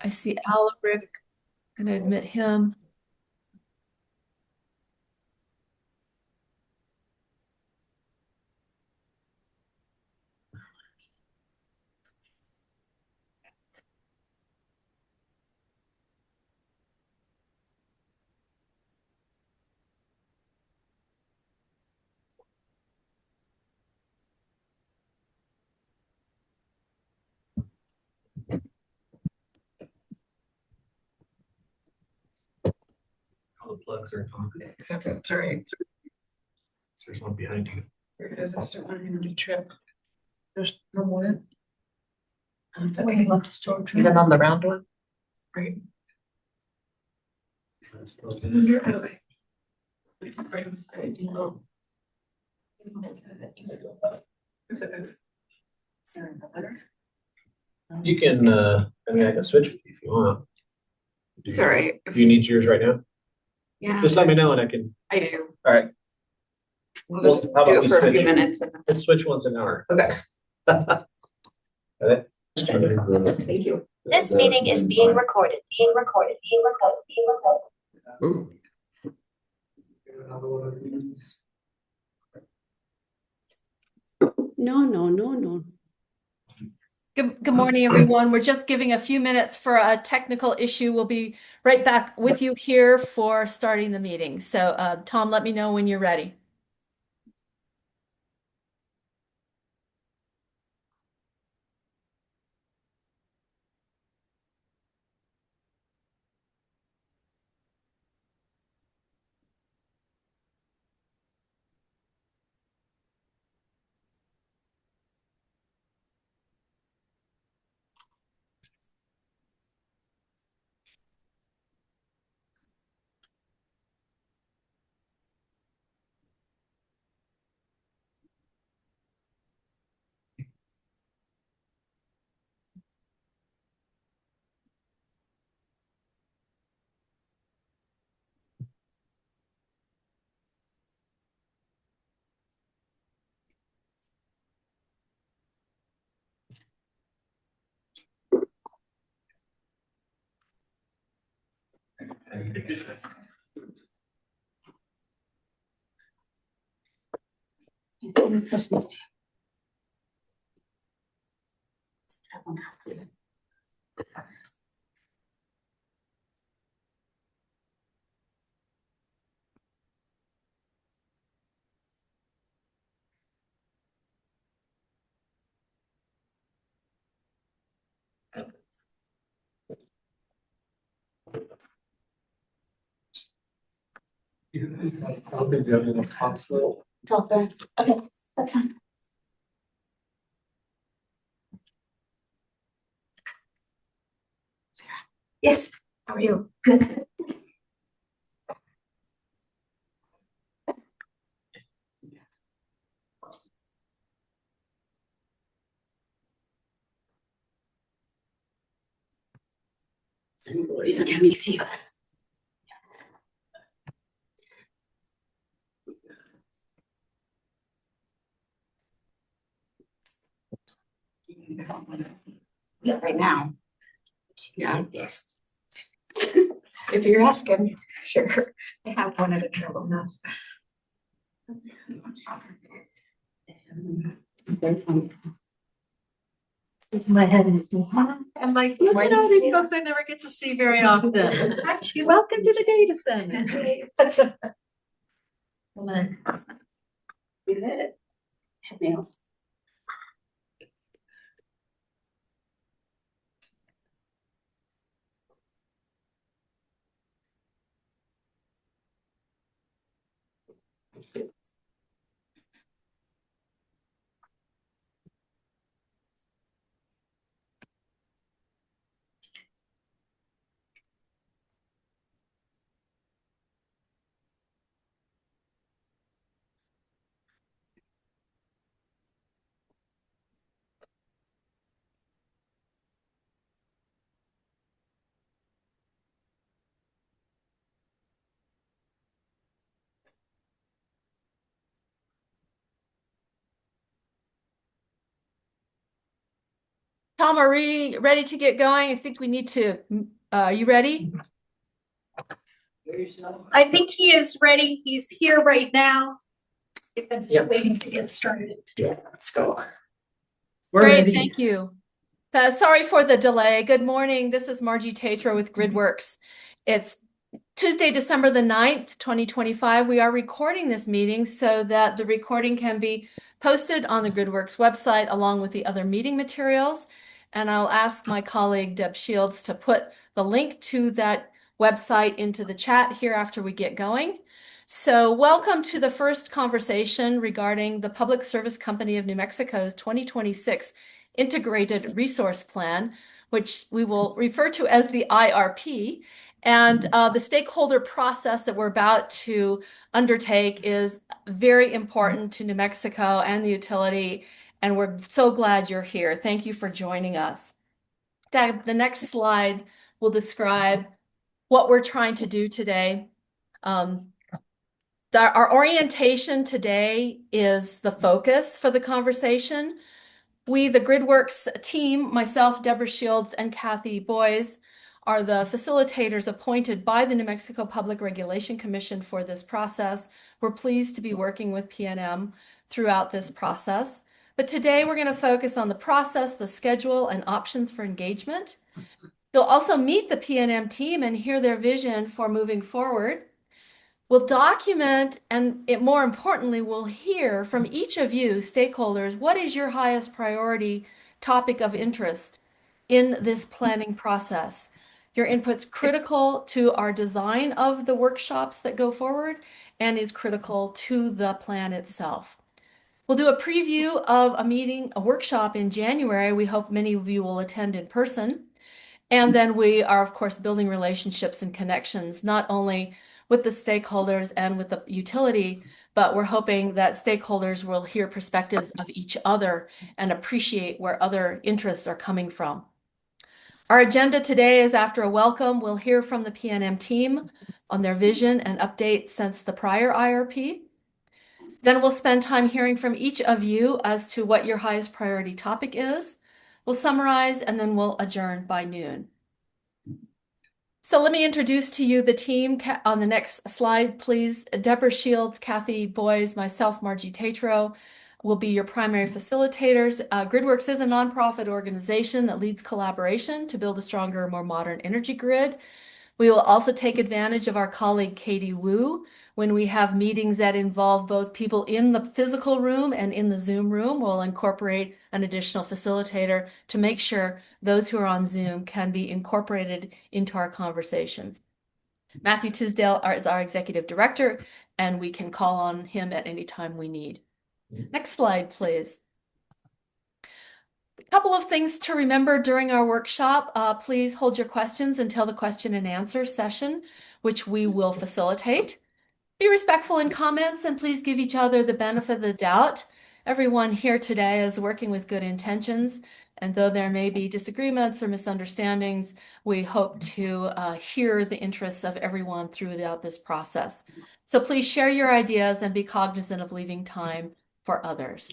I see Alaric. I'm going to admit him. All the plugs are on. Except that's all right. There's one behind you. There it is. I just don't want him to trip. There's no more. It's okay. Left his door. Even on the round one. Right. That's Okay. You can, I mean, I can switch with you if you want. It's all right. Do you need yours right now? Yeah. Just let me know and I can, I do. all right, We'll Well, just how about do we it for a few switch? minutes. And then... let's switch once an hour. Okay. Got it? Thank you. This meeting is being recorded, being recorded, being recorded, being recorded. No. Good morning, everyone. We're just giving a few minutes for a technical issue. We'll be right back with you here for starting the meeting. So, Tom, let me know when you're ready. I'll be the other hospital. Okay, that's fine. Sarah. Yes, how are you? Good. Lisa, can we see you? Yeah, right now. Yeah. Yes. If you're asking, sure. I have one at a travel house. My head. I'm like, Look at all these folks I never get to see very often. You're welcome to the data center. We did it. Have nails. Tom, are we ready to get going? I think we need to, you ready? I think he is ready. He's here right now. We've been Yep. waiting to get started. Yeah, let's go. Great, thank you. Sorry for the delay. Good morning. This is Margie Tatro with GridWorks. It's Tuesday, December the 9th, 2025. We are recording this meeting so that the recording can be posted on the GridWorks website along with the other meeting materials. And I'll ask my colleague Deb Shields to put the link to that website into the chat here after we get going. So welcome to the first conversation regarding the Public Service Company of New Mexico's 2026 Integrated Resource Plan, which we will refer to as the IRP. And the stakeholder process that we're about to undertake is very important to New Mexico and the utility, and we're so glad you're here. Thank you for joining us. Deb, the next slide will describe what we're trying to do today. Our orientation today is the focus for the conversation. We, the GridWorks team, myself, Deborah Shields, and Kathy Boyes, are the facilitators appointed by the New Mexico Public Regulation Commission for this process. We're pleased to be working with PNM throughout this process. But today we're going to focus on the process, the schedule, and options for engagement. You'll also meet the PNM team and hear their vision for moving forward. We'll document and more importantly, we'll hear from each of you stakeholders, what is your highest priority topic of interest in this planning process? Your input's critical to our design of the workshops that go forward and is critical to the plan itself. We'll do a preview of a workshop in January. We hope many of you will attend in person. And then we are, of course, building relationships and connections, not only with the stakeholders and with the utility, but we're hoping that stakeholders will hear perspectives of each other and appreciate where other interests are coming from. Our agenda today is after a welcome, we'll hear from the PNM team on their vision and updates since the prior IRP. Then we'll spend time hearing from each of you as to what your highest priority topic is. We'll summarize and then we'll adjourn by noon. So let me introduce to you the team on the next slide, please. Deborah Shields, Kathy Boyes, myself, Margie Tatro will be your primary facilitators. GridWorks is a nonprofit organization that leads collaboration to build a stronger, more modern energy grid. We will also take advantage of our colleague Katie Wu when we have meetings that involve both people in the physical room and in the Zoom room. We'll incorporate an additional facilitator to make sure those who are on Zoom can be incorporated into our conversations. Matthew Tisdale is our executive director, and we can call on him at any time we need. Next slide, please. A couple of things to remember during our workshop. Please hold your questions until the question and answer session, which we will facilitate. Be respectful in comments and please give each other the benefit of the doubt. Everyone here today is working with good intentions, and though there may be disagreements or misunderstandings, we hope to hear the interests of everyone throughout this process. So please share your ideas and be cognizant of leaving time for others.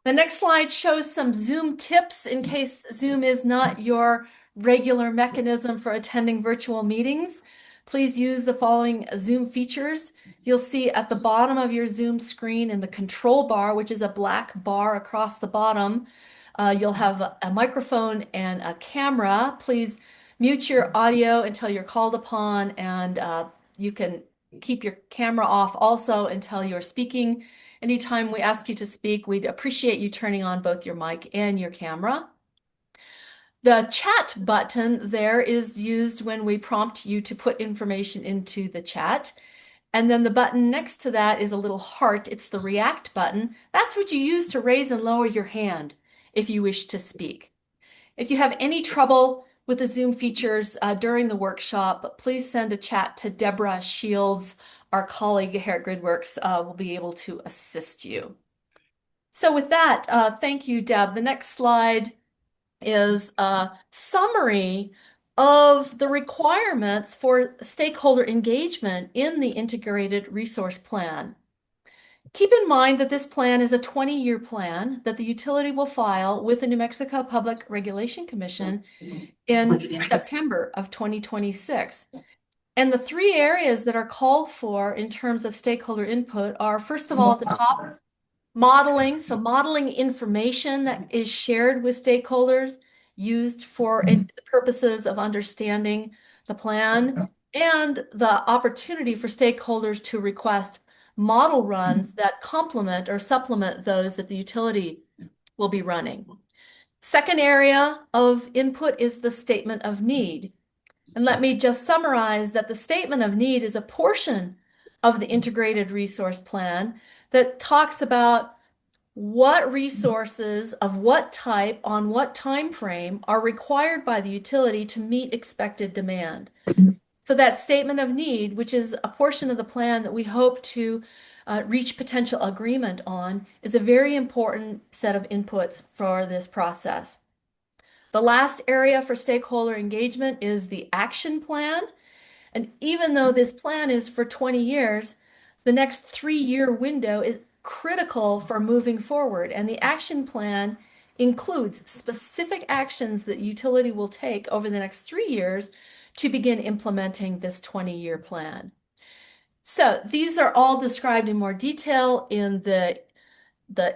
The next slide shows some Zoom tips in case Zoom is not your regular mechanism for attending virtual meetings. Please use the following Zoom features. You'll see at the bottom of your Zoom screen in the control bar, which is a black bar across the bottom, you'll have a microphone and a camera. Please mute your audio until you're called upon, and you can keep your camera off also until you're speaking. Anytime we ask you to speak, we'd appreciate you turning on both your mic and your camera. The chat button there is used when we prompt you to put information into the chat. And then the button next to that is a little heart. It's the react button. That's what you use to raise and lower your hand if you wish to speak. If you have any trouble with the Zoom features during the workshop, please send a chat to Deborah Shields. Our colleague here at GridWorks will be able to assist you. So with that, thank you, Deb. The next slide is a summary of the requirements for stakeholder engagement in the Integrated Resource Plan. Keep in mind that this plan is a 20-year plan that the utility will file with the New Mexico Public Regulation Commission in September of 2026. And the three areas that are called for in terms of stakeholder input are, first of all, at the top, modeling. So modeling information that is shared with stakeholders used for the purposes of understanding the plan and the opportunity for stakeholders to request model runs that complement or supplement those that the utility will be running. Second area of input is the statement of need. And let me just summarize that the statement of need is a portion of the integrated resource plan that talks about what resources of what type on what time frame are required by the utility to meet expected demand. So that statement of need, which is a portion of the plan that we hope to reach potential agreement on, is a very important set of inputs for this process. The last area for stakeholder engagement is the action plan. And even though this plan is for 20 years, the next 3-year window is critical for moving forward. And the action plan includes specific actions that utility will take over the next 3 years to begin implementing this 20-year plan. So these are all described in more detail in the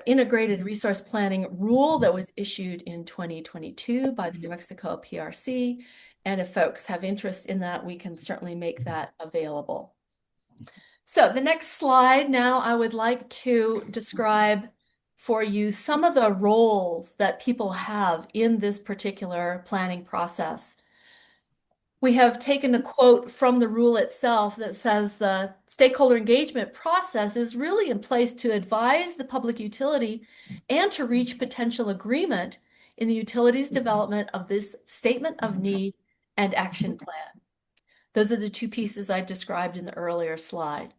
integrated resource planning rule that was issued in 2022 by the New Mexico PRC. And if folks have interest in that, we can certainly make that available. So the next slide, now I would like to describe for you some of the roles that people have in this particular planning process. We have taken a quote from the rule itself that says the stakeholder engagement process is really in place to advise the public utility and to reach potential agreement in the utility's development of this statement of need and action plan. Those are the two pieces I described in the earlier slide.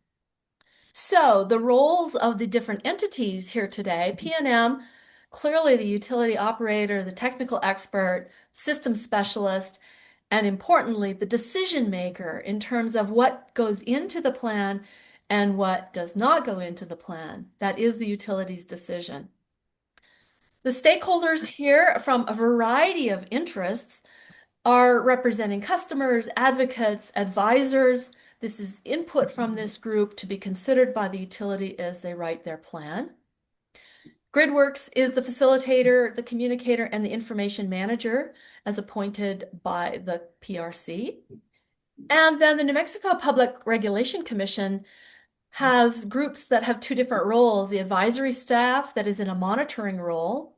So the roles of the different entities here today, PNM, clearly the utility operator, the technical expert, system specialist, and importantly, the decision maker in terms of what goes into the plan and what does not go into the plan. That is the utility's decision. The stakeholders here from a variety of interests are representing customers, advocates, advisors. This is input from this group to be considered by the utility as they write their plan. GridWorks is the facilitator, the communicator, and the information manager as appointed by the PRC. And then the New Mexico Public Regulation Commission has groups that have two different roles, the advisory staff that is in a monitoring role,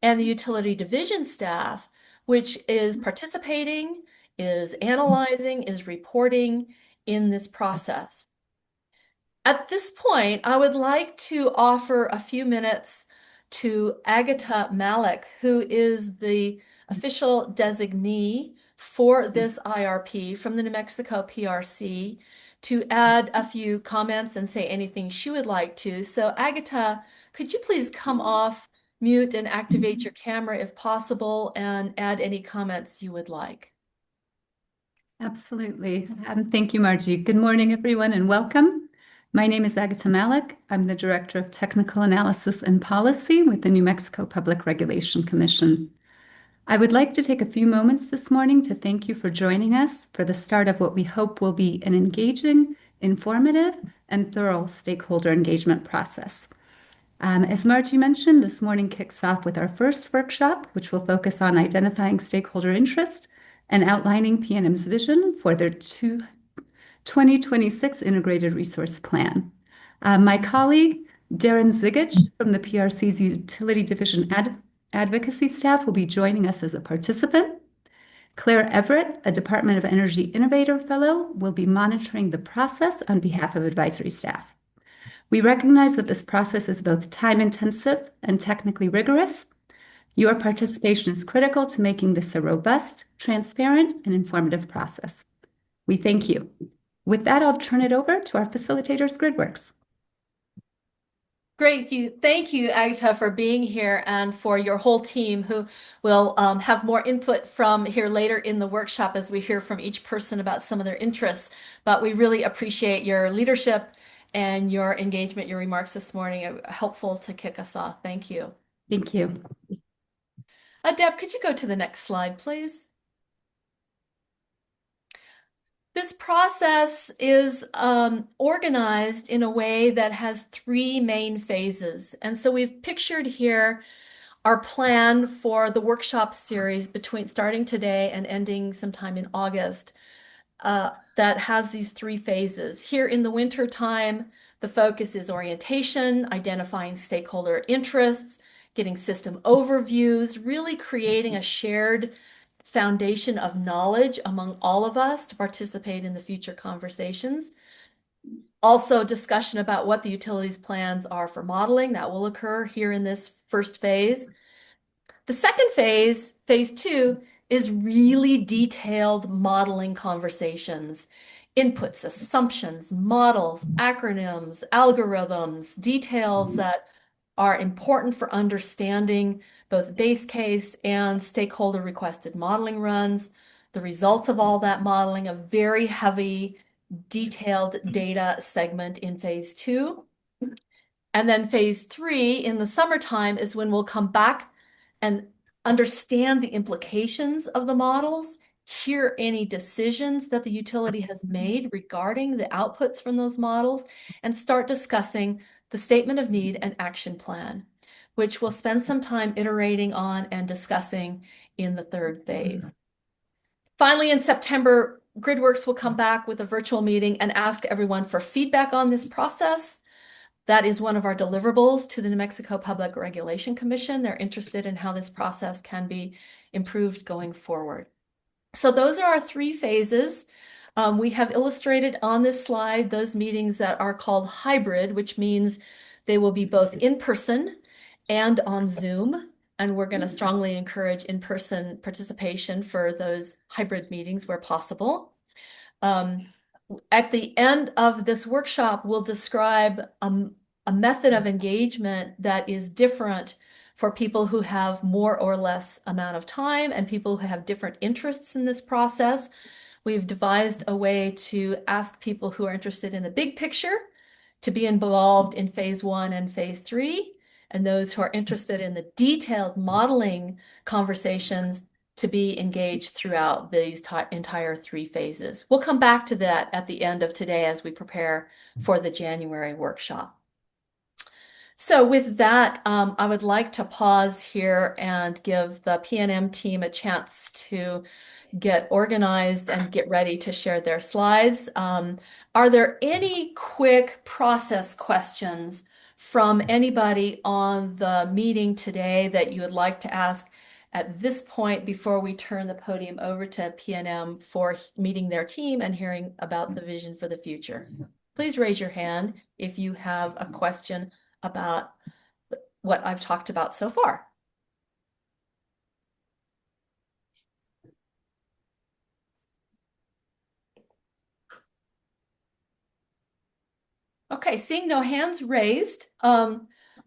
and the utility division staff, which is participating, is analyzing, is reporting in this process. At this point, I would like to offer a few minutes to Agatha Malik, who is the official designee for this IRP from the New Mexico PRC, to add a few comments and say anything she would like to. So Agatha, could you please come off mute and activate your camera if possible and add any comments you would like? Absolutely. Thank you, Margie. Good morning, everyone, and welcome. My name is Agatha Malik. I'm the Director of Technical Analysis and Policy with the New Mexico Public Regulation Commission. I would like to take a few moments this morning to thank you for joining us for the start of what we hope will be an engaging, informative, and thorough stakeholder engagement process. As Margie mentioned, this morning kicks off with our first workshop, which will focus on identifying stakeholder interest and outlining PNM's vision for their 2026 Integrated Resource Plan. My colleague, Darren Zigich from the PRC's Utility Division Advocacy staff will be joining us as a participant. Claire Everett, a Department of Energy Innovator Fellow, will be monitoring the process on behalf of advisory staff. We recognize that this process is both time-intensive and technically rigorous. Your participation is critical to making this a robust, transparent, and informative process. We thank you. With that, I'll turn it over to our facilitators, GridWorks. Great. Thank you, Agatha, for being here and for your whole team who will have more input from here later in the workshop as we hear from each person about some of their interests. But we really appreciate your leadership and your engagement, your remarks this morning are helpful to kick us off. Thank you. Thank you. Deb, could you go to the next slide, please? This process is organized in a way that has three main phases. And so we've pictured here our plan for the workshop series between starting today and ending sometime in August that has these three phases. Here in the winter time, the focus is orientation, identifying stakeholder interests, getting system overviews, really creating a shared foundation of knowledge among all of us to participate in the future conversations. Also, discussion about what the utilities plans are for modeling that will occur here in this first phase. The second phase, phase two, is really detailed modeling conversations, inputs, assumptions, models, acronyms, algorithms, details that are important for understanding both base case and stakeholder requested modeling runs, the results of all that modeling, a very heavy, detailed data segment in phase two. And then phase three in the summertime is when we'll come back and understand the implications of the models, hear any decisions that the utility has made regarding the outputs from those models, and start discussing the statement of need and action plan, which we'll spend some time iterating on and discussing in the third phase. Finally, in September, GridWorks will come back with a virtual meeting and ask everyone for feedback on this process. That is one of our deliverables to the New Mexico Public Regulation Commission. They're interested in how this process can be improved going forward. So those are our three phases. We have illustrated on this slide those meetings that are called hybrid, which means they will be both in person and on Zoom. And we're going to strongly encourage in-person participation for those hybrid meetings where possible. At the end of this workshop, we'll describe a method of engagement that is different for people who have more or less amount of time and people who have different interests in this process. We've devised a way to ask people who are interested in the big picture to be involved in phase one and phase three, and those who are interested in the detailed modeling conversations to be engaged throughout these entire three phases. We'll come back to that at the end of today as we prepare for the January workshop. So with that, I would like to pause here and give the PNM team a chance to get organized and get ready to share their slides. Are there any quick process questions from anybody on the meeting today that you would like to ask at this point before we turn the podium over to PNM for meeting their team and hearing about the vision for the future? Please raise your hand if you have a question about what I've talked about so far. Okay, seeing no hands raised,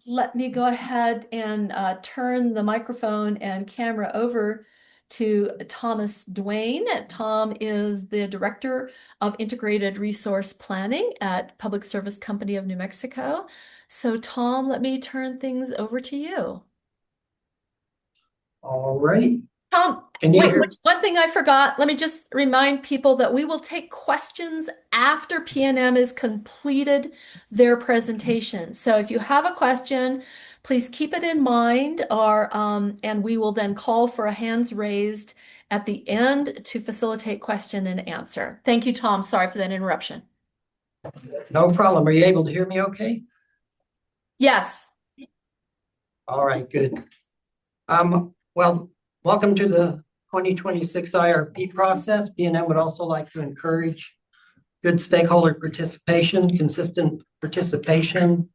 let me go ahead and turn the microphone and camera over to Thomas Duane. Tom is the Director of Integrated Resource Planning at Public Service Company of New Mexico. So Tom, let me turn things over to you. All right. Tom, wait, one thing I forgot. Let me just remind people that we will take questions after PNM has completed their presentation. So if you have a question, please keep it in mind, or and we will then call for a hands raised at the end to facilitate question and answer. Thank you, Tom. Sorry for that interruption. No problem. Are you able to hear me okay? Yes. All right, good. Well, welcome to the 2026 IRP process. PNM would also like to encourage good stakeholder participation. Consistent participation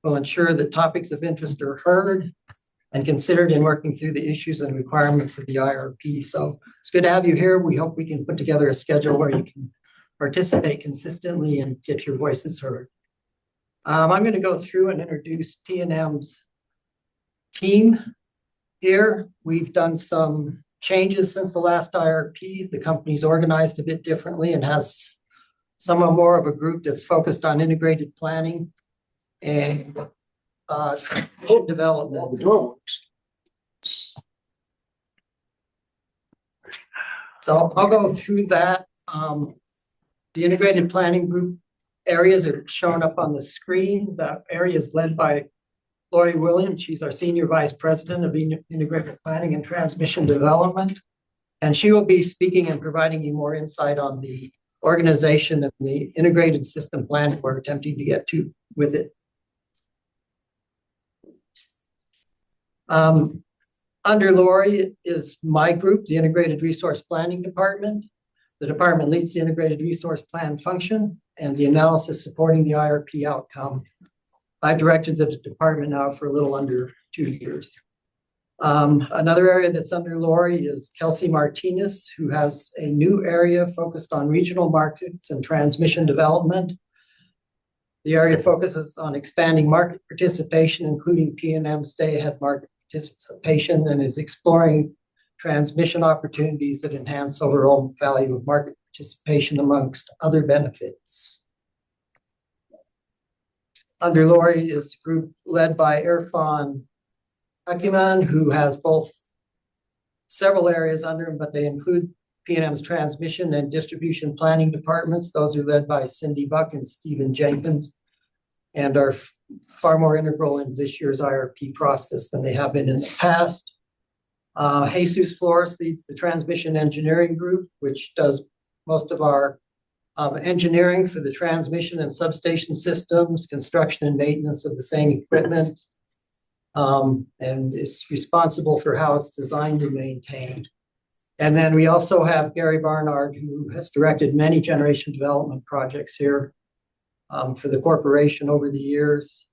will ensure that topics of interest are heard and considered in working through the issues and requirements of the IRP. So it's good to have you here. We hope we can put together a schedule where you can participate consistently and get your voices heard. I'm going to go through and introduce PNM's team here. We've done some changes since the last IRP. The company's organized a bit differently and has Some are more of a group that's focused on integrated planning and mission development. The door works. So I'll go through that. The integrated planning group areas are shown up on the screen. The area is led by Lori Williams. She's our Senior Vice President of Integrated Planning and Transmission Development. And she will be speaking and providing you more insight on the organization and the integrated system plan we're attempting to get to with it. Under Lori is my group, the Integrated Resource Planning Department. The department leads the Integrated Resource Plan function and the analysis supporting the IRP outcome. I've directed the department now for a little under 2 years. Another area that's under Lori is Kelsey Martinez, who has a new area focused on regional markets and transmission development. The area focuses on expanding market participation, including PNM stay-ahead market participation, and is exploring transmission opportunities that enhance overall value of market participation amongst other benefits. Under Lori is a group led by Irfan Hakiman, who has both several areas under him, but they include PNM's transmission and distribution planning departments. Those are led by Cindy Buck and Stephen Jenkins, and are far more integral in this year's IRP process than they have been in the past. Jesus Flores leads the transmission engineering group, which does most of our engineering for the transmission and substation systems, construction and maintenance of the same equipment, and is responsible for how it's designed and maintained. And then we also have Gary Barnard, who has directed many generation development projects here for the corporation over the years.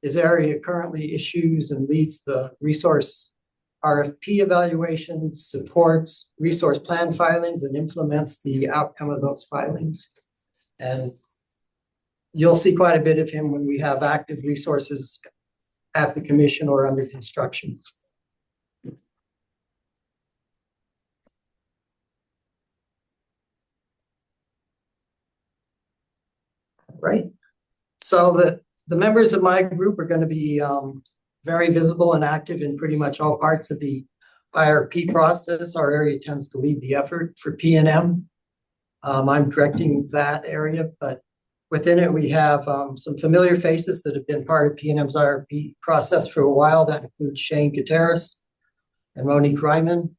His area currently issues and leads the resource RFP evaluations, supports resource plan filings, and implements the outcome of those filings. And you'll see quite a bit of him when we have active resources at the commission or under construction. Right. So the members of my group are going to be very visible and active in pretty much all parts of the IRP process. Our area tends to lead the effort for PNM. I'm directing that area, but within it, we have some familiar faces that have been part of PNM's IRP process for a while. That includes Shane Gutierrez and Monique Ryman.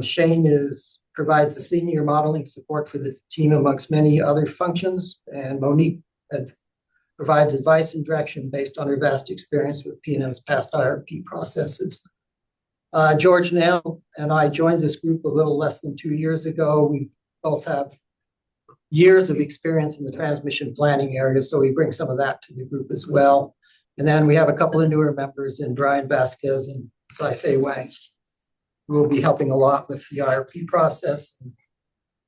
Shane provides the senior modeling support for the team amongst many other functions, and Monique provides advice and direction based on her vast experience with PNM's past IRP processes. George Nell and I joined this group a little less than 2 years ago. We both have years of experience in the transmission planning area, so we bring some of that to the group as well. And then we have a couple of newer members in Brian Vasquez and Saifei Wang, who will be helping a lot with the IRP process and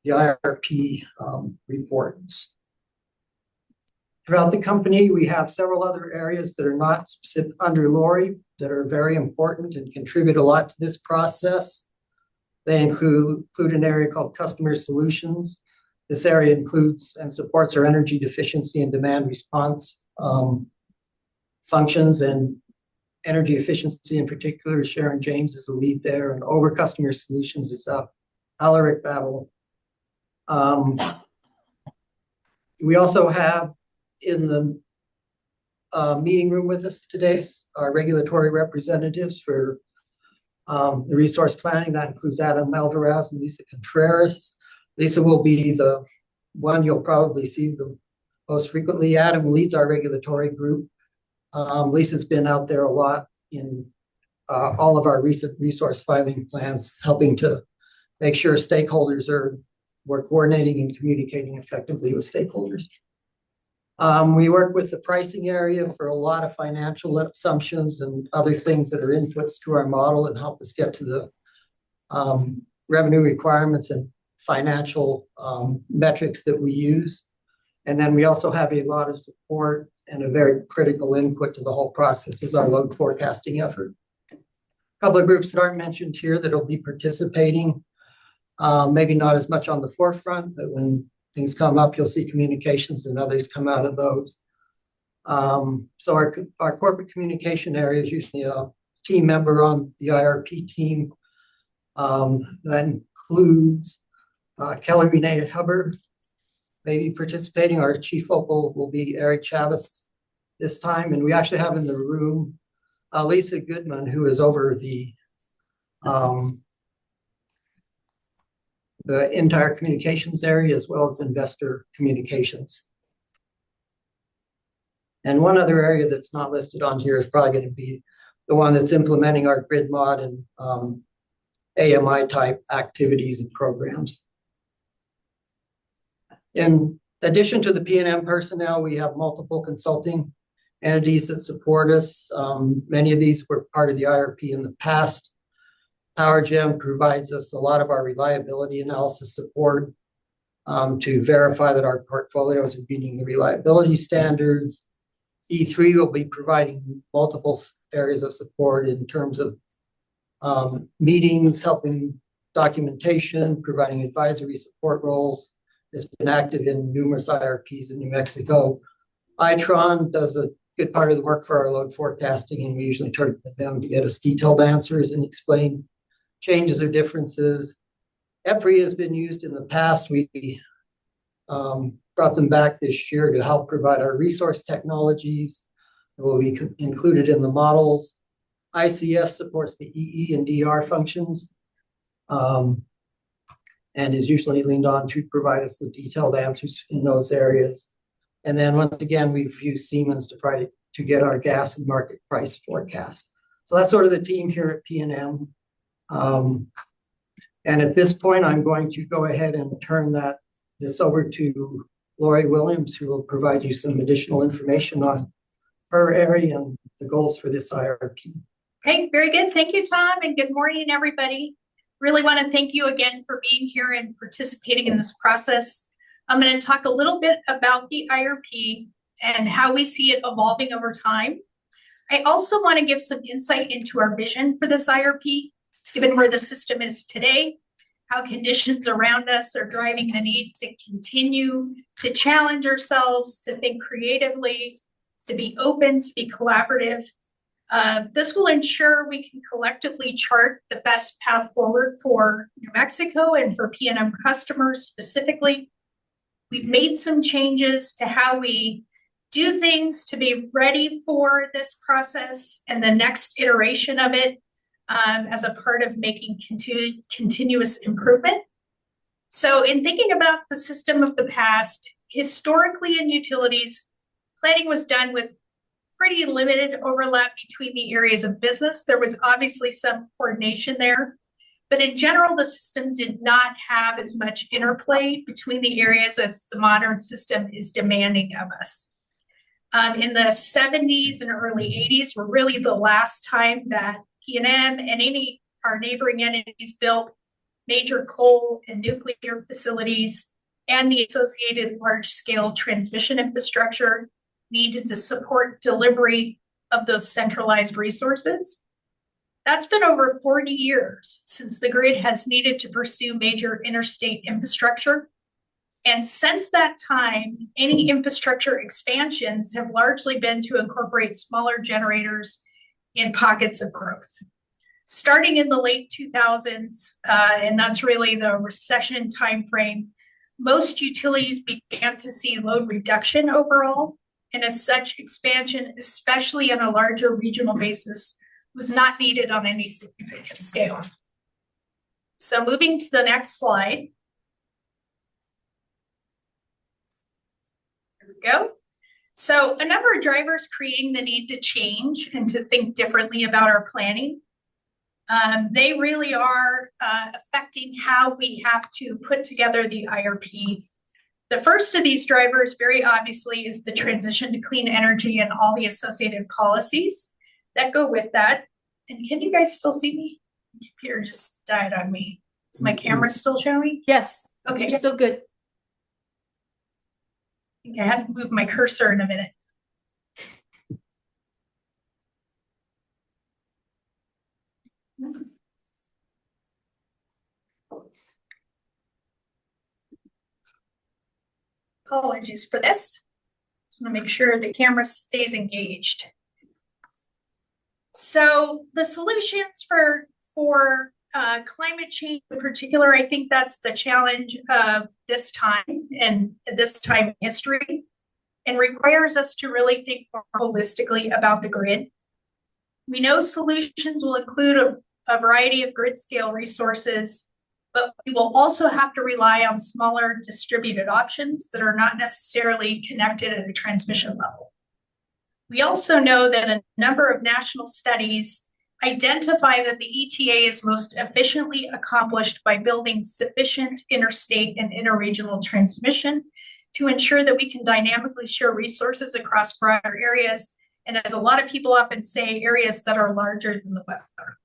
the IRP reports. Throughout the company, we have several other areas that are not specific under Lori that are very important and contribute a lot to this process. They include an area called Customer Solutions. This area includes and supports our energy deficiency and demand response functions, and energy efficiency in particular. Sharon James is a lead there, and over Customer Solutions is Alaric Babel. We also have in the meeting room with us today our regulatory representatives for the resource planning. That includes Adam Alvarez and Lisa Contreras. Lisa will be the one you'll probably see the most frequently. Adam leads our regulatory group. Lisa's been out there a lot in all of our recent resource filing plans, helping to make sure stakeholders we're coordinating and communicating effectively with stakeholders. We work with the pricing area for a lot of financial assumptions and other things that are inputs to our model and help us get to the revenue requirements and financial metrics that we use. And then we also have a lot of support, and a very critical input to the whole process is our load forecasting effort. A couple of groups that aren't mentioned here that will be participating, maybe not as much on the forefront, but when things come up, you'll see communications and others come out of those. So our corporate communication area is usually a team member on the IRP team. That includes Kelly Renee Hubbard, maybe participating. Our chief focal will be Eric Chavez this time. And we actually have in the room Lisa Goodman, who is over the entire communications area as well as investor communications. And one other area that's not listed on here is probably going to be the one that's implementing our grid mod and AMI type activities and programs. In addition to the PNM personnel, we have multiple consulting entities that support us. Many of these were part of the IRP in the past. PowerGen provides us a lot of our reliability analysis support to verify that our portfolios are meeting the reliability standards. E3 will be providing multiple areas of support in terms of meetings, helping documentation, providing advisory support roles. It's been active in numerous IRPs in New Mexico. ITRON does a good part of the work for our load forecasting, and we usually turn to them to get us detailed answers and explain changes or differences. EPRI has been used in the past. We brought them back this year to help provide our resource technologies that will be included in the models. ICF supports the EE and DR functions and is usually leaned on to provide us the detailed answers in those areas. And then once again, we've used Siemens to try to get our gas and market price forecast. So that's sort of the team here at PNM. And at this point, I'm going to go ahead and turn this over to Lori Williams, who will provide you some additional information on her area and the goals for this IRP. Okay, very good. Thank you, Tom, and good morning, everybody. Really want to thank you again for being here and participating in this process. I'm going to talk a little bit about the IRP and how we see it evolving over time. I also want to give some insight into our vision for this IRP, given where the system is today, how conditions around us are driving the need to continue to challenge ourselves, to think creatively, to be open, to be collaborative. This will ensure we can collectively chart the best path forward for New Mexico and for PNM customers specifically. We've made some changes to how we do things to be ready for this process and the next iteration of it as a part of making continuous improvement. So in thinking about the system of the past, historically in utilities, planning was done with pretty limited overlap between the areas of business. There was obviously some coordination there, but in general, the system did not have as much interplay between the areas as the modern system is demanding of us. In the 70s and early 80s were really the last time that PNM and our neighboring entities built major coal and nuclear facilities and the associated large-scale transmission infrastructure needed to support delivery of those centralized resources. That's been over 40 years since the grid has needed to pursue major interstate infrastructure. And since that time, any infrastructure expansions have largely been to incorporate smaller generators in pockets of growth. Starting in the late 2000s, and that's really the recession timeframe, most utilities began to see load reduction overall. And as such, expansion, especially on a larger regional basis, was not needed on any significant scale. So moving to the next slide. There we go. So a number of drivers creating the need to change and to think differently about our planning. They really are affecting how we have to put together the IRP. The first of these drivers, very obviously, is the transition to clean energy and all the associated policies that go with that. And can you guys still see me? The computer just died on me. Is my camera still showing? Yes. Okay. You're still good. I think I had to move my cursor in a minute. Apologies for this. Just want to make sure the camera stays engaged. So the solutions for climate change in particular, I think that's the challenge of this time and this time in history, and requires us to really think more holistically about the grid. We know solutions will include a variety of grid scale resources, but we will also have to rely on smaller distributed options that are not necessarily connected at a transmission level. We also know that a number of national studies identify that the ETA is most efficiently accomplished by building sufficient interstate and interregional transmission to ensure that we can dynamically share resources across broader areas, and as a lot of people often say, areas that are larger than the weather.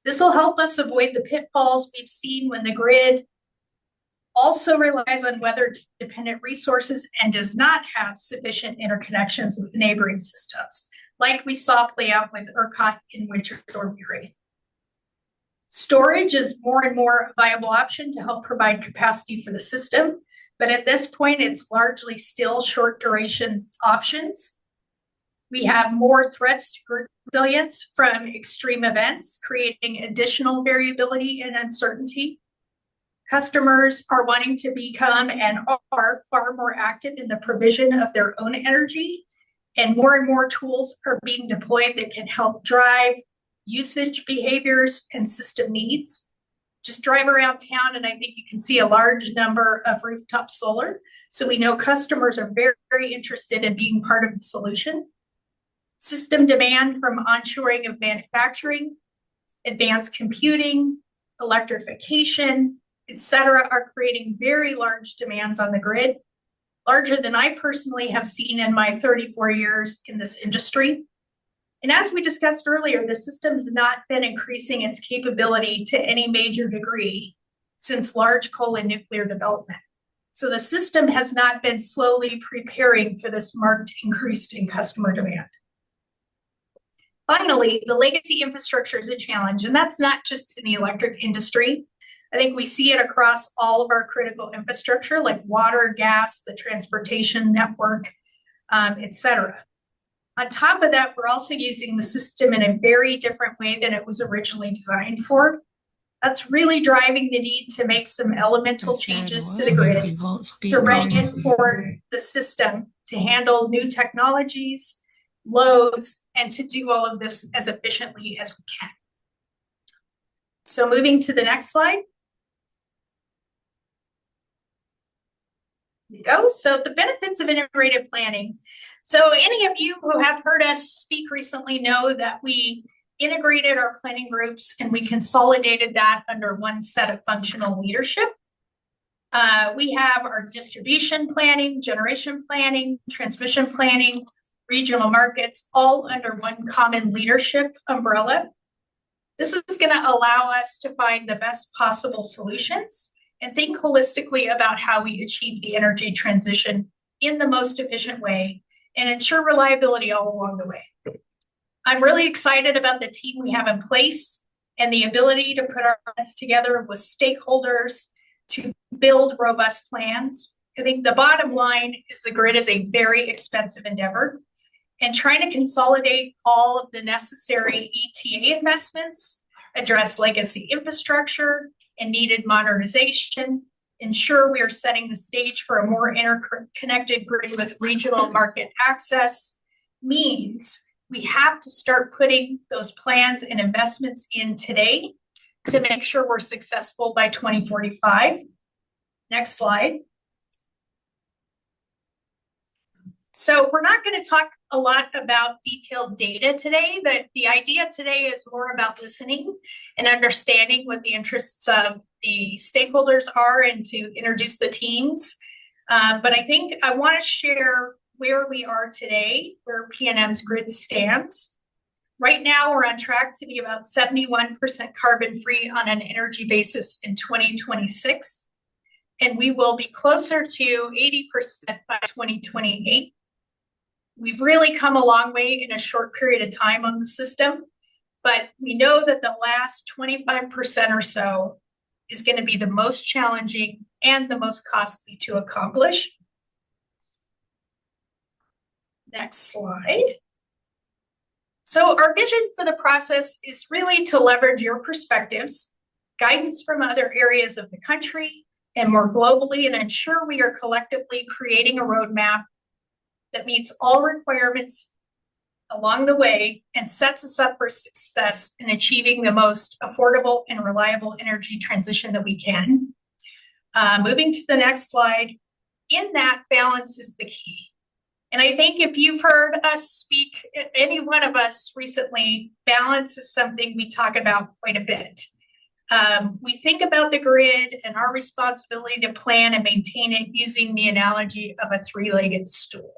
This will help us avoid the pitfalls we've seen when the grid also relies on weather-dependent resources and does not have sufficient interconnections with neighboring systems, like we saw play out with ERCOT in Winter Storm Uri. Storage is more and more a viable option to help provide capacity for the system, but at this point, it's largely still short duration options. We have more threats to grid resilience from extreme events, creating additional variability and uncertainty. Customers are wanting to become and are far more active in the provision of their own energy, and more tools are being deployed that can help drive usage behaviors and system needs. Just drive around town and I think you can see a large number of rooftop solar. So we know customers are very, very interested in being part of the solution. System demand from onshoring of manufacturing, advanced computing, electrification, etc., are creating very large demands on the grid, larger than I personally have seen in my 34 years in this industry. And as we discussed earlier, the system has not been increasing its capability to any major degree since large coal and nuclear development. So the system has not been slowly preparing for this marked increase in customer demand. Finally, the legacy infrastructure is a challenge, and that's not just in the electric industry. I think we see it across all of our critical infrastructure like water, gas, the transportation network, etc. On top of that, we're also using the system in a very different way than it was originally designed for. That's really driving the need to make some elemental changes to the grid to ready it for the system to handle new technologies, loads, and to do all of this as efficiently as we can. So moving to the next slide. There we go. So the benefits of integrated planning. So any of you who have heard us speak recently know that we integrated our planning groups and we consolidated that under one set of functional leadership. We have our distribution planning, generation planning, transmission planning, regional markets, all under one common leadership umbrella. This is going to allow us to find the best possible solutions and think holistically about how we achieve the energy transition in the most efficient way and ensure reliability all along the way. I'm really excited about the team we have in place and the ability to put our heads together with stakeholders to build robust plans. I think the bottom line is the grid is a very expensive endeavor, and trying to consolidate all of the necessary ETA investments, address legacy infrastructure and needed modernization, ensure we are setting the stage for a more interconnected grid with regional market access, means we have to start putting those plans and investments in today to make sure we're successful by 2045. Next slide. So we're not going to talk a lot about detailed data today. The idea today is more about listening and understanding what the interests of the stakeholders are and to introduce the teams. But I think I want to share where we are today, where PNM's grid stands. Right now, we're on track to be about 71% carbon free on an energy basis in 2026. And we will be closer to 80% by 2028. We've really come a long way in a short period of time on the system, but we know that the last 25% or so is going to be the most challenging and the most costly to accomplish. Next slide. So our vision for the process is really to leverage your perspectives, guidance from other areas of the country, and more globally, and ensure we are collectively creating a roadmap that meets all requirements along the way and sets us up for success in achieving the most affordable and reliable energy transition that we can. Moving to the next slide, in that, balance is the key. And I think if you've heard us speak, any one of us recently, balance is something we talk about quite a bit. We think about the grid and our responsibility to plan and maintain it using the analogy of a three-legged stool.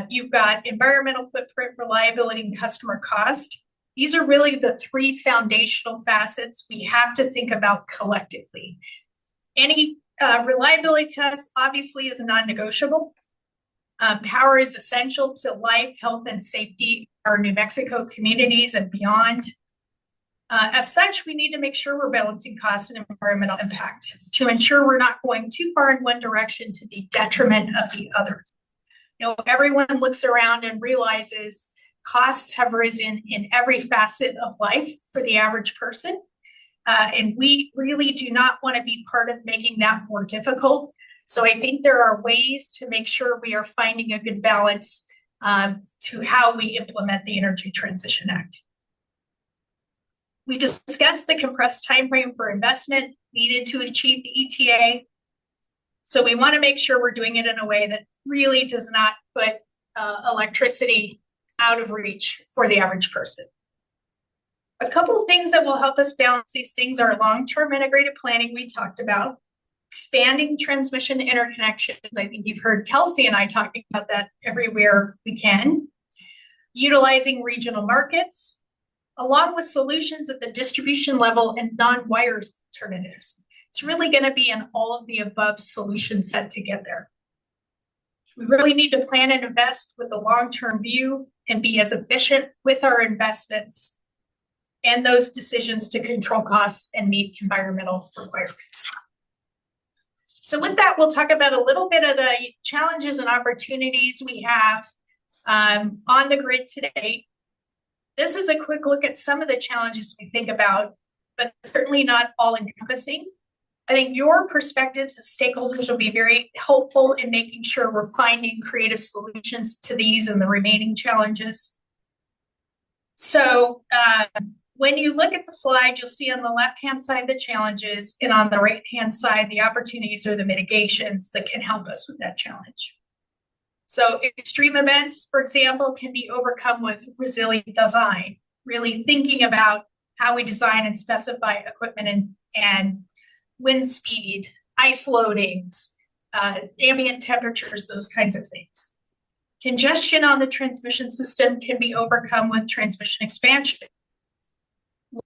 You've got environmental footprint, reliability, and customer cost. These are really the three foundational facets we have to think about collectively. Any reliability test obviously is a non-negotiable. Power is essential to life, health, and safety of our New Mexico communities and beyond. As such, we need to make sure we're balancing cost and environmental impact to ensure we're not going too far in one direction to the detriment of the other. You know, everyone looks around and realizes costs have risen in every facet of life for the average person. And we really do not want to be part of making that more difficult. So I think there are ways to make sure we are finding a good balance to how we implement the Energy Transition Act. We discussed the compressed timeframe for investment needed to achieve the ETA. So we want to make sure we're doing it in a way that really does not put electricity out of reach for the average person. A couple of things that will help us balance these things are long-term integrated planning we talked about, expanding transmission interconnections. I think you've heard Kelsey and I talking about that everywhere we can, utilizing regional markets, along with solutions at the distribution level and non-wires alternatives. It's really going to be an all of the above solution set to get there. We really need to plan and invest with a long-term view and be as efficient with our investments and those decisions to control costs and meet environmental requirements. So with that, we'll talk about a little bit of the challenges and opportunities we have on the grid today. This is a quick look at some of the challenges we think about, but certainly not all encompassing. I think your perspectives as stakeholders will be very helpful in making sure we're finding creative solutions to these and the remaining challenges. So when you look at the slide, you'll see on the left-hand side the challenges, and on the right-hand side, the opportunities or the mitigations that can help us with that challenge. So extreme events, for example, can be overcome with resilient design, really thinking about how we design and specify equipment and wind speed, ice loadings, ambient temperatures, those kinds of things. Congestion on the transmission system can be overcome with transmission expansion.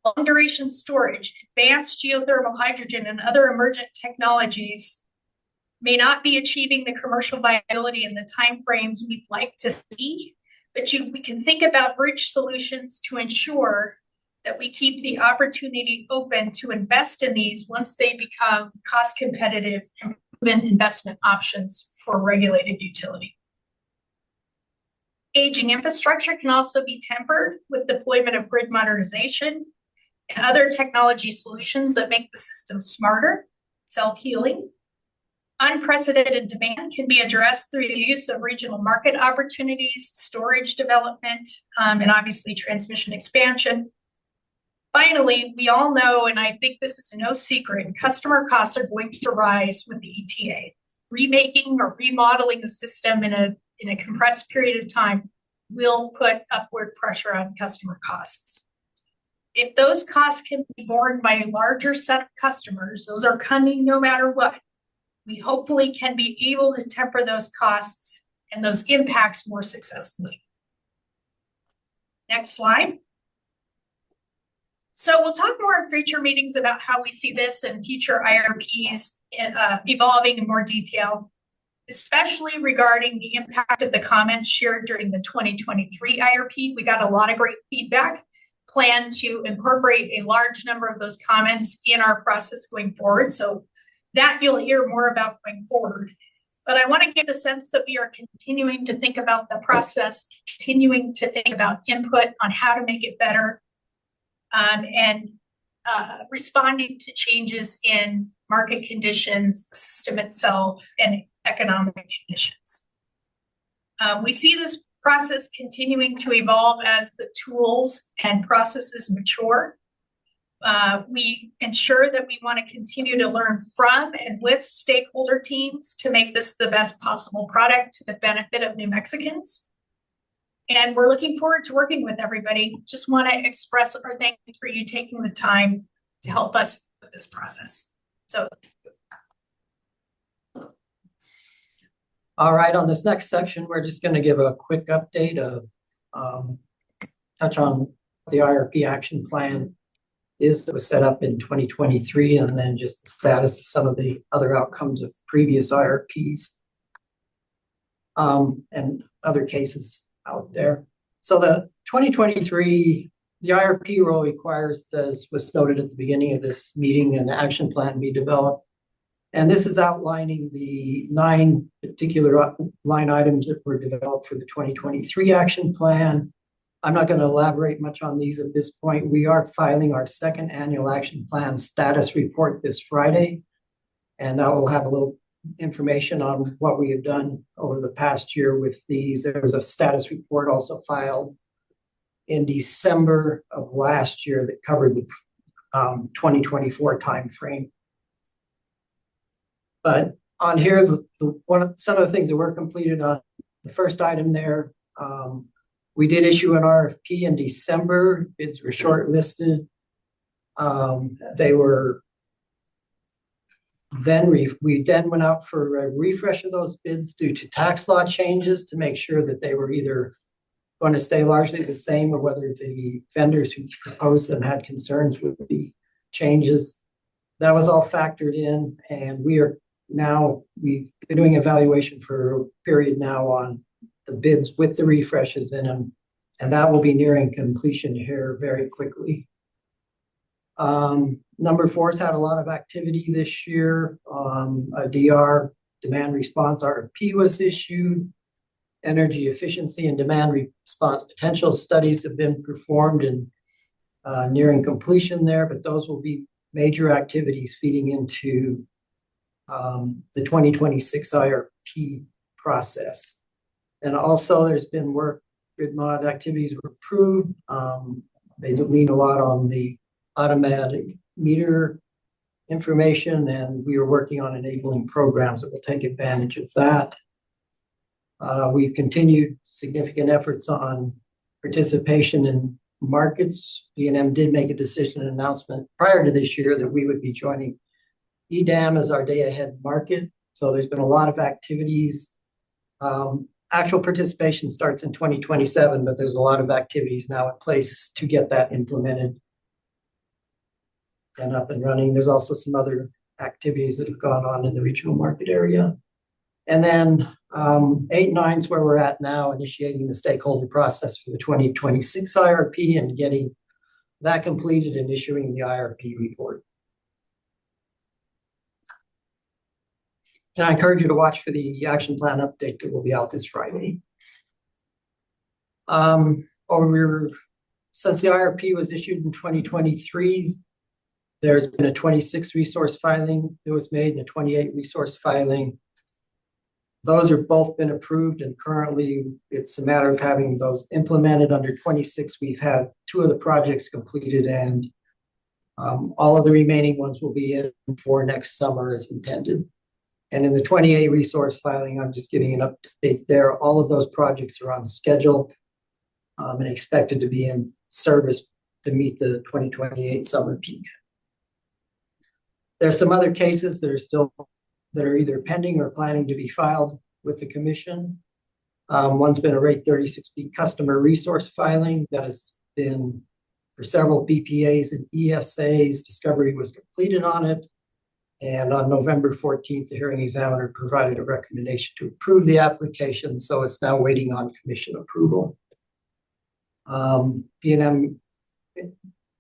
Long duration storage, advanced geothermal hydrogen, and other emergent technologies may not be achieving the commercial viability in the timeframes we'd like to see, but we can think about bridge solutions to ensure that we keep the opportunity open to invest in these once they become cost competitive and proven investment options for regulated utility. Aging infrastructure can also be tempered with deployment of grid modernization and other technology solutions that make the system smarter, self-healing. Unprecedented demand can be addressed through the use of regional market opportunities, storage development, and obviously transmission expansion. Finally, we all know, and I think this is no secret, customer costs are going to rise with the ETA. Remaking or remodeling the system in a compressed period of time will put upward pressure on customer costs. If those costs can be borne by a larger set of customers, those are coming no matter what, we hopefully can be able to temper those costs and those impacts more successfully. Next slide. So we'll talk more in future meetings about how we see this and future IRPs evolving in more detail, especially regarding the impact of the comments shared during the 2023 IRP. We got a lot of great feedback, plan to incorporate a large number of those comments in our process going forward. So that you'll hear more about going forward. But I want to give the sense that we are continuing to think about the process, continuing to think about input on how to make it better, and responding to changes in market conditions, the system itself, and economic conditions. We see this process continuing to evolve as the tools and processes mature. We ensure that we want to continue to learn from and with stakeholder teams to make this the best possible product to the benefit of New Mexicans. And we're looking forward to working with everybody. Just want to express our thanks for you taking the time to help us with this process. So. All right, on this next section, we're just going to give a quick update of touch on the IRP action plan that was set up in 2023, and then just the status of some of the other outcomes of previous IRPs and other cases out there. So the 2023, the IRP rule requires, as was noted at the beginning of this meeting, an action plan be developed. And this is outlining the 9 particular line items that were developed for the 2023 action plan. I'm not going to elaborate much on these at this point. We are filing our second annual action plan status report this Friday, and that will have a little information on what we have done over the past year with these. There was a status report also filed in December of last year that covered the 2024 timeframe. But on here, some of the things that were completed on the first item there, we did issue an RFP in December. Bids were shortlisted. They were then we then went out for a refresh of those bids due to tax law changes to make sure that they were either going to stay largely the same or whether the vendors who proposed them had concerns with the changes. That was all factored in, and we've been doing evaluation for a period now on the bids with the refreshes in them, and that will be nearing completion here very quickly. Number 4's had a lot of activity this year. A DR, demand response RFP, was issued. Energy efficiency and demand response potential studies have been performed and nearing completion there, but those will be major activities feeding into the 2026 IRP process. And also there's been work, grid mod activities were approved. They lean a lot on the automatic meter information, and we are working on enabling programs that will take advantage of that. We've continued significant efforts on participation in markets. PNM did make a decision and announcement prior to this year that we would be joining EDAM as our day-ahead market. So there's been a lot of activities. Actual participation starts in 2027, but there's a lot of activities now in place to get that implemented and up and running. There's also some other activities that have gone on in the regional market area. And then 8 and 9's where we're at now, initiating the stakeholder process for the 2026 IRP and getting that completed and issuing the IRP report. And I encourage you to watch for the action plan update that will be out this Friday. Since the IRP was issued in 2023, there's been a 26 resource filing that was made and a 28 resource filing. Those are both been approved, and currently it's a matter of having those implemented. Under 26, we've had 2 of the projects completed, and all of the remaining ones will be in for next summer as intended. And in the 28 resource filing, I'm just giving an update there. All of those projects are on schedule and expected to be in service to meet the 2028 summer peak. There are some other cases that are either pending or planning to be filed with the commission. One's been a rate 36B customer resource filing that has been for several BPAs and ESAs. Discovery was completed on it. And on November 14th, the hearing examiner provided a recommendation to approve the application. So it's now waiting on commission approval. PNM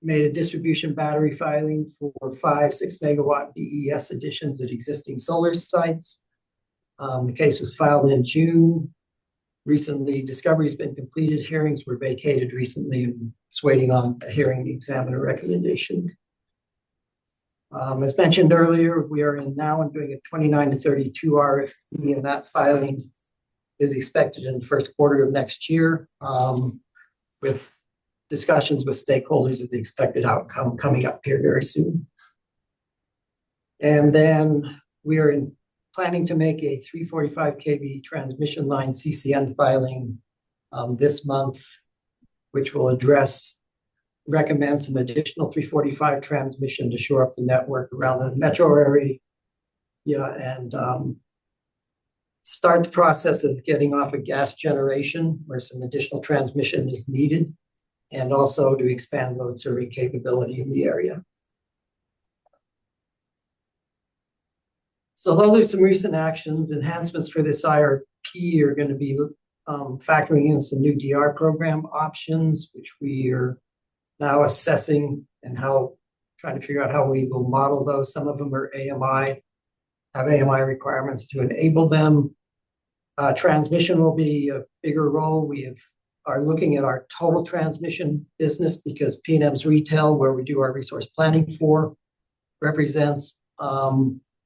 made a distribution battery filing for 5 6 megawatt BES additions at existing solar sites. The case was filed in June. Recently, discovery's been completed, hearings were vacated recently, and it's waiting on a hearing examiner recommendation. As mentioned earlier, we are now doing a 29 to 32 RFP, and that filing is expected in the first quarter of next year, with discussions with stakeholders of the expected outcome coming up here very soon. And then we are planning to make a 345 kV transmission line CCN filing this month, which will recommend some additional 345 transmission to shore up the network around the metro area, and start the process of getting off of gas generation where some additional transmission is needed, and also to expand load serving capability in the area. So those are some recent actions. Enhancements for this IRP are going to be factoring in some new DR program options, which we are now assessing and trying to figure out how we will model those. Some of them are have AMI requirements to enable them. Transmission will be a bigger role. We are looking at our total transmission business because PNM's retail, where we do our resource planning for, represents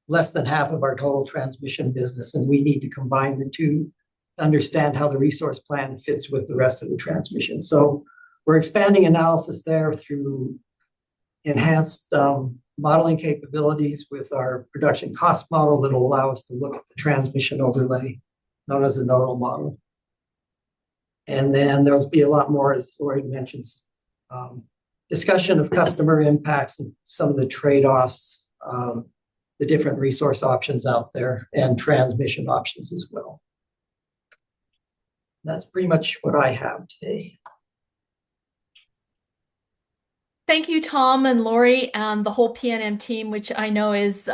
less than half of our total transmission business, and we need to combine the two to understand how the resource plan fits with the rest of the transmission. So we're expanding analysis there through enhanced modeling capabilities with our production cost model that will allow us to look at the transmission overlay known as a nodal model. And then there'll be a lot more, as Lori mentions, discussion of customer impacts and some of the trade-offs, the different resource options out there, and transmission options as well. That's pretty much what I have today. Thank you, Tom and Lori and the whole PNM team, which I know is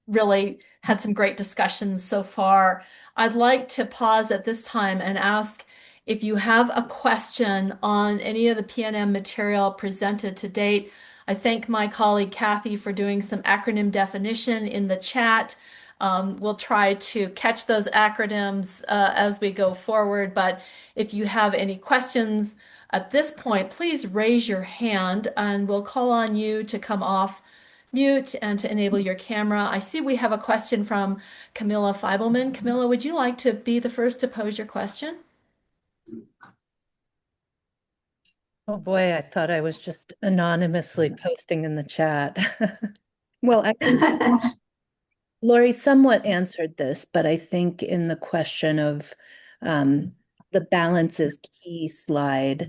really had some great discussions so far. I'd like to pause at this time and ask if you have a question on any of the PNM material presented to date. I thank my colleague Kathy for doing some acronym definition in the chat. We'll try to catch those acronyms as we go forward, but if you have any questions at this point, please raise your hand and we'll call on you to come off mute and to enable your camera. I see we have a question from Camilla Feibelman. Camilla, would you like to be the first to pose your question? Oh boy, I thought I was just anonymously posting in the chat. Well, I think Lori somewhat answered this, but I think in the question of the balance is key slide,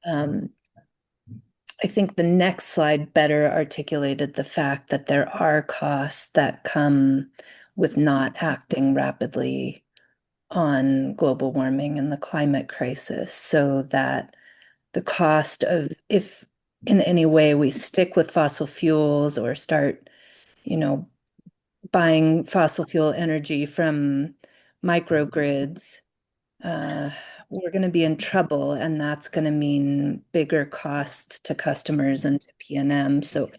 I think the next slide better articulated the fact that there are costs that come with not acting rapidly on global warming and the climate crisis, so that the cost of, if in any way we stick with fossil fuels or start, buying fossil fuel energy from microgrids, we're going to be in trouble, and that's going to mean bigger costs to customers and to PNM. So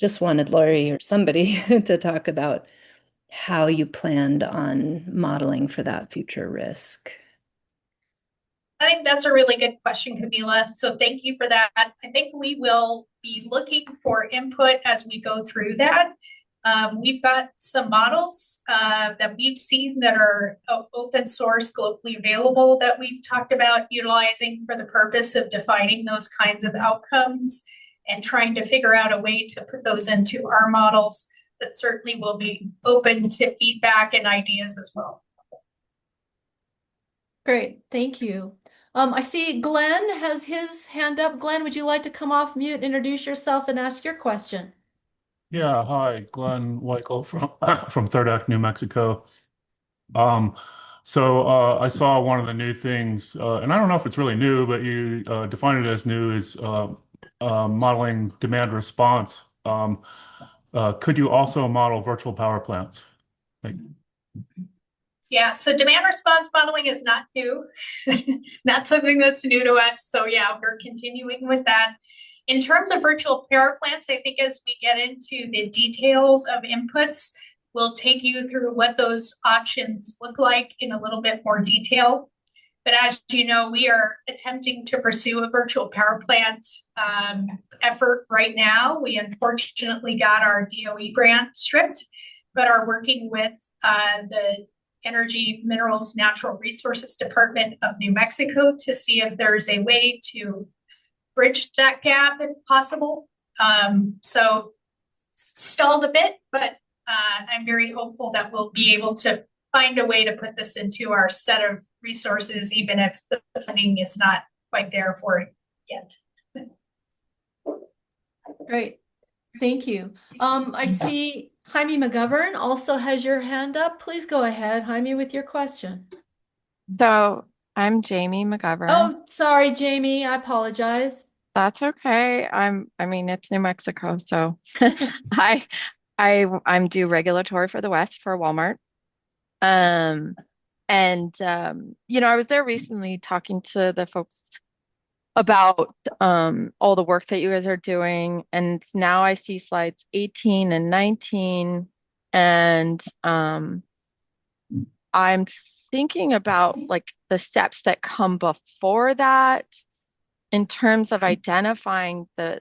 just wanted Lori or somebody to talk about how you planned on modeling for that future risk. I think that's a really good question, Camila. So thank you for that. I think we will be looking for input as we go through that. We've got some models that we've seen that are open source, globally available, that we've talked about utilizing for the purpose of defining those kinds of outcomes and trying to figure out a way to put those into our models. But certainly will be open to feedback and ideas as well. Great, thank you. I see Glenn has his hand up. Glenn, would you like to come off mute, introduce yourself, and ask your question? Yeah, hi, Glenn Weichel from Third Act, New Mexico. So I saw one of the new things, and I don't know if it's really new, but you define it as new, is modeling demand response. Could you also model virtual power plants? Thank you. Yeah, so demand response modeling is not new, not something that's new to us. So yeah, we're continuing with that. In terms of virtual power plants, I think as we get into the details of inputs, we'll take you through what those options look like in a little bit more detail. But as you know, we are attempting to pursue a virtual power plant effort right now. We unfortunately got our DOE grant stripped, but are working with the Energy, Minerals, Natural Resources Department of New Mexico to see if there's a way to bridge that gap if possible. So stalled a bit, but I'm very hopeful that we'll be able to find a way to put this into our set of resources, even if the funding is not quite there for it yet. Great. Thank you. I see Jaime McGovern also has your hand up. Please go ahead, Jaime, with your question. So I'm Jamie McGovern. Oh, sorry, Jamie. I apologize. That's okay. I mean, it's New Mexico, so I I'm due regulatory for the West for Walmart. Um, I was there recently talking to the folks about all the work that you guys are doing, and now I see slides 18 and 19, and I'm thinking about like the steps that come before that in terms of identifying the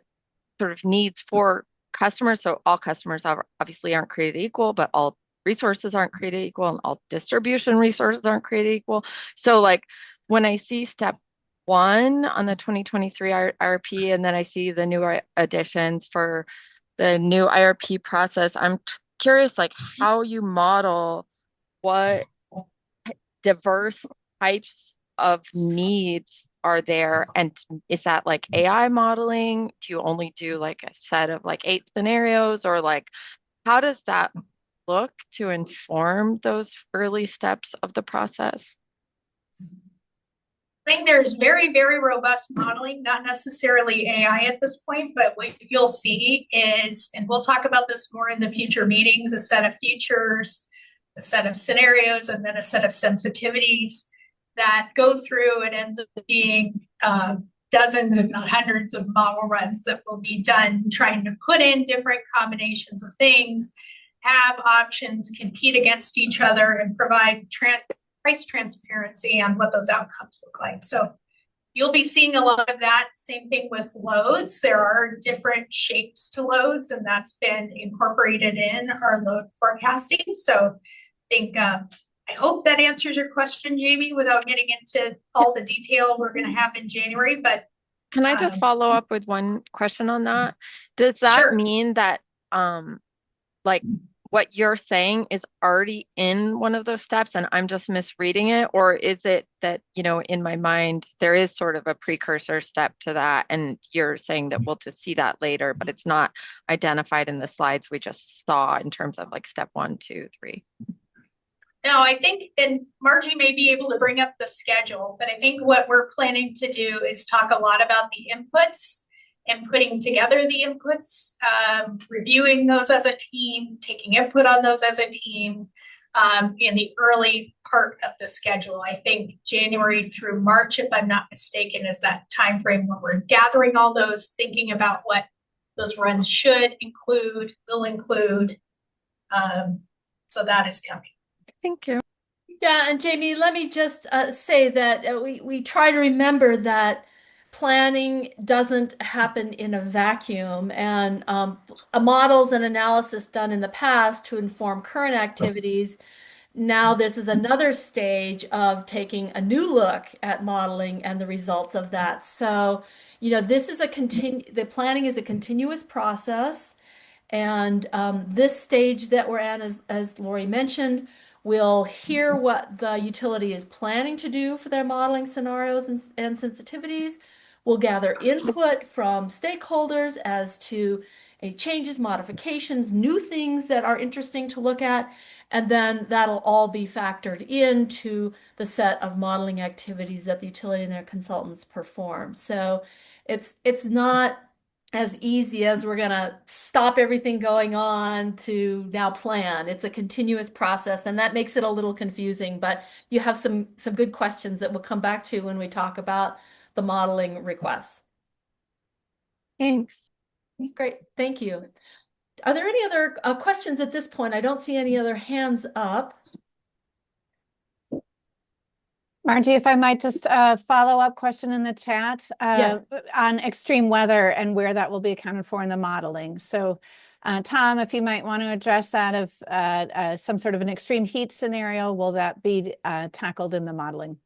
sort of needs for customers. So all customers obviously aren't created equal, but all resources aren't created equal, and all distribution resources aren't created equal. So like when I see step 1 on the 2023 IRP, and then I see the new additions for the new IRP process, I'm curious like how you model what diverse types of needs are there, and is that like AI modeling? Do you only do like a set of like 8 scenarios, or like how does that look to inform those early steps of the process? I think there's very, very robust modeling, not necessarily AI at this point, but what you'll see is, and we'll talk about this more in the future meetings, a set of features, a set of scenarios, and then a set of sensitivities that go through. It ends up being dozens, if not hundreds, of model runs that will be done trying to put in different combinations of things, have options compete against each other, and provide price transparency on what those outcomes look like. So you'll be seeing a lot of that. Same thing with loads. There are different shapes to loads, and that's been incorporated in our load forecasting. So I think I hope that answers your question, Jamie, without getting into all the detail we're going to have in January. But can I just follow up with one question on that? Does that sure. mean that like what you're saying is already in one of those steps and I'm just misreading it? Or is it that, in my mind, there is sort of a precursor step to that, and you're saying that we'll just see that later, but it's not identified in the slides we just saw in terms of like step 1, 2, 3? No, I think, and Margie may be able to bring up the schedule, but I think what we're planning to do is talk a lot about the inputs and putting together the inputs, reviewing those as a team, taking input on those as a team in the early part of the schedule. I think January through March, if I'm not mistaken, is that time frame when we're gathering all those, thinking about what those runs should include, will include. So that is coming. Thank you. Yeah, and Jamie, let me just say that we try to remember that planning doesn't happen in a vacuum, and models and analysis done in the past to inform current activities. Now this is another stage of taking a new look at modeling and the results of that. So, this is the planning is a continuous process. And this stage that we're at, as Lori mentioned, we'll hear what the utility is planning to do for their modeling scenarios and sensitivities. We'll gather input from stakeholders as to any changes, modifications, new things that are interesting to look at, and then that'll all be factored into the set of modeling activities that the utility and their consultants perform. So it's not as easy as we're going to stop everything going on to now plan. It's a continuous process, and that makes it a little confusing, but you have some good questions that we'll come back to when we talk about the modeling requests. Thanks. Great, thank you. Are there any other questions at this point? I don't see any other hands up. Margie, if I might just follow-up question in the chat Yes. on extreme weather and where that will be accounted for in the modeling. So, Tom, if you might want to address that of some sort of an extreme heat scenario, will that be tackled in the modeling?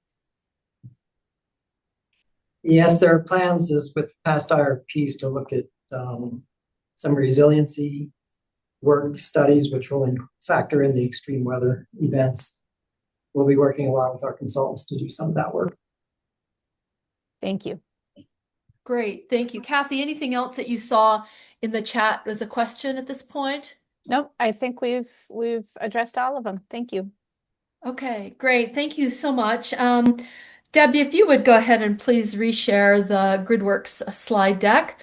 Yes, there are plans as with past IRPs to look at some resiliency work studies, which will factor in the extreme weather events. We'll be working a lot with our consultants to do some of that work. Thank you. Great, thank you. Kathy, anything else that you saw in the chat as a question at this point? Nope, I think we've addressed all of them. Thank you. Okay, great. Thank you so much. Debbie, if you would go ahead and please reshare the GridWorks slide deck.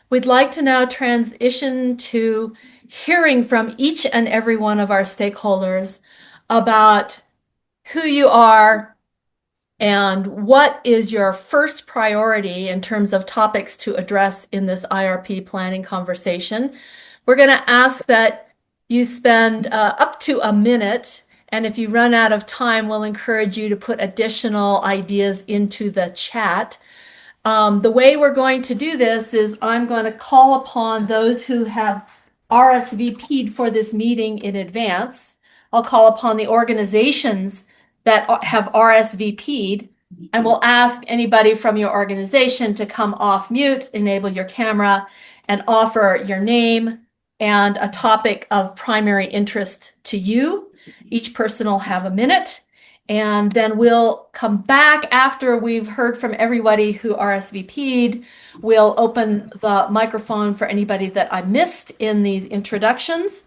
We'd like to now transition to hearing from each and every one of our stakeholders about who you are and what is your first priority in terms of topics to address in this IRP planning conversation. We're going to ask that you spend up to a minute, and if you run out of time, we'll encourage you to put additional ideas into the chat. The way we're going to do this is I'm going to call upon those who have RSVP'd for this meeting in advance. I'll call upon the organizations that have RSVP'd, and we'll ask anybody from your organization to come off mute, enable your camera, and offer your name and a topic of primary interest to you. Each person will have a minute. And then we'll come back after we've heard from everybody who RSVP'd. We'll open the microphone for anybody that I missed in these introductions.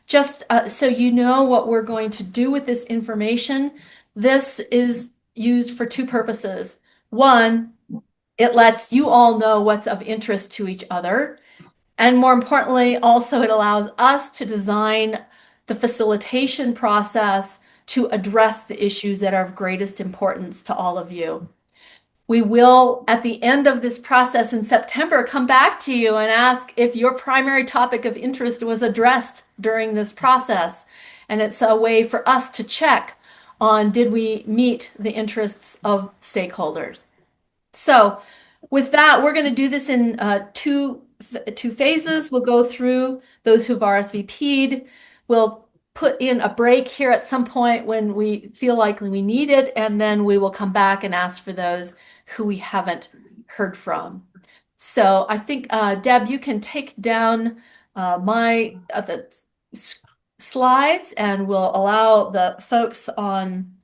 Just so you know what we're going to do with this information, this is used for two purposes. One, it lets you all know what's of interest to each other. And more importantly, also it allows us to design the facilitation process to address the issues that are of greatest importance to all of you. We will, at the end of this process in September, come back to you and ask if your primary topic of interest was addressed during this process. And it's a way for us to check on did we meet the interests of stakeholders. So with that, we're going to do this in two phases. We'll go through those who've RSVP'd. We'll put in a break here at some point when we feel like we need it, and then we will come back and ask for those who we haven't heard from. So I think, Deb, you can take down the slides, and we'll allow the folks on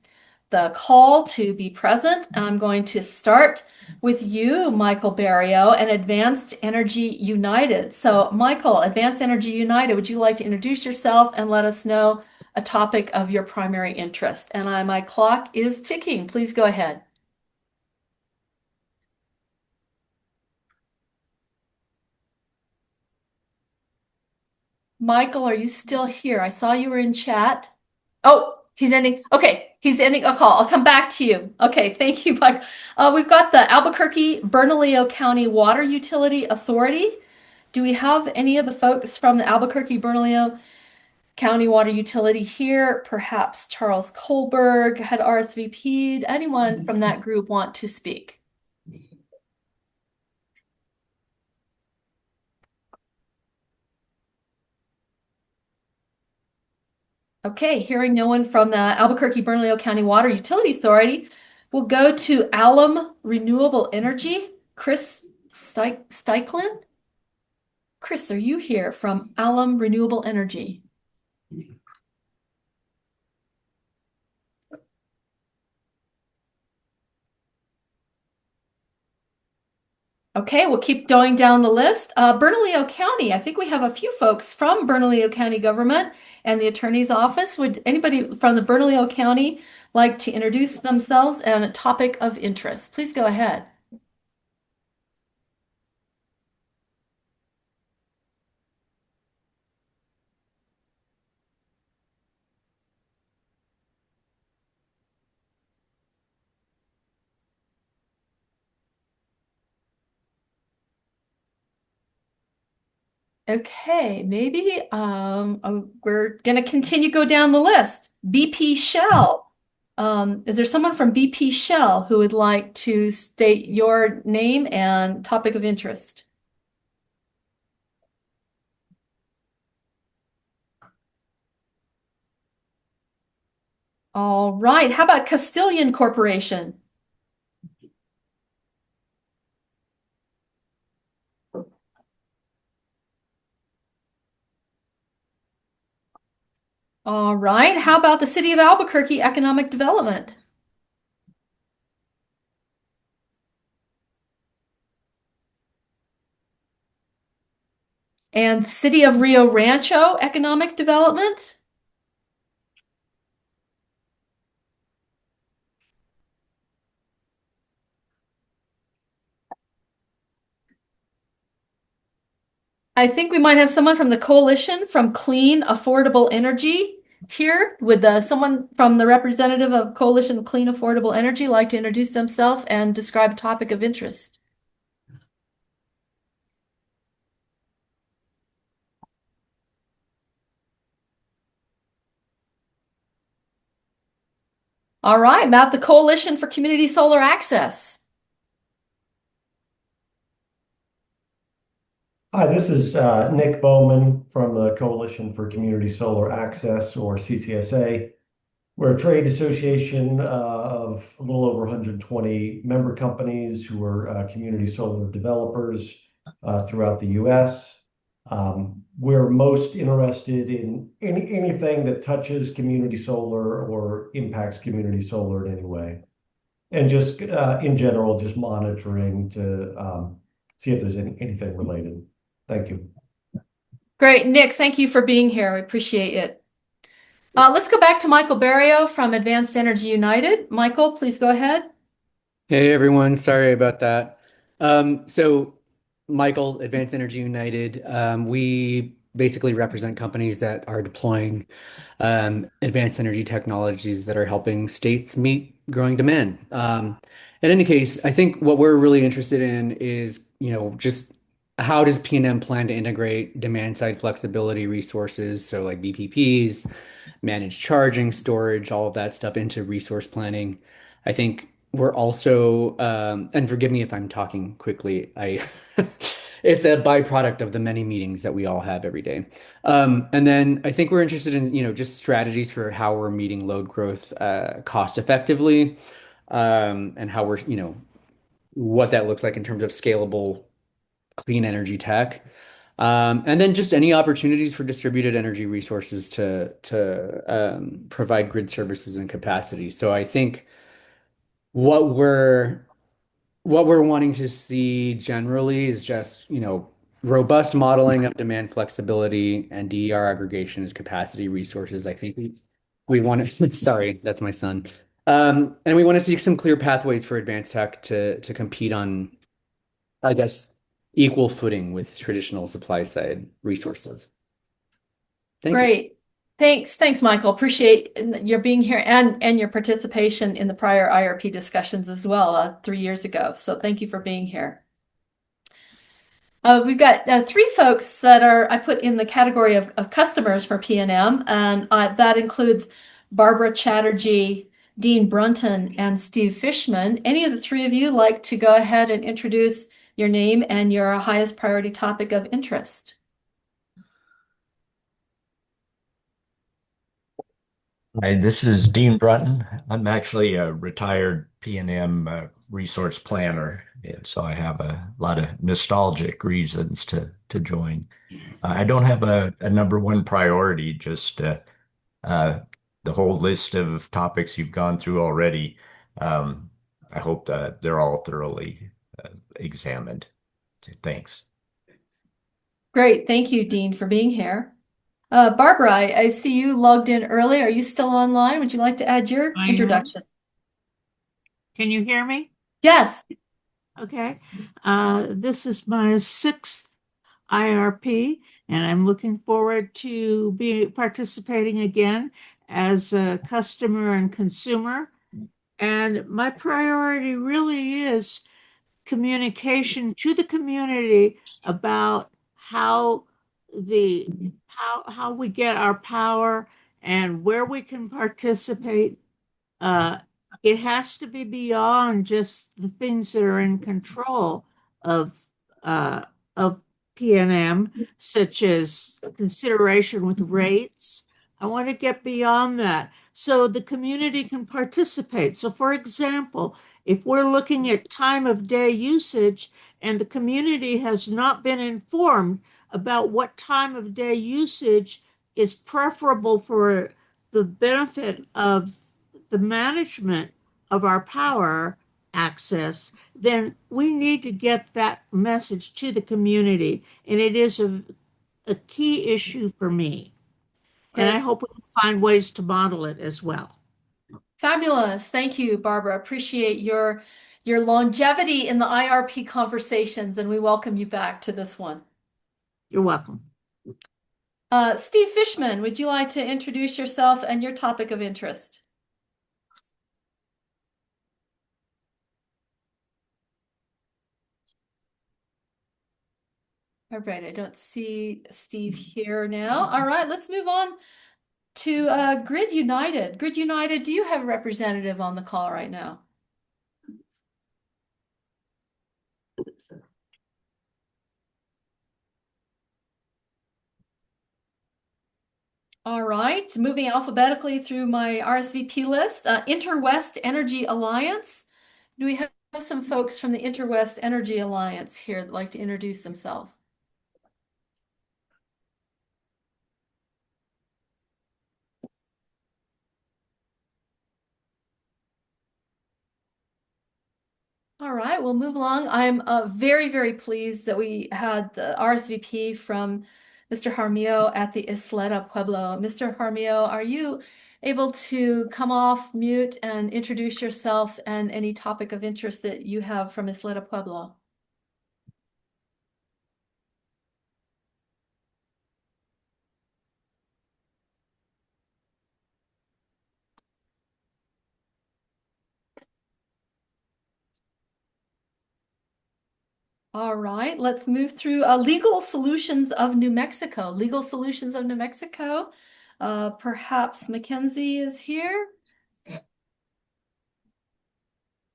the call to be present. I'm going to start with you, Michael Barrio, and Advanced Energy United. So, Michael, Advanced Energy United, would you like to introduce yourself and let us know a topic of your primary interest? And my clock is ticking. Please go ahead. Michael, are you still here? I saw you were in chat. Oh, he's ending. Okay, he's ending a call. I'll come back to you. Okay, thank you, Mike. We've got the Albuquerque Bernalillo County Water Utility Authority. Do we have any of the folks from the Albuquerque Bernalillo County Water Utility here? Perhaps Charles Colberg had RSVP'd. Anyone from that group want to speak? Okay, hearing no one from the Albuquerque Bernalillo County Water Utility Authority, we'll go to Alum Renewable Energy. Chris Steiklin? Chris, are you here from Alum Renewable Energy? Okay, we'll keep going down the list. Bernalillo County, I think we have a few folks from Bernalillo County government and the attorney's office. Would anybody from the Bernalillo County like to introduce themselves and a topic of interest? Please go ahead. Okay, maybe we're gonna continue go down the list. BP Shell. Is there someone from BP Shell who would like to state your name and topic of interest? All right, how about Castilian Corporation? All right, how about the City of Albuquerque Economic Development? And the City of Rio Rancho Economic Development? I think we might have someone from the Coalition from Clean Affordable Energy here. Would someone from the representative of Coalition of Clean Affordable Energy like to introduce themselves and describe a topic of interest? All right, about the Coalition for Community Solar Access. Hi, this is Nick Bowman from the Coalition for Community Solar Access, or CCSA. We're a trade association of a little over 120 member companies who are community solar developers throughout the US. We're most interested in anything that touches community solar or impacts community solar in any way. And just in general, just monitoring to see if there's anything related. Thank you. Great, Nick, thank you for being here. I appreciate it. Let's go back to Michael Barrio from Advanced Energy United. Michael, please go ahead. Hey everyone, sorry about that. So Michael, Advanced Energy United, we basically represent companies that are deploying advanced energy technologies that are helping states meet growing demand. In any case, I think what we're really interested in is, just how does PNM plan to integrate demand side flexibility resources, so like VPPs, managed charging, storage, all of that stuff into resource planning. I think we're also, and forgive me if I'm talking quickly, it's a byproduct of the many meetings that we all have every day. And then I think we're interested in, just strategies for how we're meeting load growth cost effectively, and how we're, what that looks like in terms of scalable clean energy tech. And then just any opportunities for distributed energy resources to provide grid services and capacity. So I think what we're what we're wanting to see generally is just, robust modeling of demand flexibility and DER aggregation as capacity resources. I think we want to, sorry, that's my son. And we want to see some clear pathways for advanced tech to compete on, I guess, equal footing with traditional supply side resources. Thank you. Great. Thanks, Michael. Appreciate your being here and your participation in the prior IRP discussions as well 3 years ago. So thank you for being here. We've got 3 folks that I put in the category of customers for PNM, and that includes Barbara Chatterjee, Dean Brunton, and Steve Fishman. Any of the 3 of you like to go ahead and introduce your name and your highest priority topic of interest? Hi, this is Dean Brunton. I'm actually a retired PNM resource planner, and so I have a lot of nostalgic reasons to join. I don't have a number one priority, just the whole list of topics you've gone through already. I hope that they're all thoroughly examined. So thanks. Great. Thank you, Dean, for being here. Barbara, I see you logged in early. Are you still online? Would you like to add your I am. introduction? Can you hear me? Yes. Okay. This is my 6th IRP, and I'm looking forward to participating again as a customer and consumer. And my priority really is communication to the community about how the how we get our power and where we can participate. Uh, it has to be beyond just the things that are in control of uh, of PNM, such as consideration with rates. I want to get beyond that so the community can participate. So, for example, if we're looking at time of day usage and the community has not been informed about what time of day usage is preferable for the benefit of the management of our power access, then we need to get that message to the community. And it is a key issue for me. And I Great. hope we can find ways to model it as well. Fabulous. Thank you, Barbara. Appreciate your longevity in the IRP conversations, and we welcome you back to this one. You're welcome. Steve Fishman, would you like to introduce yourself and your topic of interest? All right, I don't see Steve here now. All right, let's move on to Grid United. Grid United, do you have a representative on the call right now? All right, moving alphabetically through my RSVP list. Interwest Energy Alliance. Do we have some folks from the Interwest Energy Alliance here that'd like to introduce themselves? All right, we'll move along. I'm very, very pleased that we had the RSVP from Mr. Jaramillo at the Isleta Pueblo. Mr. Jaramillo, are you able to come off mute and introduce yourself and any topic of interest that you have from Isleta Pueblo? All right, let's move through Legal Solutions of New Mexico. Legal Solutions of New Mexico. Perhaps Mackenzie is here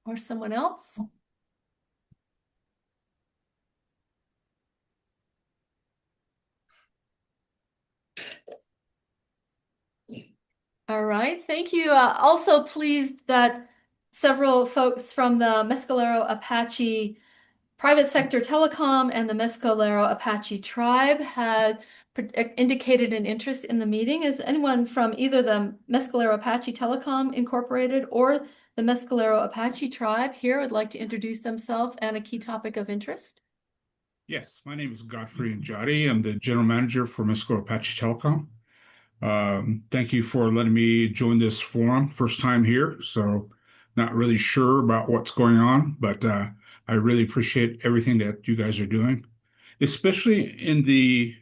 or someone else. All right, thank you. Also pleased that several folks from the Mescalero Apache Private Sector Telecom and the Mescalero Apache Tribe had indicated an interest in the meeting. Is anyone from either the Mescalero Apache Telecom Incorporated or the Mescalero Apache Tribe here would like to introduce themselves and a key topic of interest? Yes, my name is Godfrey Njadi. I'm the general manager for Mescalero Apache Telecom. Thank you for letting me join this forum. First time here, so not really sure about what's going on, but I really appreciate everything that you guys are doing, especially in the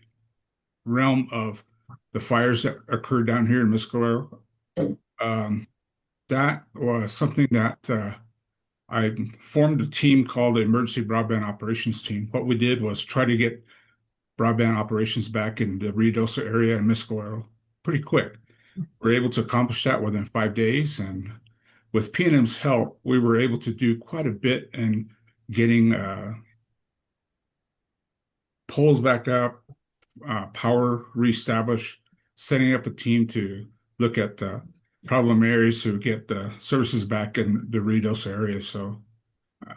realm of the fires that occurred down here in Mescalero. That was something that I formed a team called the Emergency Broadband Operations Team. What we did was try to get broadband operations back in the Ruidoso area and Mescalero pretty quick. We're able to accomplish that within 5 days, and with PNM's help, we were able to do quite a bit in getting poles back up, power reestablished, setting up a team to look at the problem areas to get the services back in the Ruidoso area. So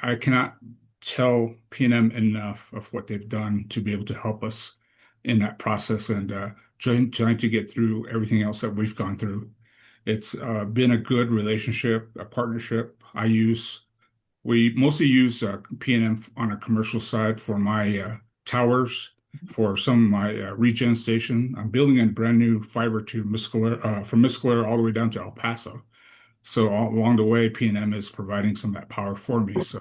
I cannot tell PNM enough of what they've done to be able to help us in that process and trying to get through everything else that we've gone through. It's been a good relationship, a partnership. We mostly use PNM on a commercial side for my towers, for some of my regen station. I'm building a brand new fiber to Mescalero, from Mescalero all the way down to El Paso. So along the way, PNM is providing some of that power for me. So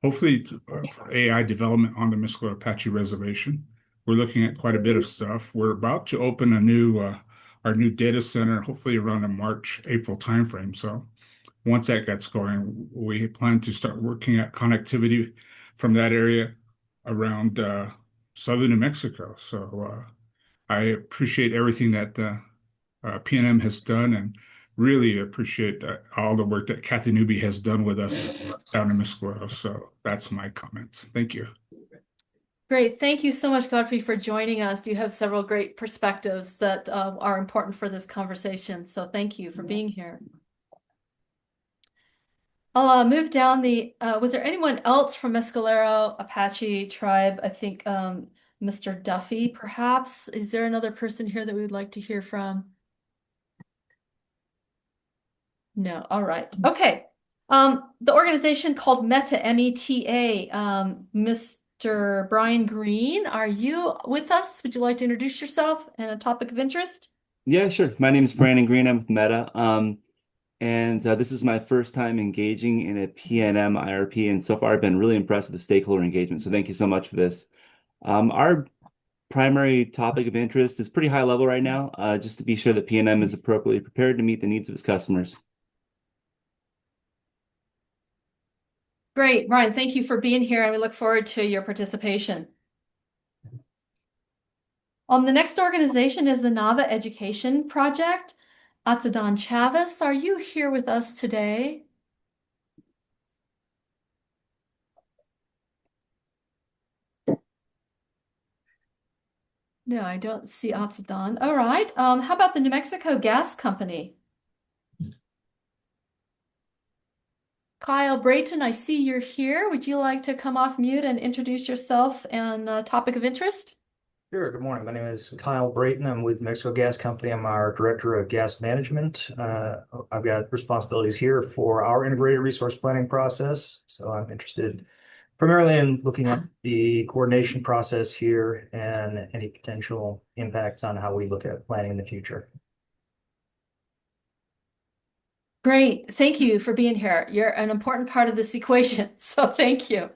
hopefully for AI development on the Mescalero Apache Reservation, we're looking at quite a bit of stuff. We're about to open our new data center, hopefully around the March, April timeframe. So once that gets going, we plan to start working at connectivity from that area around southern New Mexico. So I appreciate everything that PNM has done, and really appreciate all the work that Kathy Newby has done with us down in Mesquite. So that's my comments. Thank you. Great. Thank you so much, Godfrey, for joining us. You have several great perspectives that are important for this conversation. So thank you for being here. I'll move down was there anyone else from Mescalero Apache tribe? I think Mr. Duffy, perhaps. Is there another person here that we would like to hear from? No. All right. Okay. The organization called META, M-E-T-A. Mr. Brian Green, are you with us? Would you like to introduce yourself and a topic of interest? Yeah, sure. My name is Brandon Green. I'm with Meta. And this is my first time engaging in a PNM IRP, and so far I've been really impressed with the stakeholder engagement. So thank you so much for this. Our primary topic of interest is pretty high level right now, just to be sure that PNM is appropriately prepared to meet the needs of its customers. Great, Brian, thank you for being here, and we look forward to your participation. The next organization is the NAVA Education Project. Atzadan Chavez, are you here with us today? No, I don't see Atzadan. All right. How about the New Mexico Gas Company? Kyle Brayton, I see you're here. Would you like to come off mute and introduce yourself and topic of interest? Sure. Good morning. My name is Kyle Brayton. I'm with Mexico Gas Company. I'm our Director of Gas Management. I've got responsibilities here for our integrated resource planning process. So I'm interested primarily in looking at the coordination process here and any potential impacts on how we look at planning in the future. Great. Thank you for being here. You're an important part of this equation, so thank you.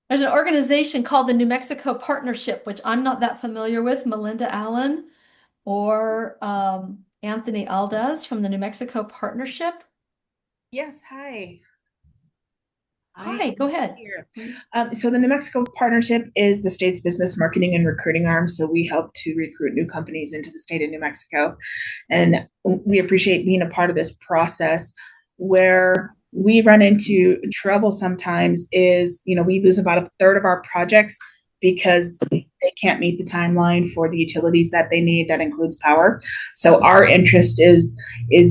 There's an organization called the New Mexico Partnership, which I'm not that familiar with. Melinda Allen or Anthony Aldez from the New Mexico Partnership. Yes, hi. Hi, go ahead. So the New Mexico Partnership is the state's business marketing and recruiting arm. So we help to recruit new companies into the state of New Mexico. And we appreciate being a part of this process. Where we run into trouble sometimes is, we lose about a third of our projects because they can't meet the timeline for the utilities that they need. That includes power. So our interest is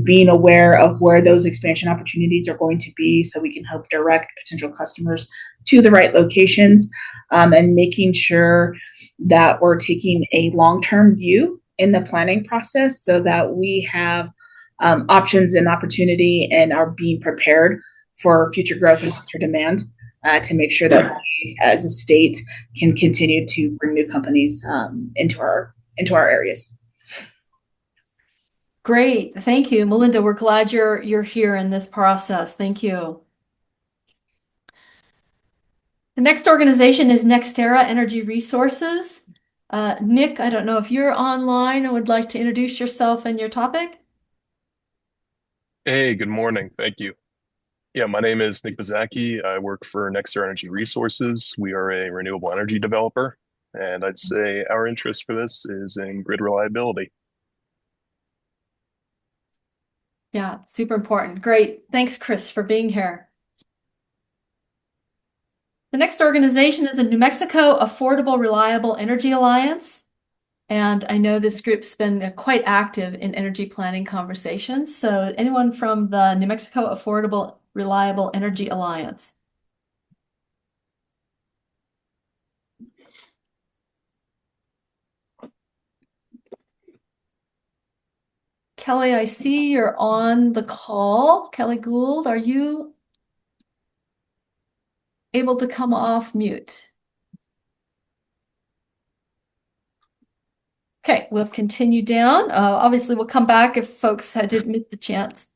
being aware of where those expansion opportunities are going to be, so we can help direct potential customers to the right locations, and making sure that we're taking a long-term view in the planning process so that we have options and opportunity and are being prepared for future growth and future demand, to make sure that we, as a state, can continue to bring new companies into our areas. Great. Thank you. Melinda, we're glad you're here in this process. Thank you. The next organization is NextEra Energy Resources. Nick, I don't know if you're online and would like to introduce yourself and your topic. Hey, good morning. Thank you. Yeah, my name is Nick Bazaki. I work for NextEra Energy Resources. We are a renewable energy developer, and I'd say our interest for this is in grid reliability. Yeah, super important. Great. Thanks, Chris, for being here. The next organization is the New Mexico Affordable Reliable Energy Alliance. And I know this group's been quite active in energy planning conversations. So anyone from the New Mexico Affordable Reliable Energy Alliance? Kelly, I see you're on the call. Kelly Gould, are you able to come off mute? Okay, we'll continue down. Obviously, we'll come back if folks did miss the chance.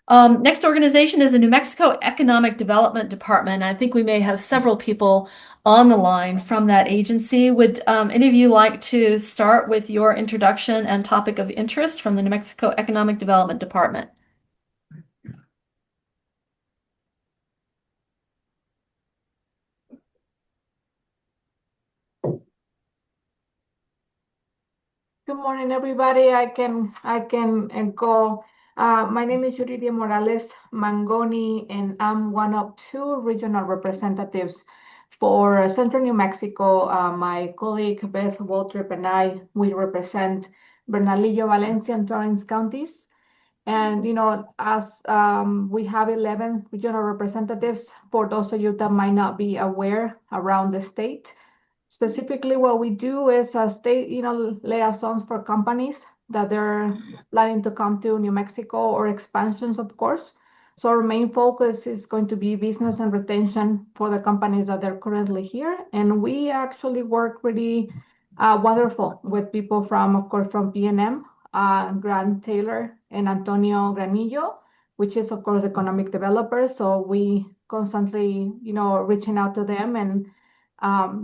Next organization is the New Mexico Economic Development Department. I think we may have several people on the line from that agency. Would any of you like to start with your introduction and topic of interest from the New Mexico Economic Development Department? Good morning, everybody. I can go. My name is Yuridia Morales Mangoni, and I'm one of two regional representatives for Central New Mexico. My colleague Beth Waltrip and we represent Bernalillo, Valencia, and Torrance counties. And as we have 11 regional representatives, for those of you that might not be aware around the state. Specifically, what we do is state, liaisons for companies that they're planning to come to New Mexico or expansions, of course. So our main focus is going to be business and retention for the companies that are currently here. And we actually work really wonderful with people from, of course, from PNM, Grant Taylor and Antonio Granillo, which is, of course, economic developer. So we constantly, reaching out to them and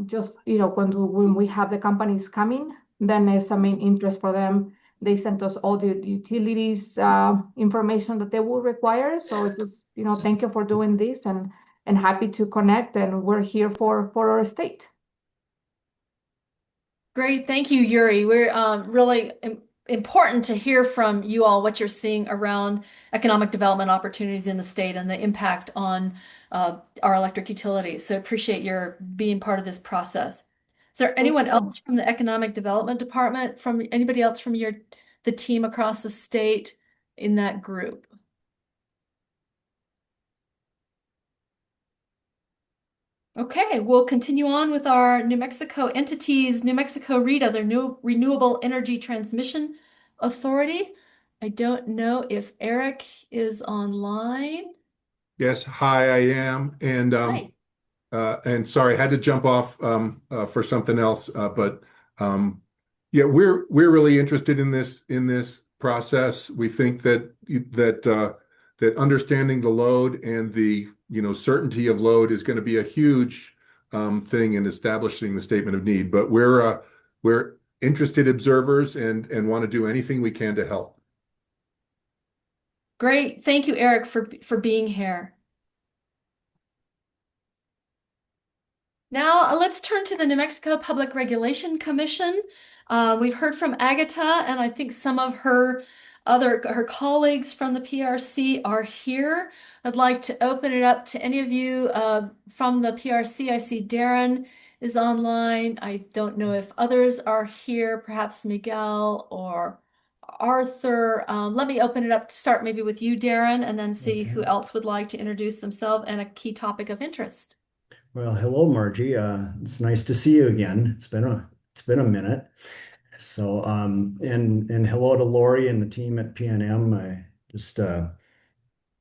just when we have the companies coming, then it's a main interest for them. They sent us all the utilities information that they will require. So it's just thank you for doing this and happy to connect. And we're here for our state. Great, thank you, Yuri. We're really important to hear from you all what you're seeing around economic development opportunities in the state and the impact on our electric utilities. So appreciate your being part of this process. Is there anyone else from the Economic Development Department, from anybody else from the team across the state in that group? Okay, we'll continue on with our New Mexico entities. New Mexico RETA, their new Renewable Energy Transmission Authority. I don't know if Eric is online. Yes, hi, I am, Hi. and sorry, I had to jump off for something else, but yeah, we're really interested in this process. We think that understanding the load and the certainty of load is going to be a huge thing in establishing the statement of need. But we're interested observers and want to do anything we can to help. Great. Thank you, Eric, for being here. Now, let's turn to the New Mexico Public Regulation Commission. We've heard from Agatha, and I think some of her colleagues from the PRC are here. I'd like to open it up to any of you from the PRC. I see Darren is online. I don't know if others are here, perhaps Miguel or Arthur. Let me open it up to start maybe with you, Darren, and then see who else would like to introduce themselves and a key topic of interest. Well, hello, Margie. It's nice to see you again. It's been a minute. So, and hello to Lori and the team at PNM. I just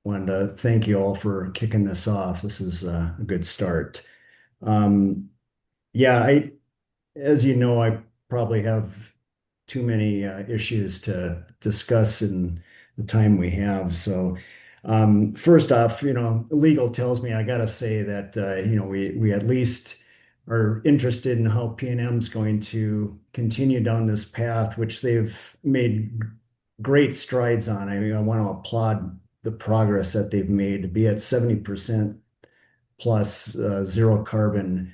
wanted to thank you all for kicking this off. This is a good start. Yeah, as you know, I probably have too many issues to discuss in the time we have. So, first off, legal tells me I got to say that we at least are interested in how PNM's going to continue down this path, which they've made great strides on. I mean, I want to applaud the progress that they've made to be at 70% plus zero carbon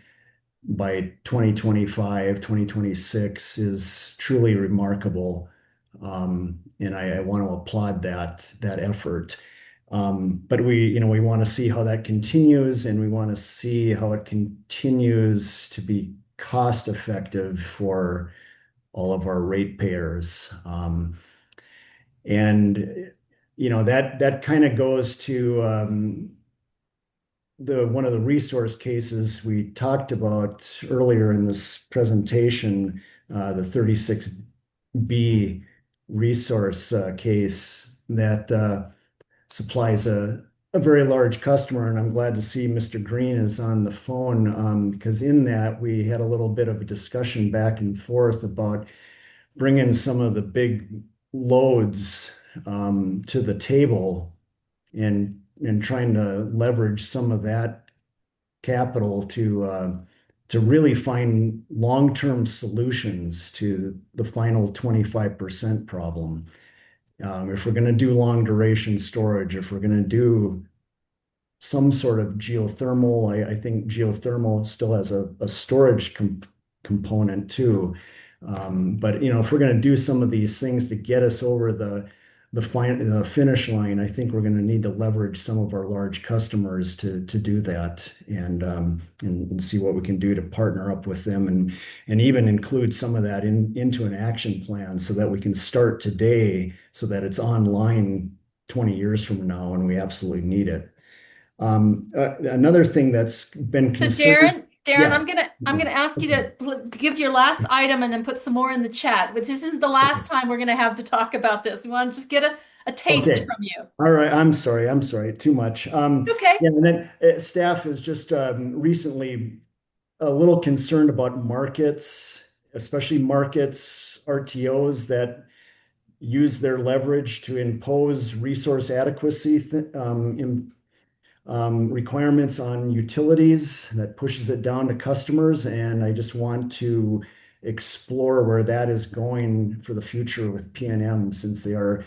by 2025, 2026 is truly remarkable. And I want to applaud that effort. But we want to see how that continues, and we want to see how it continues to be cost effective for all of our ratepayers. And that kind of goes to one of the resource cases we talked about earlier in this presentation, the 36B resource case that supplies a very large customer. And I'm glad to see Mr. Green is on the phone because in that we had a little bit of a discussion back and forth about bringing some of the big loads to the table and trying to leverage some of that capital to really find long-term solutions to the final 25% problem. If we're going to do long duration storage, if we're going to do some sort of geothermal, I think geothermal still has a storage component too. But if we're going to do some of these things to get us over the finish line, I think we're going to need to leverage some of our large customers to do that, and see what we can do to partner up with them, and even include some of that into an action plan so that we can start today so that it's online 20 years from now and we absolutely need it. Another thing that's been So considered. Darren, Yeah. I'm gonna ask you to give your last item and then put some more in the chat. But this isn't the last time we're gonna have to talk about this. We want to just get a taste Okay. from you. All right. I'm sorry. Too much. Okay. Yeah, and then staff is just recently a little concerned about markets, especially markets, RTOs that use their leverage to impose resource adequacy requirements on utilities that pushes it down to customers. And I just want to explore where that is going for the future with PNM, since they're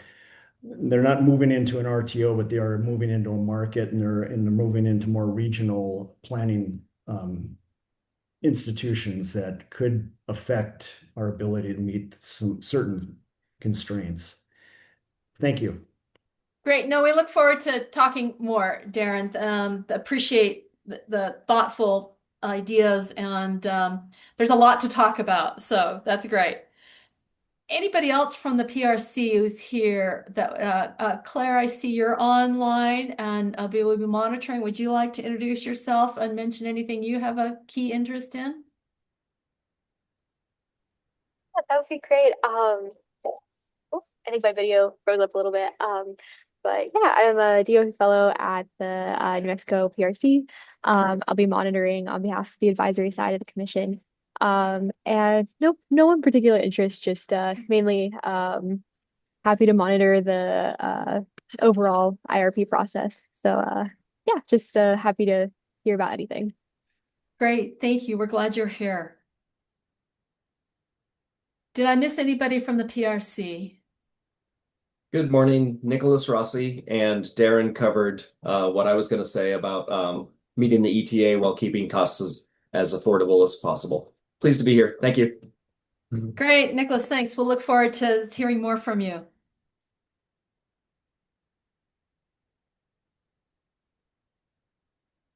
not moving into an RTO, but they are moving into a market, and they're moving into more regional planning institutions that could affect our ability to meet some certain constraints. Thank you. Great. No, we look forward to talking more, Darren. Appreciate the thoughtful ideas, and there's a lot to talk about. So that's great. Anybody else from the PRC who's here? Claire, I see you're online, and we'll be monitoring. Would you like to introduce yourself and mention anything you have a key interest in? Yeah, that would be great. I think my video froze up a little bit. But yeah, I'm a DO fellow at the New Mexico PRC. I'll be monitoring on behalf of the advisory side of the commission. And no one particular interest, just mainly happy to monitor the overall IRP process. So yeah, just happy to hear about anything. Great. Thank you. We're glad you're here. Did I miss anybody from the PRC? Good morning, Nicholas Rossi, and Darren covered what I was going to say about meeting the ETA while keeping costs as affordable as possible. Pleased to be here. Thank you. Great, Nicholas, thanks. We'll look forward to hearing more from you.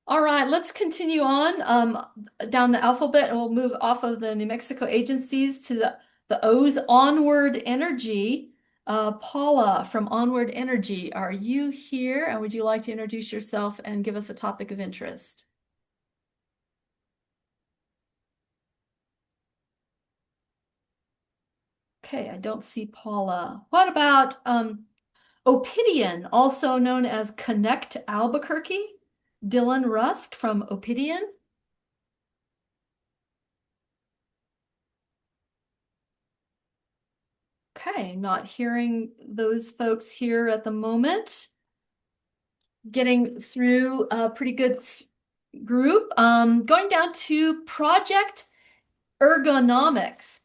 All right, let's continue on down the alphabet, and we'll move off of the New Mexico agencies to the O's Onward Energy. Paula from Onward Energy, are you here? And would you like to introduce yourself and give us a topic of interest? Okay, I don't see Paula. What about Ophidian, also known as Connect Albuquerque? Dylan Rusk from Ophidian. Okay, not hearing those folks here at the moment. Getting through a pretty good group. Going down to Project Ergonomics.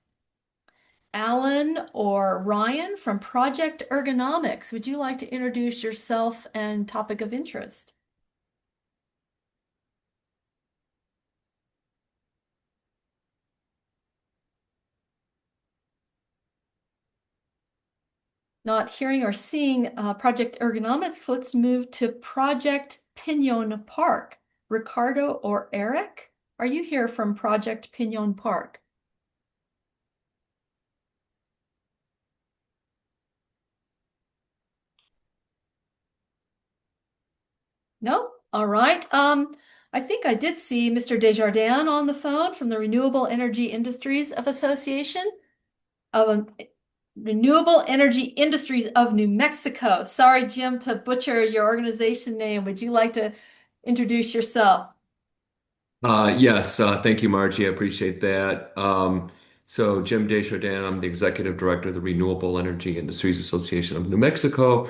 Alan or Ryan from Project Ergonomics, would you like to introduce yourself and topic of interest? Not hearing or seeing Project Ergonomics, let's move to Project Pinon Park. Ricardo or Eric, are you here from Project Pinon Park? No? All right. I think I did see Mr. Desjardins on the phone from the Renewable Energy Industries of Association of Renewable Energy Industries of New Mexico. Sorry, Jim, to butcher your organization name. Would you like to introduce yourself? Yes, thank you, Margie. I appreciate that. So Jim Desjardins, I'm the Executive Director of the Renewable Energy Industries Association of New Mexico,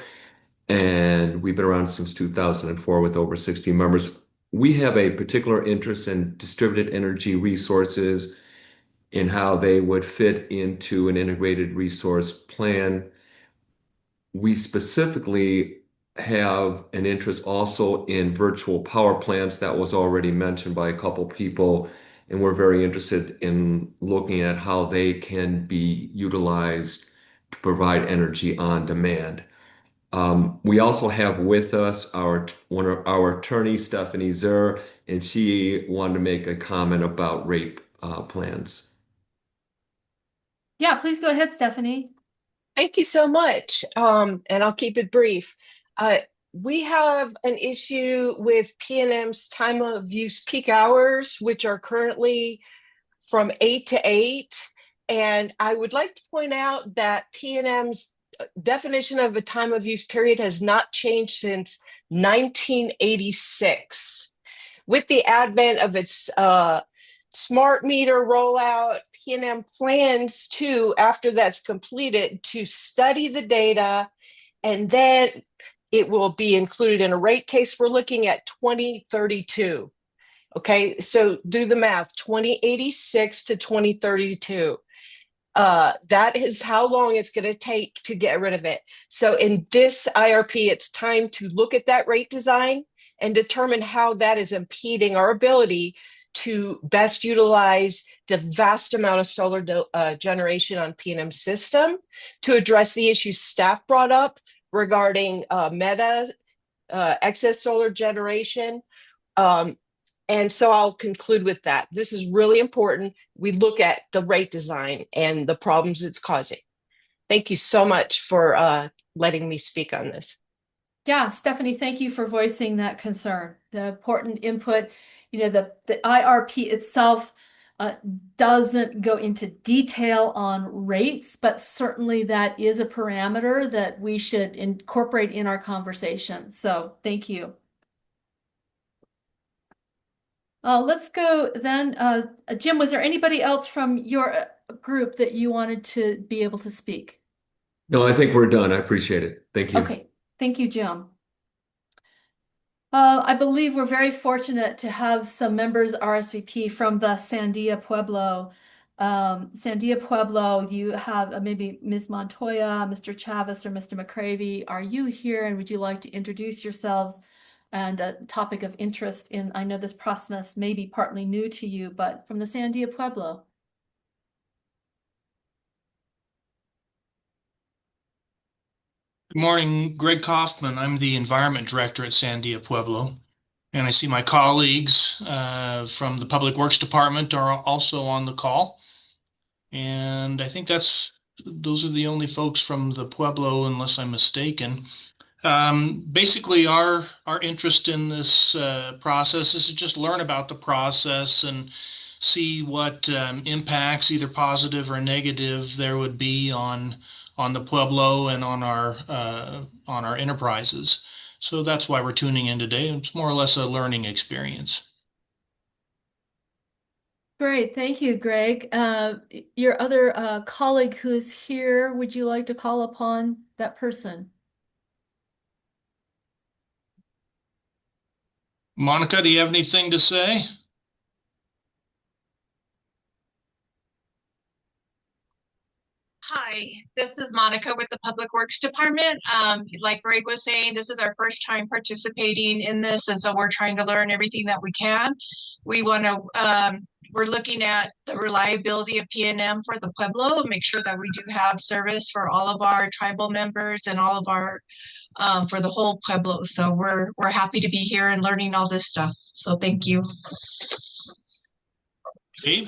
and we've been around since 2004 with over 60 members. We have a particular interest in distributed energy resources, in how they would fit into an integrated resource plan. We specifically have an interest also in virtual power plants that was already mentioned by a couple people, and we're very interested in looking at how they can be utilized to provide energy on demand. We also have with us one of our attorneys, Stephanie Zur, and she wanted to make a comment about rate plans. Yeah, please go ahead, Stephanie. Thank you so much. And I'll keep it brief. We have an issue with PNM's time of use peak hours, which are currently from 8 to 8. And I would like to point out that PNM's definition of a time of use period has not changed since 1986. With the advent of its smart meter rollout, PNM plans to, after that's completed, to study the data, and then it will be included in a rate case. We're looking at 2032. Okay, so do the math, 2086 to 2032. That is how long it's going to take to get rid of it. So in this IRP, it's time to look at that rate design and determine how that is impeding our ability to best utilize the vast amount of solar generation on PNM system to address the issues staff brought up regarding Meta, excess solar generation. And so I'll conclude with that. This is really important. We look at the rate design and the problems it's causing. Thank you so much for letting me speak on this. Yeah, Stephanie, thank you for voicing that concern. The important input, the IRP itself doesn't go into detail on rates, but certainly that is a parameter that we should incorporate in our conversation. So thank you. Let's go then. Jim, was there anybody else from your group that you wanted to be able to speak? No, I think we're done. I appreciate it. Thank you. Okay. Thank you, Jim. I believe we're very fortunate to have some members RSVP from the Sandia Pueblo. Sandia Pueblo, you have maybe Ms. Montoya, Mr. Chavez, or Mr. McCravey. Are you here, and would you like to introduce yourselves and a topic of interest in? I know this process may be partly new to you, but from the Sandia Pueblo. Good morning, Greg Kaufman. I'm the Environment Director at Sandia Pueblo. And I see my colleagues from the Public Works Department are also on the call. And I think those are the only folks from the Pueblo, unless I'm mistaken. Basically, our interest in this process is to just learn about the process and see what impacts, either positive or negative, there would be on the Pueblo and on our enterprises. So that's why we're tuning in today. It's more or less a learning experience. Great, thank you, Greg. Your other colleague who is here, would you like to call upon that person? Monica, do you have anything to say? Hi, this is Monica with the Public Works Department. Like Greg was saying, this is our first time participating in this, and so we're trying to learn everything that we can. We're looking at the reliability of PNM for the Pueblo and make sure that we do have service for all of our tribal members and all of our for the whole Pueblo. So we're happy to be here and learning all this stuff. So thank you. Gabe?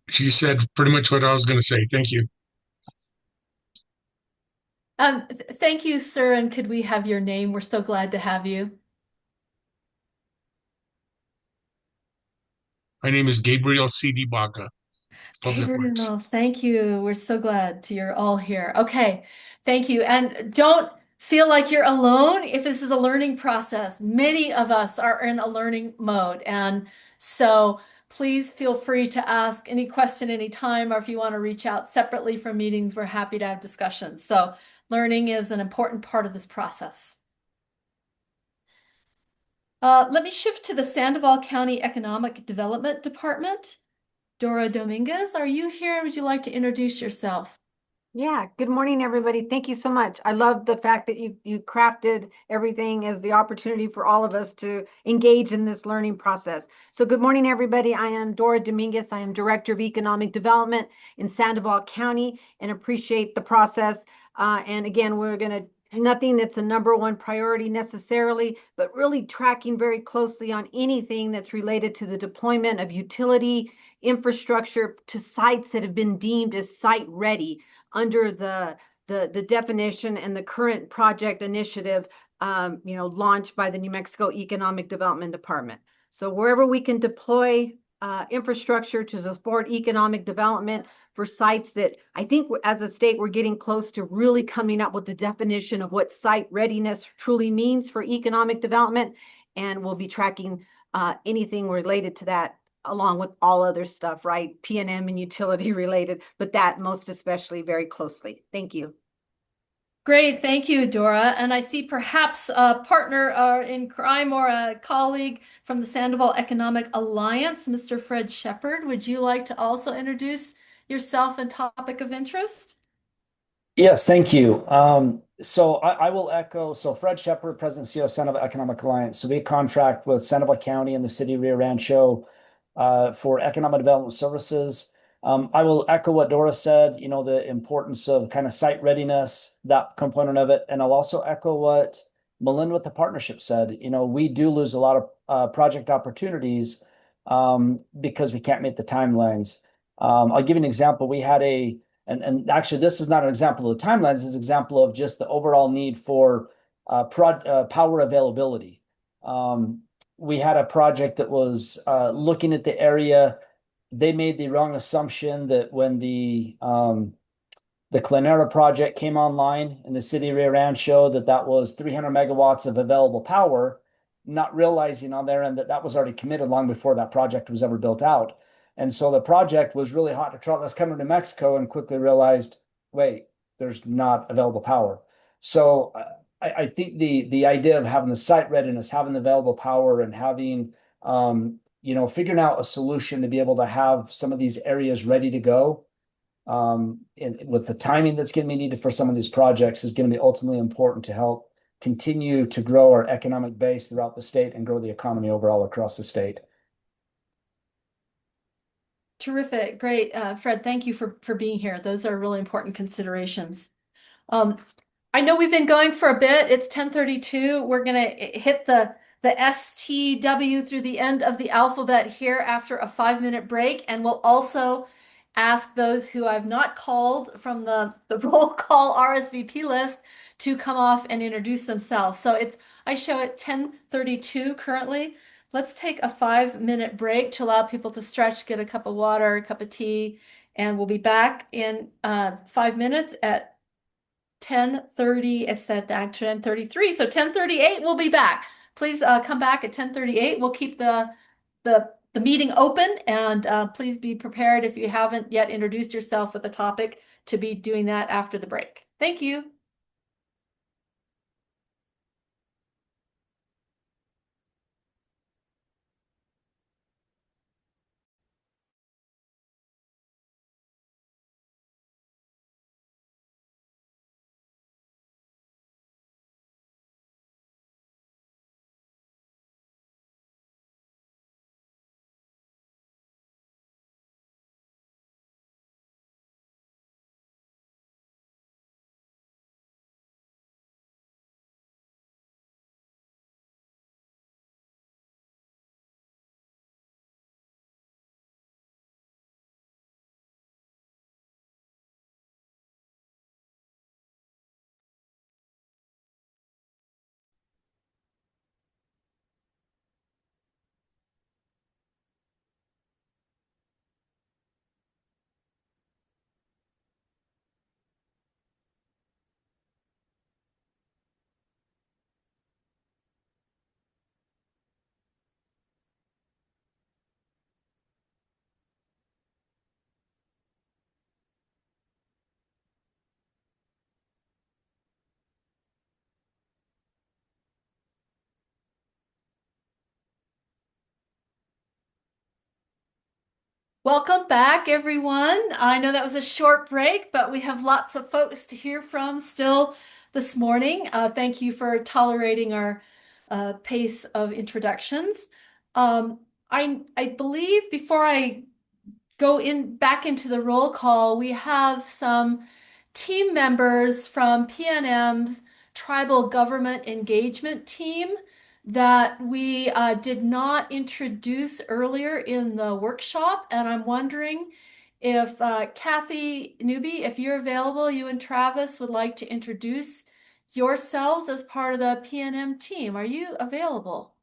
She said pretty much what I was going to say. Thank you. Thank you, sir. And could we have your name? We're so glad to have you. My name is Gabriel C.D. Baca. Gabriel, thank you. We're so glad you're all here. Okay, thank you. And don't feel like you're alone if this is a learning process. Many of us are in a learning mode. And so please feel free to ask any question anytime, or if you want to reach out separately from meetings, we're happy to have discussions. So learning is an important part of this process. Let me shift to the Sandoval County Economic Development Department. Dora Dominguez, are you here? Would you like to introduce yourself? Yeah, good morning, everybody. Thank you so much. I love the fact that you crafted everything as the opportunity for all of us to engage in this learning process. So good morning, everybody. I am Dora Dominguez. I am Director of Economic Development in Sandoval County and appreciate the process. And again, we're going to nothing that's a number one priority necessarily, but really tracking very closely on anything that's related to the deployment of utility infrastructure to sites that have been deemed as site ready under the definition and the current project initiative, launched by the New Mexico Economic Development Department. So wherever we can deploy infrastructure to support economic development for sites that I think as a state, we're getting close to really coming up with the definition of what site readiness truly means for economic development. And we'll be tracking anything related to that along with all other stuff, right? PNM and utility related, but that most especially very closely. Thank you. Great, thank you, Dora. And I see perhaps a partner in crime or a colleague from the Sandoval Economic Alliance, Mr. Fred Shepard. Would you like to also introduce yourself and topic of interest? Yes, thank you. So I will echo. So Fred Shepard, President and CEO of Sandoval Economic Alliance. So we contract with Sandoval County and the City of Rio Rancho for economic development services. I will echo what Dora said, the importance of kind of site readiness, that component of it. And I'll also echo what Melinda with the partnership said. We do lose a lot of project opportunities because we can't meet the timelines. I'll give you an example. We had and actually, this is not an example of the timelines. It's an example of just the overall need for power availability. We had a project that was looking at the area. They made the wrong assumption that when the Clenera project came online in the city of Rio Rancho, that was 300 megawatts of available power, not realizing on their end that was already committed long before that project was ever built out. And so the project was really hot to trot. Let's come to New Mexico and quickly realized, wait, there's not available power. So I think the idea of having the site readiness, having the available power, and having figuring out a solution to be able to have some of these areas ready to go, and with the timing that's going to be needed for some of these projects is going to be ultimately important to help continue to grow our economic base throughout the state and grow the economy overall across the state. Terrific. Great. Fred, thank you for being here. Those are really important considerations. I know we've been going for a bit. It's 10:32. We're going to hit the STW through the end of the alphabet here after a 5-minute break. And we'll also ask those who I've not called from the roll call RSVP list to come off and introduce themselves. So I show it 10:32 currently. Let's take a 5-minute break to allow people to stretch, get a cup of water, a cup of tea, and we'll be back in 5 minutes at 10:30. It said 10:33, so 10:38 we'll be back. Please come back at 10:38. We'll keep the meeting open, and please be prepared if you haven't yet introduced yourself with a topic to be doing that after the break. Thank you. Welcome back, everyone. I know that was a short break, but we have lots of folks to hear from still this morning. Thank you for tolerating our pace of introductions. Um, I believe before I go in back into the roll call, we have some team members from PNM's Tribal Government Engagement Team that we did not introduce earlier in the workshop. And I'm wondering if Kathy Newby, if you're available, you and Travis would like to introduce yourselves as part of the PNM team. Are you available?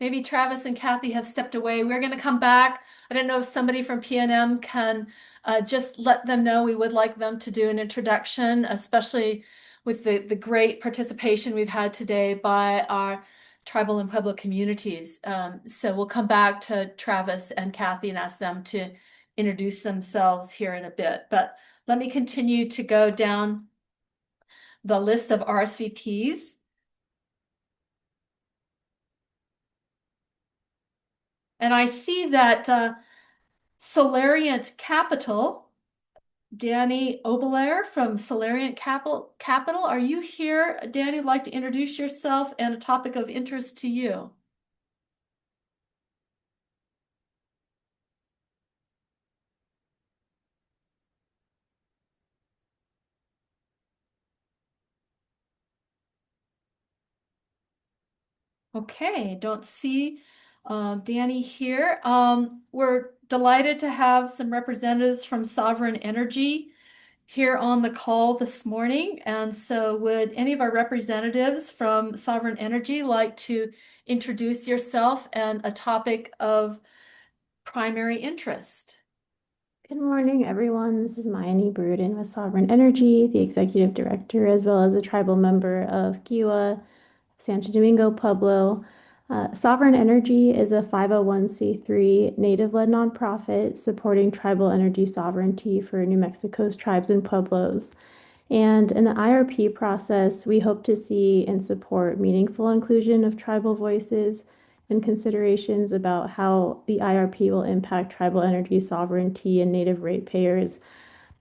Maybe Travis and Kathy have stepped away. We're going to come back. I don't know if somebody from PNM can just let them know we would like them to do an introduction, especially with the great participation we've had today by our tribal and Pueblo communities. So we'll come back to Travis and Kathy and ask them to introduce themselves here in a bit. But let me continue to go down the list of RSVPs. And I see that Solariant Capital, Danny Obelair from Solariant Capital. Are you here? Danny, would like to introduce yourself and a topic of interest to you. Okay, don't see Danny here. We're delighted to have some representatives from Sovereign Energy here on the call this morning. And so would any of our representatives from Sovereign Energy like to introduce yourself and a topic of primary interest? Good morning, everyone. This is Mayani Bruden with Sovereign Energy, the executive director, as well as a tribal member of GIWA, Santo Domingo, Pueblo. Sovereign Energy is a 501c3 native-led nonprofit supporting tribal energy sovereignty for New Mexico's tribes and pueblos. And in the IRP process, we hope to see and support meaningful inclusion of tribal voices and considerations about how the IRP will impact tribal energy sovereignty and native ratepayers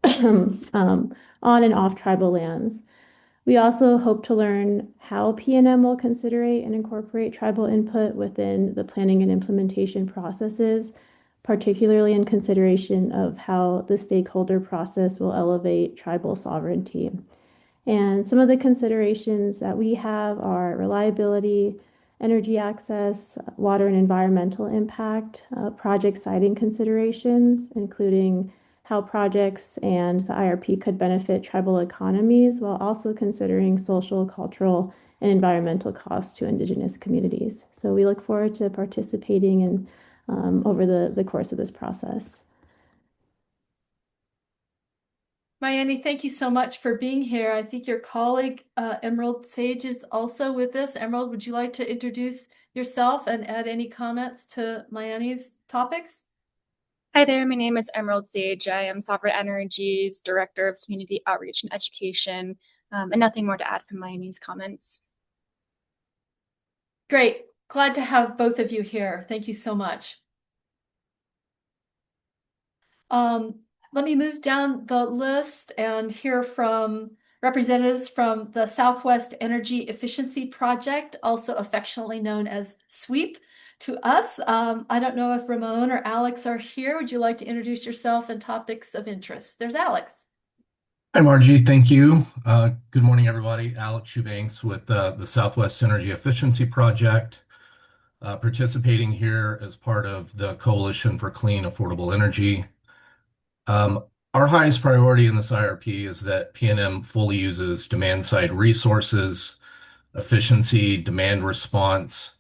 on and off tribal lands. We also hope to learn how PNM will considerate and incorporate tribal input within the planning and implementation processes, particularly in consideration of how the stakeholder process will elevate tribal sovereignty. And some of the considerations that we have are reliability, energy access, water and environmental impact, project siting considerations, including how projects and the IRP could benefit tribal economies while also considering social, cultural, and environmental costs to Indigenous communities. So we look forward to participating in over the course of this process. Mayani, thank you so much for being here. I think your colleague Emerald Sage is also with us. Emerald, would you like to introduce yourself and add any comments to Mayani's topics? Hi there, my name is Emerald Sage. I am Sovereign Energy's Director of Community Outreach and Education, and nothing more to add from Mayani's comments. Great. Glad to have both of you here. Thank you so much. Let me move down the list and hear from representatives from the Southwest Energy Efficiency Project, also affectionately known as SWEEP to us. I don't know if Ramon or Alex are here. Would you like to introduce yourself and topics of interest? There's Alex. Hi, Margie. Thank you. Good morning, everybody. Alex Shoebanks with the Southwest Energy Efficiency Project, participating here as part of the Coalition for Clean, Affordable Energy. Our highest priority in this IRP is that PNM fully uses demand-side resources, efficiency, demand response,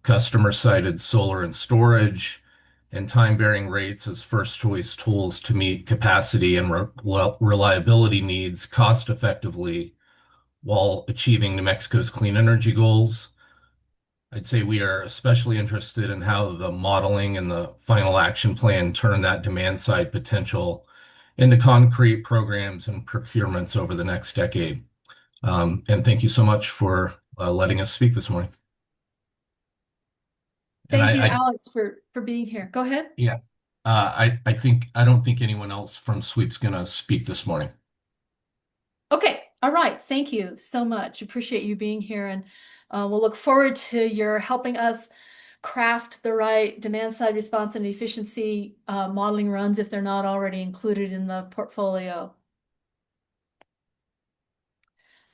customer-sided solar and storage, and time-varying rates as first-choice tools to meet capacity and reliability needs cost-effectively while achieving New Mexico's clean energy goals. I'd say we are especially interested in how the modeling and the final action plan turn that demand-side potential into concrete programs and procurements over the next decade. And thank you so much for letting us speak this morning. And Thank you, Alex, for being here. Go ahead. Yeah, I don't think anyone else from SWEEP's going to speak this morning. Okay. All right. Thank you so much. Appreciate you being here, and we'll look forward to your helping us craft the right demand side response and efficiency modeling runs if they're not already included in the portfolio.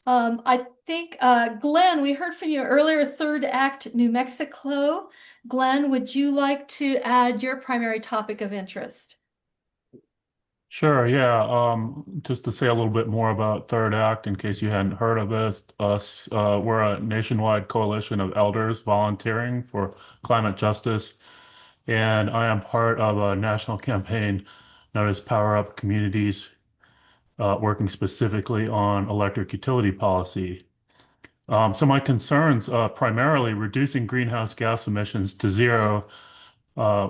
I think, Glenn, we heard from you earlier, Third Act, New Mexico. Glenn, would you like to add your primary topic of interest? Sure, yeah. Just to say a little bit more about Third Act, in case you hadn't heard of us, we're a nationwide coalition of elders volunteering for climate justice, and I am part of a national campaign known as Power Up Communities, working specifically on electric utility policy. So my concerns, primarily reducing greenhouse gas emissions to zero,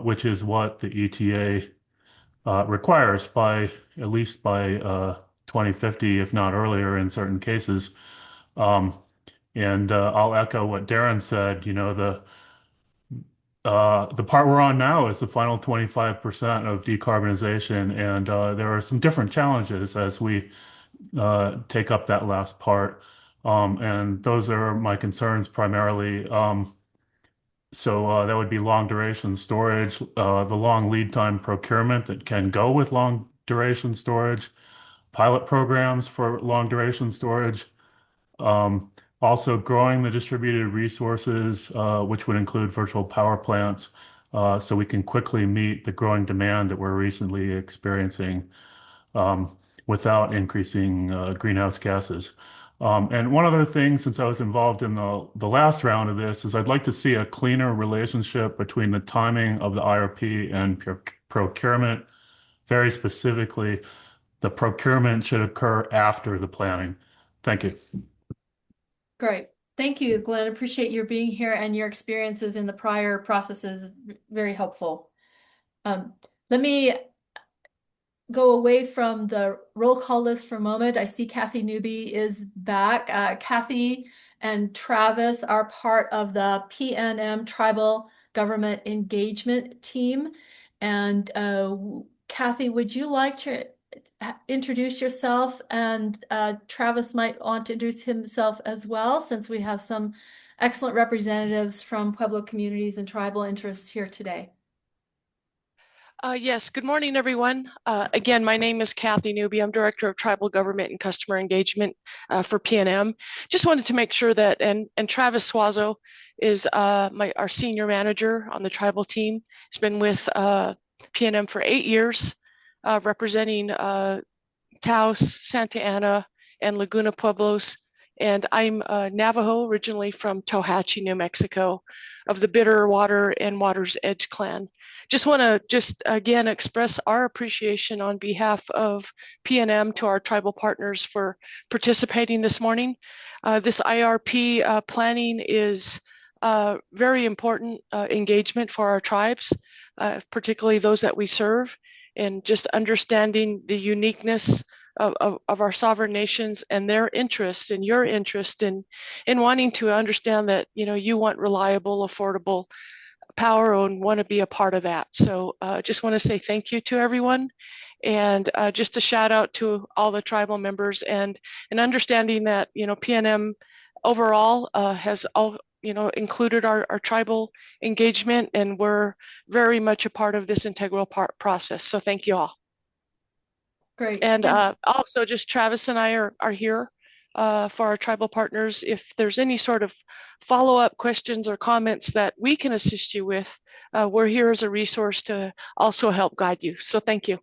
which is what the ETA requires by at least by 2050, if not earlier in certain cases. Um, and I'll echo what Darren said. You know, the part we're on now is the final 25% of decarbonization, and there are some different challenges as we take up that last part. And those are my concerns primarily. So that would be long duration storage, the long lead time procurement that can go with long duration storage, pilot programs for long duration storage, um, also growing the distributed resources, which would include virtual power plants, so we can quickly meet the growing demand that we're recently experiencing without increasing greenhouse gases. And one other thing, since I was involved in the last round of this, is I'd like to see a cleaner relationship between the timing of the IRP and procurement. Very specifically, the procurement should occur after the planning. Thank you. Great. Thank you, Glenn. Appreciate your being here and your experiences in the prior processes. Very helpful. Let me go away from the roll call list for a moment. I see Kathy Newby is back. Kathy and Travis are part of the PNM Tribal Government Engagement Team. And Kathy, would you like to introduce yourself? And Travis might want to introduce himself as well, since we have some excellent representatives from Pueblo communities and tribal interests here today. Yes, good morning, everyone. Again, my name is Kathy Newby. I'm Director of Tribal Government and Customer Engagement for PNM. Just wanted to make sure that, and Travis Suazo is our Senior Manager on the tribal team. He's been with PNM for 8 years, representing Taos, Santa Ana, and Laguna Pueblos. And I'm Navajo, originally from Tohatchi, New Mexico, of the Bitterwater and Water's Edge clan. Just want to again express our appreciation on behalf of PNM to our tribal partners for participating this morning. This IRP planning is very important engagement for our tribes, particularly those that we serve, and just understanding the uniqueness of our sovereign nations and their interest and your interest in wanting to understand that, you know, you want reliable, affordable power and want to be a part of that. So just want to say thank you to everyone, and just a shout out to all the tribal members, and understanding that, you know, PNM overall has all, you know, included our tribal engagement, and we're very much a part of this integral process. So thank you all. Great. And also, just Travis and I are here for our tribal partners. If there's any sort of follow-up questions or comments that we can assist you with, we're here as a resource to also help guide you. So thank you.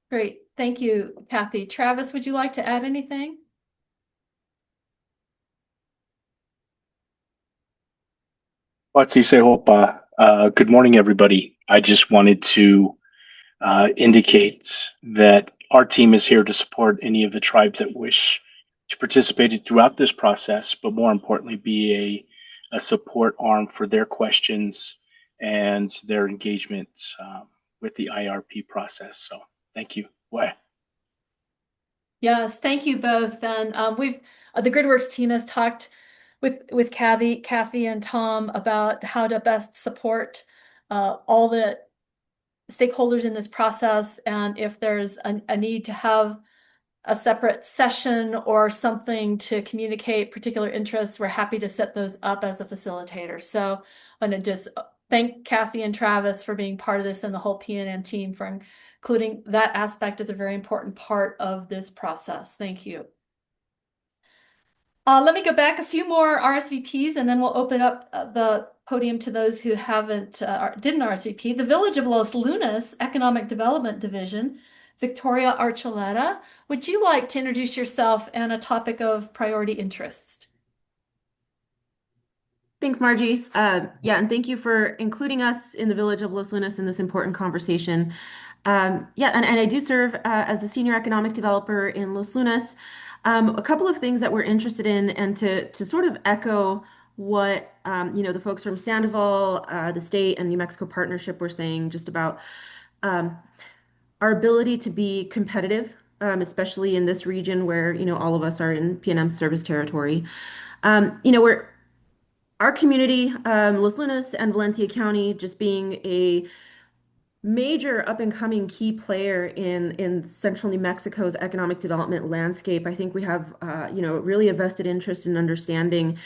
Great. Thank you, Kathy. Travis, would you like to add anything? Good morning, everybody. I just wanted to indicate that our team is here to support any of the tribes that wish to participate throughout this process, but more importantly, be a support arm for their questions and their engagement with the IRP process. So Thank you. Bye. Yes, thank you both. And the GridWorks team has talked with Kathy and Tom about how to best support all the stakeholders in this process, and if there's a need to have a separate session or something to communicate particular interests, we're happy to set those up as a facilitator. So I'm going to just thank Kathy and Travis for being part of this and the whole PNM team for including that aspect as a very important part of this process. Thank you. Let me go back a few more RSVPs and then we'll open up the podium to those who didn't RSVP. The Village of Los Lunas Economic Development Division, Victoria Archuleta, would you like to introduce yourself and a topic of priority interest? Thanks, Margie. Yeah, and thank you for including us in the Village of Los Lunas in this important conversation. Yeah, and I do serve as the Senior Economic Developer in Los Lunas. A couple of things that we're interested in, and to sort of echo what the folks from Sandoval, the state, and New Mexico partnership were saying just about our ability to be competitive, especially in this region where all of us are in PNM service territory. Our community, Los Lunas and Valencia County, just being a major up and coming key player in central New Mexico's economic development landscape. I think we have really a vested interest in understanding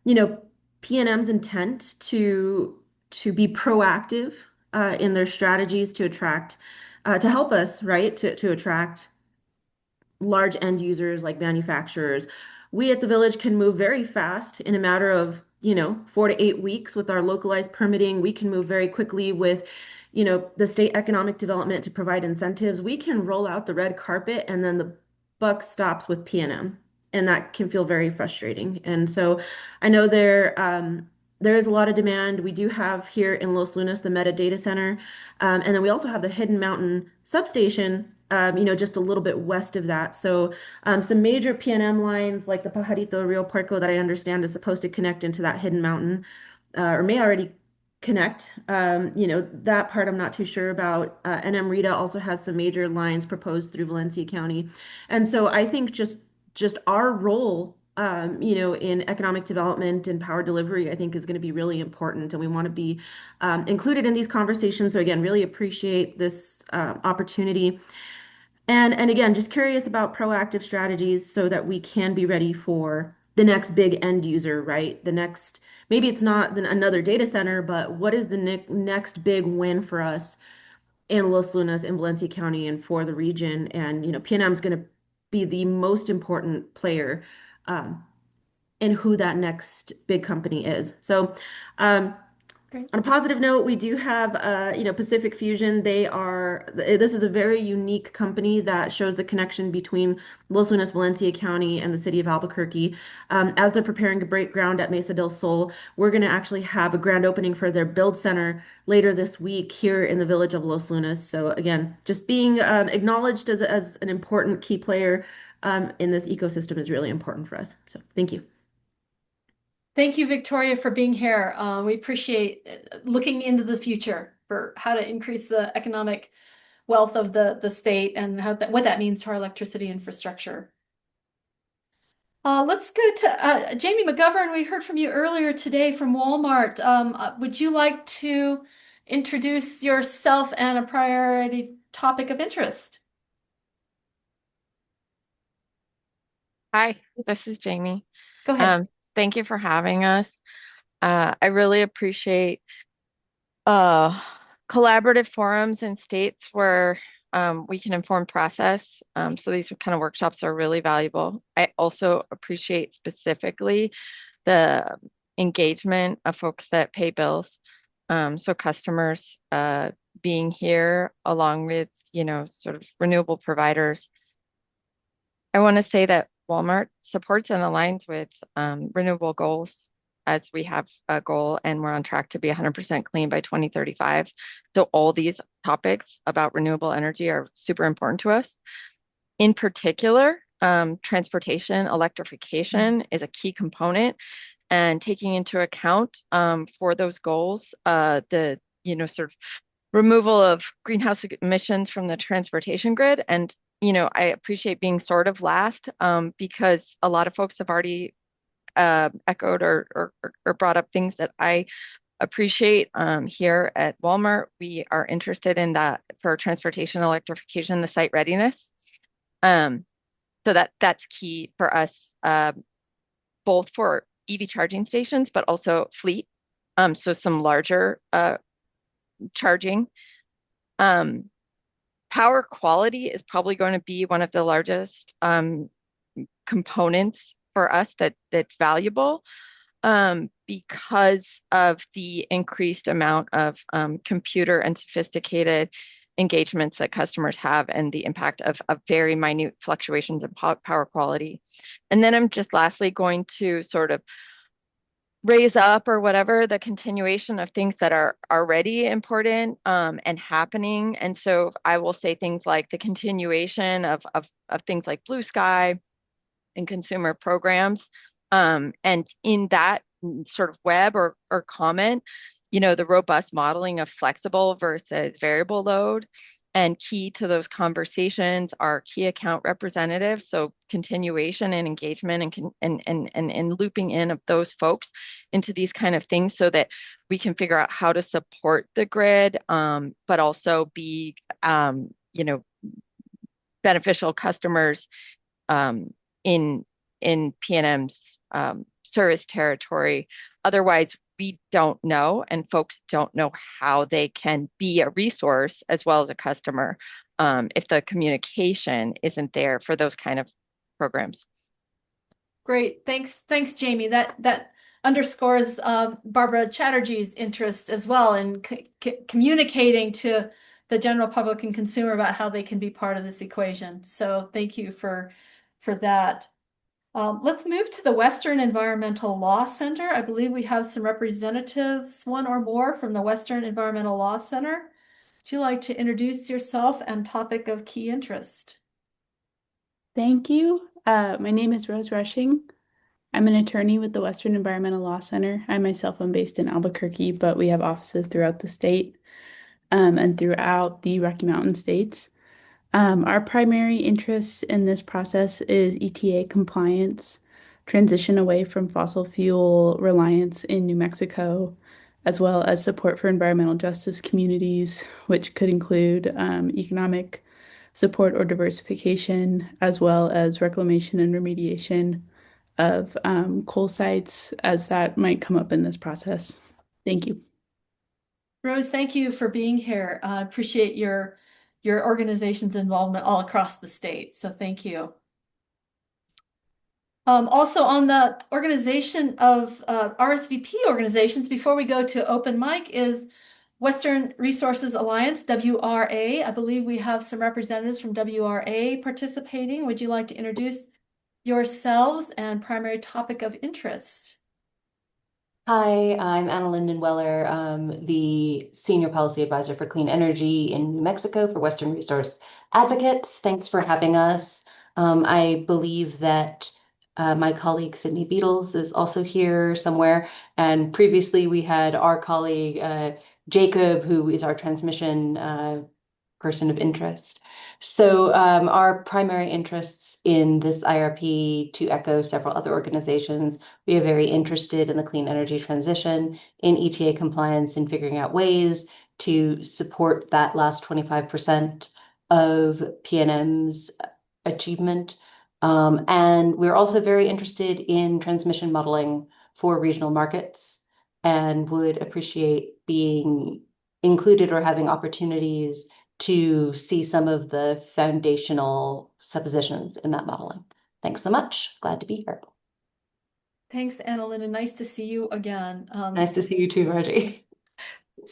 PNM's intent to be proactive in their strategies to attract to help us, right, to attract large end users like manufacturers. We at the village can move very fast in a matter of 4 to 8 weeks with our localized permitting. We can move very quickly with the state economic development to provide incentives. We can roll out the red carpet and then the buck stops with PNM, and that can feel very frustrating. And so I know there is a lot of demand. We do have here in Los Lunas the Meta Data Center, and then we also have the Hidden Mountain substation, just a little bit west of that. So some major PNM lines like the Pajarito Rio Puerco that I understand is supposed to connect into that Hidden Mountain, or may already connect. That part I'm not too sure about. NM Rita also has some major lines proposed through Valencia County. And so I think just our role in economic development and power delivery, I think is going to be really important. And we want to be included in these conversations. So again, really appreciate this opportunity. And again, just curious about proactive strategies so that we can be ready for the next big end user, right? Maybe it's not another data center, but what is the next big win for us in Los Lunas, in Valencia County, and for the region? And, PNM is going to be the most important player in who that next big company is. So, on a positive note, we do have, Pacific Fusion. This is a very unique company that shows the connection between Los Lunas, Valencia County, and the city of Albuquerque. As they're preparing to break ground at Mesa del Sol, we're going to actually have a grand opening for their build center later this week here in the village of Los Lunas. So again, just being acknowledged as an important key player in this ecosystem is really important for us. So thank you. Thank you, Victoria, for being here. We appreciate looking into the future for how to increase the economic wealth of the state and what that means to our electricity infrastructure. Let's go to Jamie McGovern. We heard from you earlier today from Walmart. Would you like to introduce yourself and a priority topic of interest? Hi, this is Jamie. Go ahead. Thank you for having us. I really appreciate collaborative forums in states where we can inform process. So these kind of workshops are really valuable. I also appreciate specifically the engagement of folks that pay bills. So customers being here along with, sort of renewable providers. I want to say that Walmart supports and aligns with renewable goals, as we have a goal and we're on track to be 100% clean by 2035. So all these topics about renewable energy are super important to us. In particular, transportation, electrification is a key component, and taking into account for those goals, the sort of removal of greenhouse emissions from the transportation grid. And, I appreciate being sort of last because a lot of folks have already echoed or brought up things that I appreciate. Here at Walmart, we are interested in that for transportation electrification, the site readiness. So that's key for us, both for EV charging stations, but also fleet. So some larger charging. Power quality is probably going to be one of the largest components for us that's valuable because of the increased amount of computer and sophisticated engagements that customers have and the impact of very minute fluctuations in power quality. And then I'm just lastly going to sort of raise up or whatever the continuation of things that are already important and happening. And so I will say things like the continuation of things like Blue Sky and consumer programs. And in that sort of web or comment, the robust modeling of flexible versus variable load. And key to those conversations are key account representatives. So continuation and engagement and looping in of those folks into these kind of things so that we can figure out how to support the grid, but also be, beneficial customers in PNM's service territory. Otherwise, we don't know, and folks don't know how they can be a resource as well as a customer if the communication isn't there for those kind of programs. Great. Thanks, Jamie. That underscores Barbara Chatterjee's interest as well in communicating to the general public and consumer about how they can be part of this equation. So thank you for that. Let's move to the Western Environmental Law Center. I believe we have some representatives, one or more, from the Western Environmental Law Center. Would you like to introduce yourself and topic of key interest? Thank you. My name is Rose Rushing. I'm an attorney with the Western Environmental Law Center. I myself am based in Albuquerque, but we have offices throughout the state and throughout the Rocky Mountain states. Our primary interest in this process is ETA compliance, transition away from fossil fuel reliance in New Mexico, as well as support for environmental justice communities, which could include economic support or diversification, as well as reclamation and remediation of coal sites, as that might come up in this process. Thank you. Rose, thank you for being here. I appreciate your organization's involvement all across the state. So thank you. Also on the organization of RSVP organizations, before we go to open mic, is Western Resources Alliance, WRA. I believe we have some representatives from WRA participating. Would you like to introduce yourselves and primary topic of interest? Hi, I'm Anna Linden Weller, the Senior Policy Advisor for Clean Energy in New Mexico for Western Resource Advocates. Thanks for having us. I believe that my colleague Sydney Beatles is also here somewhere. And previously we had our colleague Jacob, who is our transmission person of interest. So our primary interests in this IRP, to echo several other organizations, we are very interested in the clean energy transition, in ETA compliance, and figuring out ways to support that last 25% of PNM's achievement. And we're also very interested in transmission modeling for regional markets and would appreciate being included or having opportunities to see some of the foundational suppositions in that modeling. Thanks so much. Glad to be here. Thanks, Anna Linda. Nice to see you again. Nice to see you too, Margie.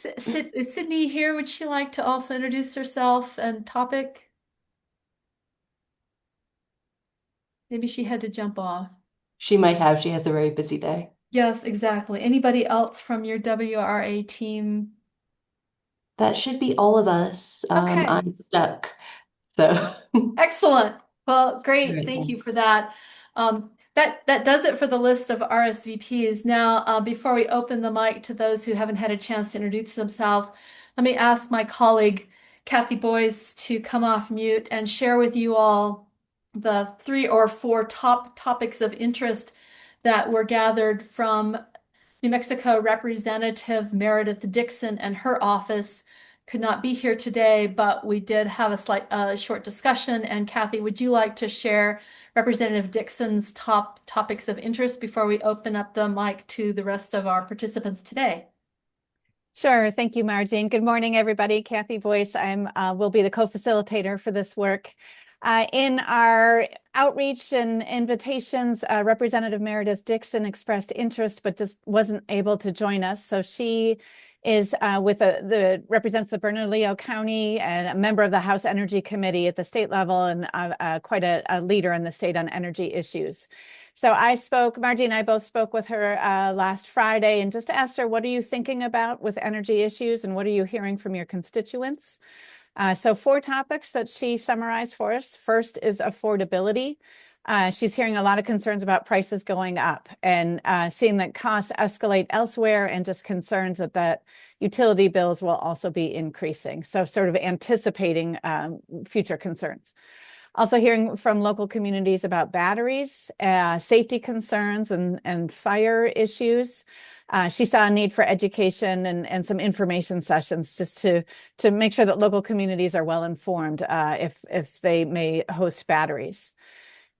Is Sydney here? Would she like to also introduce herself and topic? Maybe she had to jump off. She might have. She has a very busy day. Yes, exactly. Anybody else from your WRA team? That should be all of us. Okay. I'm stuck. So excellent. Well, great. Right, Thank you thanks. for that. That does it for the list of RSVPs. Now, before we open the mic to those who haven't had a chance to introduce themselves, let me ask my colleague Kathy Boyce to come off mute and share with you all the 3 or 4 top topics of interest that were gathered from New Mexico Representative Meredith Dixon and her office. Could not be here today, but we did have a short discussion. And Kathy, would you like to share Representative Dixon's top topics of interest before we open up the mic to the rest of our participants today? Sure. Thank you, Margie. And good morning, everybody. Kathy Boyce. Will be the co-facilitator for this work. In our outreach and invitations, Representative Meredith Dixon expressed interest, but just wasn't able to join us. So she is represents the Bernalillo County and a member of the House Energy Committee at the state level and quite a leader in the state on energy issues. So Margie and I both spoke with her last Friday and just asked her, what are you thinking about with energy issues and what are you hearing from your constituents? So 4 topics that she summarized for us. First is affordability. She's hearing a lot of concerns about prices going up and seeing that costs escalate elsewhere and just concerns that utility bills will also be increasing. So sort of anticipating future concerns. Also hearing from local communities about batteries, safety concerns and fire issues. She saw a need for education and some information sessions just to make sure that local communities are well informed if they may host batteries.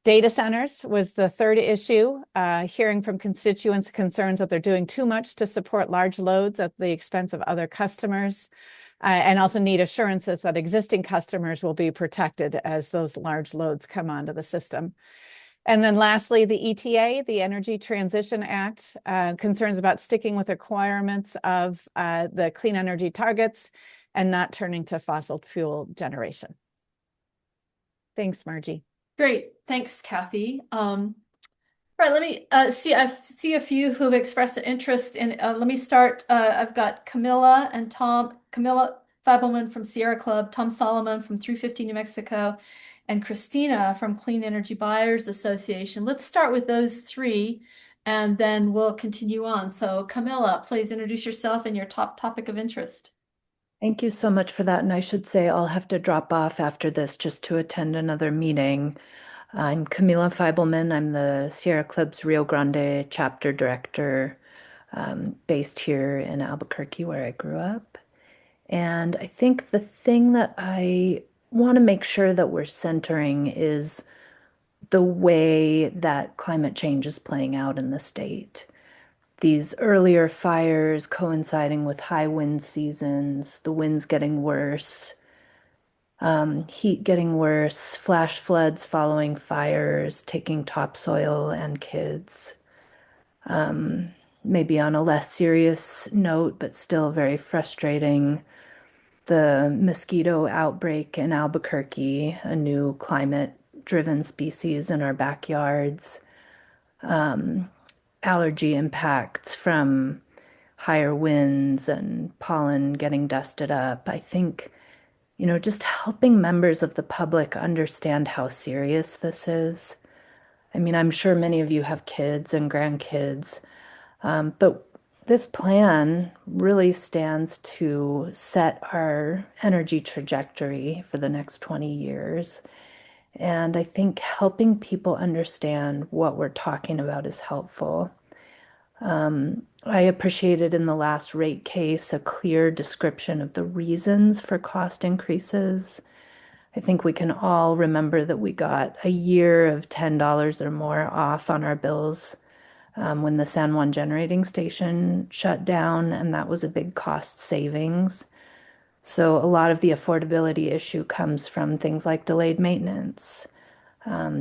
Data centers was the third issue, hearing from constituents concerns that they're doing too much to support large loads at the expense of other customers. And also need assurances that existing customers will be protected as those large loads come onto the system. And then lastly, the ETA, the Energy Transition Act, concerns about sticking with requirements of the clean energy targets and not turning to fossil fuel generation. Thanks, Margie. Great. Thanks, Kathy. Right, let me see. I see a few who've expressed an interest in. Let me start. I've got Camilla and Tom. Camilla Fabelman from Sierra Club, Tom Solomon from 350 New Mexico, and Christina from Clean Energy Buyers Association. Let's start with those 3, and then we'll continue on. So, Camilla, please introduce yourself and your top topic of interest. Thank you so much for that. And I should say I'll have to drop off after this just to attend another meeting. I'm Camila Feibelman. I'm the Sierra Club's Rio Grande chapter director, based here in Albuquerque, where I grew up. And I think the thing that I want to make sure that we're centering is the way that climate change is playing out in the state. These earlier fires coinciding with high wind seasons, the winds getting worse, heat getting worse, flash floods following fires, taking topsoil and kids. Maybe on a less serious note, but still very frustrating, the mosquito outbreak in Albuquerque, a new climate-driven species in our backyards, allergy impacts from higher winds and pollen getting dusted up. I think just helping members of the public understand how serious this is. I mean, I'm sure many of you have kids and grandkids, but this plan really stands to set our energy trajectory for the next 20 years. And I think helping people understand what we're talking about is helpful. I appreciated in the last rate case a clear description of the reasons for cost increases. I think we can all remember that we got a year of $10 or more off on our bills when the San Juan generating station shut down, and that was a big cost savings. So a lot of the affordability issue comes from things like delayed maintenance,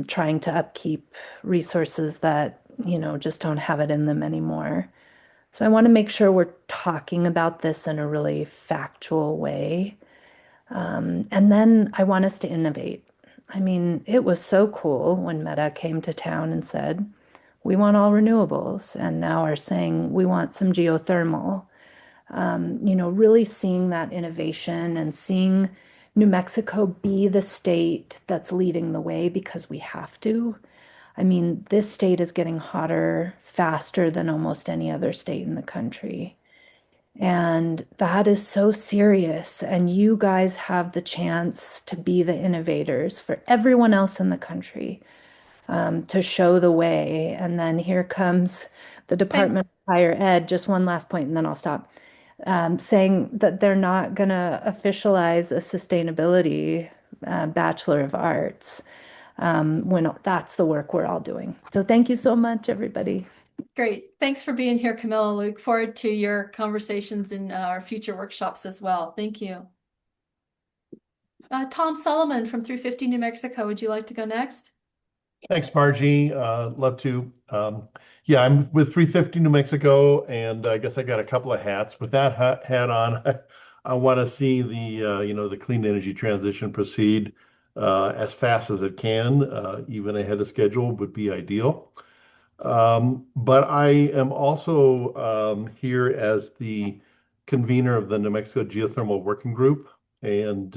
trying to upkeep resources that just don't have it in them anymore. So I want to make sure we're talking about this in a really factual way. And then I want us to innovate. I mean, it was so cool when Meta came to town and said, we want all renewables, and now are saying we want some geothermal. Really seeing that innovation and seeing New Mexico be the state that's leading the way because we have to. I mean, this state is getting hotter faster than almost any other state in the country. And that is so serious. And you guys have the chance to be the innovators for everyone else in the country, to show the way. And then here comes the Department of Higher Ed, just one last point, and then I'll stop, saying that they're not going to officialize a sustainability Bachelor of Arts, when that's the work we're all doing. So thank you so much, everybody. Great. Thanks for being here, Camilla. Look forward to your conversations in our future workshops as well. Thank you. Tom Solomon from 350 New Mexico, would you like to go next? Thanks, Margie. Love to. Yeah, I'm with 350 New Mexico, and I guess I got a couple of hats. With that hat on, I want to see the clean energy transition proceed as fast as it can, even ahead of schedule would be ideal. But I am also here as the convener of the New Mexico Geothermal Working Group, and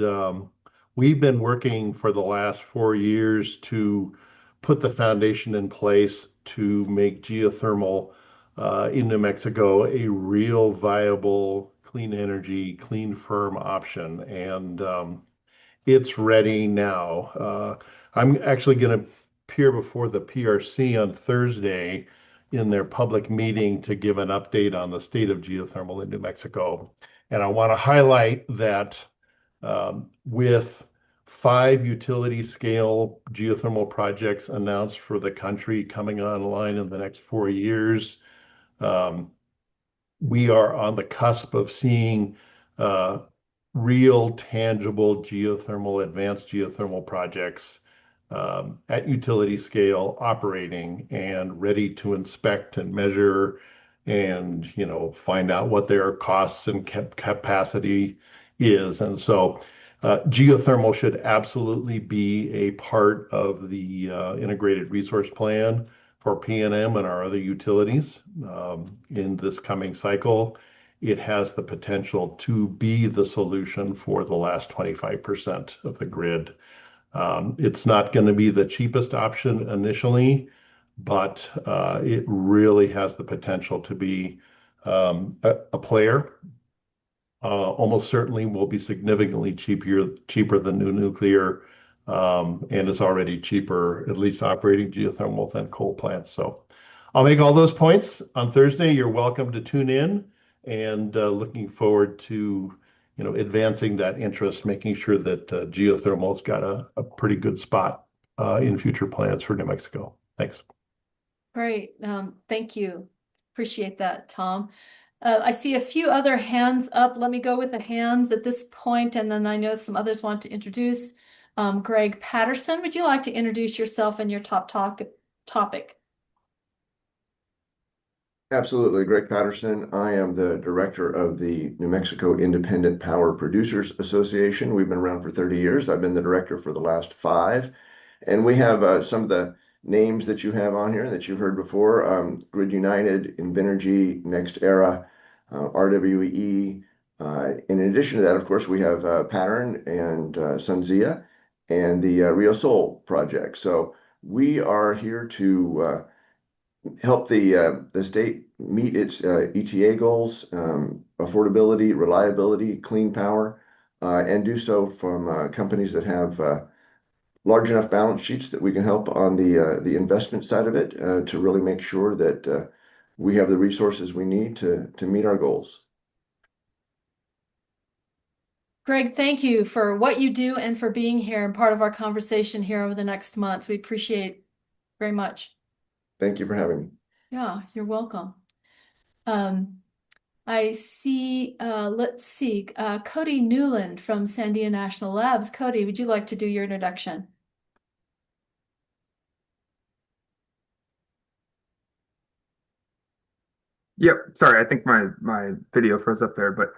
we've been working for the last 4 years to put the foundation in place to make geothermal in New Mexico a real viable clean energy, clean firm option. And it's ready now. I'm actually going to appear before the PRC on Thursday in their public meeting to give an update on the state of geothermal in New Mexico. And I want to highlight that with 5 utility scale geothermal projects announced for the country coming online in the next 4 years, we are on the cusp of seeing real tangible geothermal, advanced geothermal projects at utility scale operating and ready to inspect and measure and find out what their costs and capacity is. And so geothermal should absolutely be a part of the integrated resource plan for PNM and our other utilities in this coming cycle. It has the potential to be the solution for the last 25% of the grid. It's not going to be the cheapest option initially, but it really has the potential to be a player. Almost certainly will be significantly cheaper than new nuclear, and is already cheaper, at least operating geothermal, than coal plants. So I'll make all those points on Thursday. You're welcome to tune in, and looking forward to advancing that interest, making sure that geothermal's got a pretty good spot in future plans for New Mexico. Thanks. Great. Thank you. Appreciate that, Tom. I see a few other hands up. Let me go with the hands at this point, and then I know some others want to introduce. Greg Patterson, would you like to introduce yourself and your topic? Absolutely. Greg Patterson. I am the director of the New Mexico Independent Power Producers Association. We've been around for 30 years. I've been the director for the last 5. And we have some of the names that you have on here that you've heard before: Grid United, Invenergy, NextEra, RWE. In addition to that, of course, we have Pattern and Sunzia and the Rio Sol project. So we are here to help the state meet its ETA goals, affordability, reliability, clean power, and do so from companies that have large enough balance sheets that we can help on the investment side of it to really make sure that we have the resources we need to meet our goals. Greg, thank you for what you do and for being here and part of our conversation here over the next months. We appreciate very much. Thank you for having me. Yeah, you're welcome. I see, let's see, Cody Newland from Sandia National Labs. Cody, would you like to do your introduction? Yep. Sorry, I think my video froze up there, but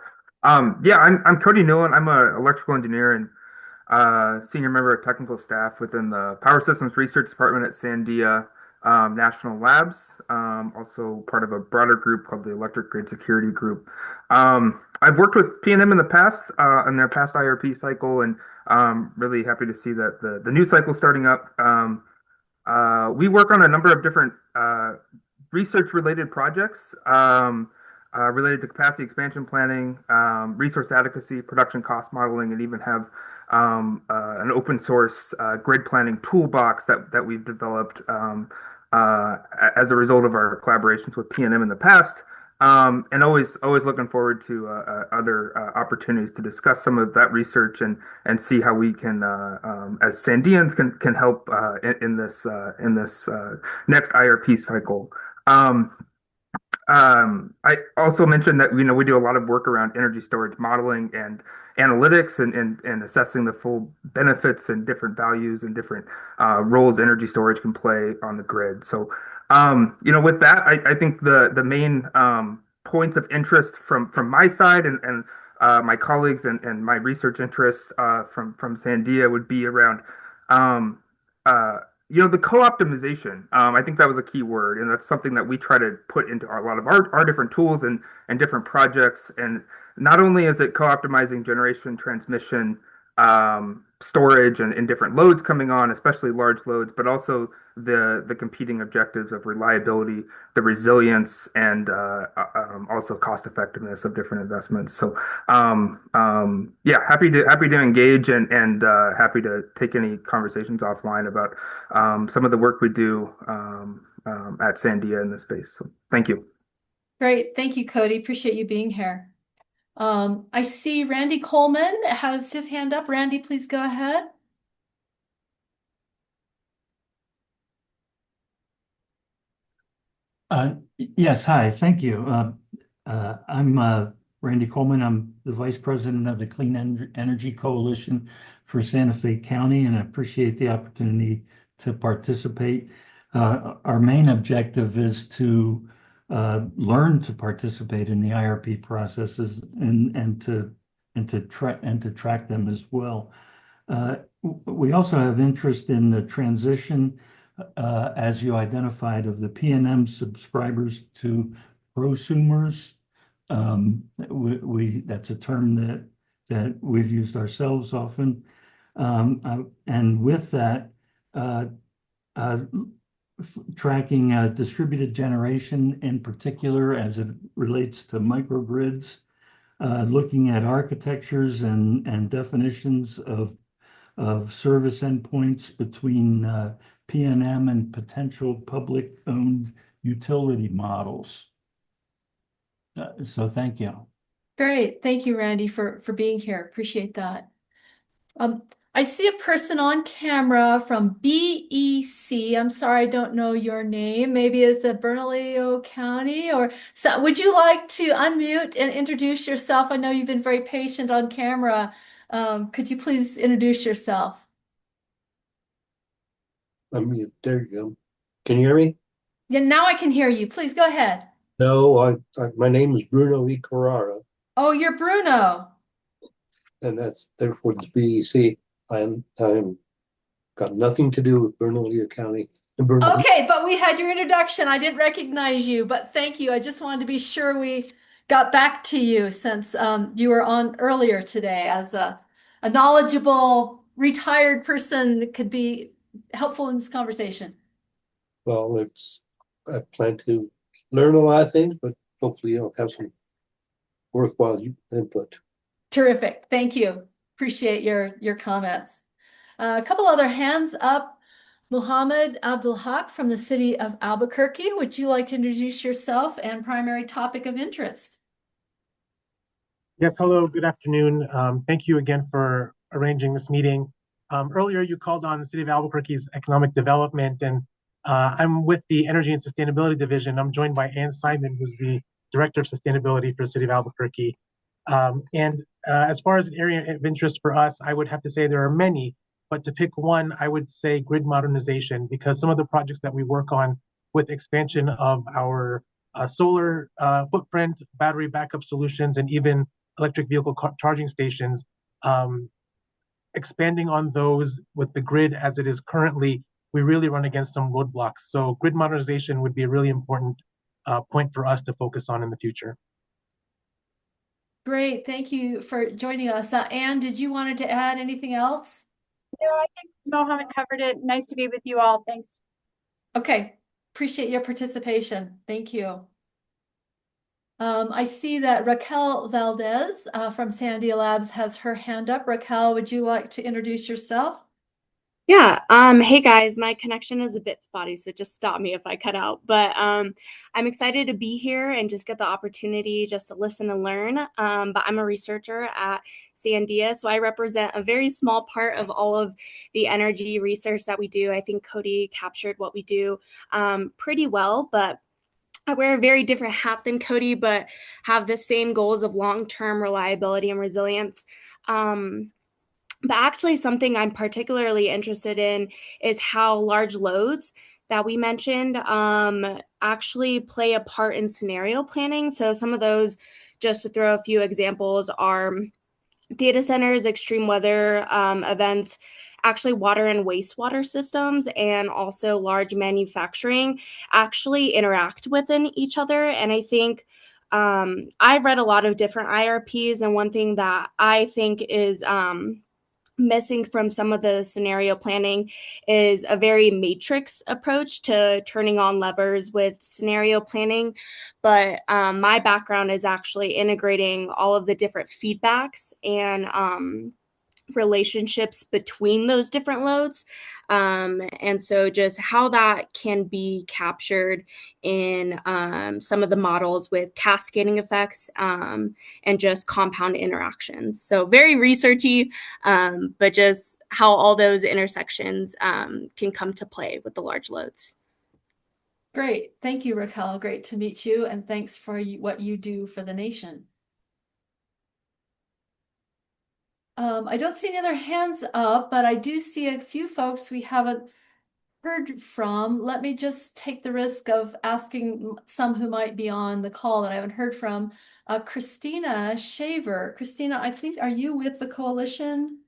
yeah, I'm Cody Newland. I'm an electrical engineer and senior member of technical staff within the Power Systems Research Department at Sandia National Labs. Also part of a broader group called the Electric Grid Security Group. I've worked with PNM in the past in their past IRP cycle, and really happy to see that the new cycle starting up. We work on a number of different research related projects. related to capacity expansion planning, resource adequacy, production cost modeling, and even have an open source grid planning toolbox that we've developed as a result of our collaborations with PNM in the past. And always looking forward to other opportunities to discuss some of that research and see how we can, as Sandians, can help in this next IRP cycle. I also mentioned that we do a lot of work around energy storage modeling and analytics and assessing the full benefits and different values and different roles energy storage can play on the grid. So, with that, I think the main points of interest from my side and my colleagues and my research interests from Sandia would be around um, uh, the co-optimization. I think that was a key word, and that's something that we try to put into a lot of our different tools and different projects. And not only is it co-optimizing generation, transmission, storage, and different loads coming on, especially large loads, but also the competing objectives of reliability, the resilience, and also cost effectiveness of different investments. So yeah, happy to engage and happy to take any conversations offline about some of the work we do at Sandia in this space. So thank you. Great. Thank you, Cody. Appreciate you being here. I see Randy Coleman has his hand up. Randy, please go ahead. Yes, hi, thank you. I'm Randy Coleman. I'm the Vice President of the Clean Energy Coalition for Santa Fe County, and I appreciate the opportunity to participate. Our main objective is to learn to participate in the IRP processes and to track them as well. We also have interest in the transition, as you identified, of the PNM subscribers to prosumers. That's a term that we've used ourselves often. And with that, tracking distributed generation in particular as it relates to microgrids, looking at architectures and definitions of service endpoints between PNM and potential public-owned utility models. So thank you. Great. Thank you, Randy, for being here. Appreciate that. I see a person on camera from BEC. I'm sorry, I don't know your name. Maybe it's a Bernalillo County or so. Would you like to unmute and introduce yourself? I know you've been very patient on camera. Could you please introduce yourself? Unmute. There you go. Can you hear me? Yeah, now I can hear you. Please go ahead. No, my name is Bruno E. Carrara, Oh, you're Bruno. and that's therefore it's BEC. I'm got nothing to do with Bernalillo County. Okay, but we had your introduction. I didn't recognize you, but thank you. I just wanted to be sure we got back to you since you were on earlier today as a knowledgeable retired person could be helpful in this conversation. Well, I plan to learn a lot of things, but hopefully I'll have some worthwhile input. Terrific. Thank you. Appreciate your comments. A couple other hands up. Muhammad Abdul Haq from the city of Albuquerque. Would you like to introduce yourself and primary topic of interest? Yes, hello, good afternoon. Thank you again for arranging this meeting. Earlier, you called on the City of Albuquerque's economic development, and I'm with the Energy and Sustainability Division. I'm joined by Ann Simon, who's the Director of Sustainability for the City of Albuquerque. As far as an area of interest for us, I would have to say there are many, but to pick one, I would say grid modernization, because some of the projects that we work on with expansion of our solar footprint, battery backup solutions, and even electric vehicle charging stations, expanding on those with the grid as it is currently, we really run against some roadblocks. So grid modernization would be a really important point for us to focus on in the future. Great. Thank you for joining us. Anne, did you wanted to add anything else? No, I think Mohammed covered it. Nice to be with you all. Thanks. Okay. Appreciate your participation. Thank you. I see that Raquel Valdez from Sandia Labs has her hand up. Raquel, would you like to introduce yourself? Yeah, hey guys, my connection is a bit spotty, so just stop me if I cut out. But I'm excited to be here and just get the opportunity just to listen and learn. But I'm a researcher at Sandia, so I represent a very small part of all of the energy research that we do. I think Cody captured what we do pretty well, but I wear a very different hat than Cody, but have the same goals of long-term reliability and resilience. But actually, something I'm particularly interested in is how large loads that we mentioned actually play a part in scenario planning. So, some of those, just to throw a few examples, are data centers, extreme weather events, actually water and wastewater systems, and also large manufacturing actually interact within each other. And I think I've read a lot of different IRPs, and one thing that I think is missing from some of the scenario planning is a very matrix approach to turning on levers with scenario planning. But my background is actually integrating all of the different feedbacks and relationships between those different loads. And so just how that can be captured in some of the models with cascading effects and just compound interactions. So very researchy, but just how all those intersections can come to play with the large loads. Great. Thank you, Raquel. Great to meet you. And thanks for what you do for the nation. I don't see any other hands up, but I do see a few folks we haven't heard from. Let me just take the risk of asking some who might be on the call that I haven't heard from. Christina Shaver. Christina, I think, are you with the coalition?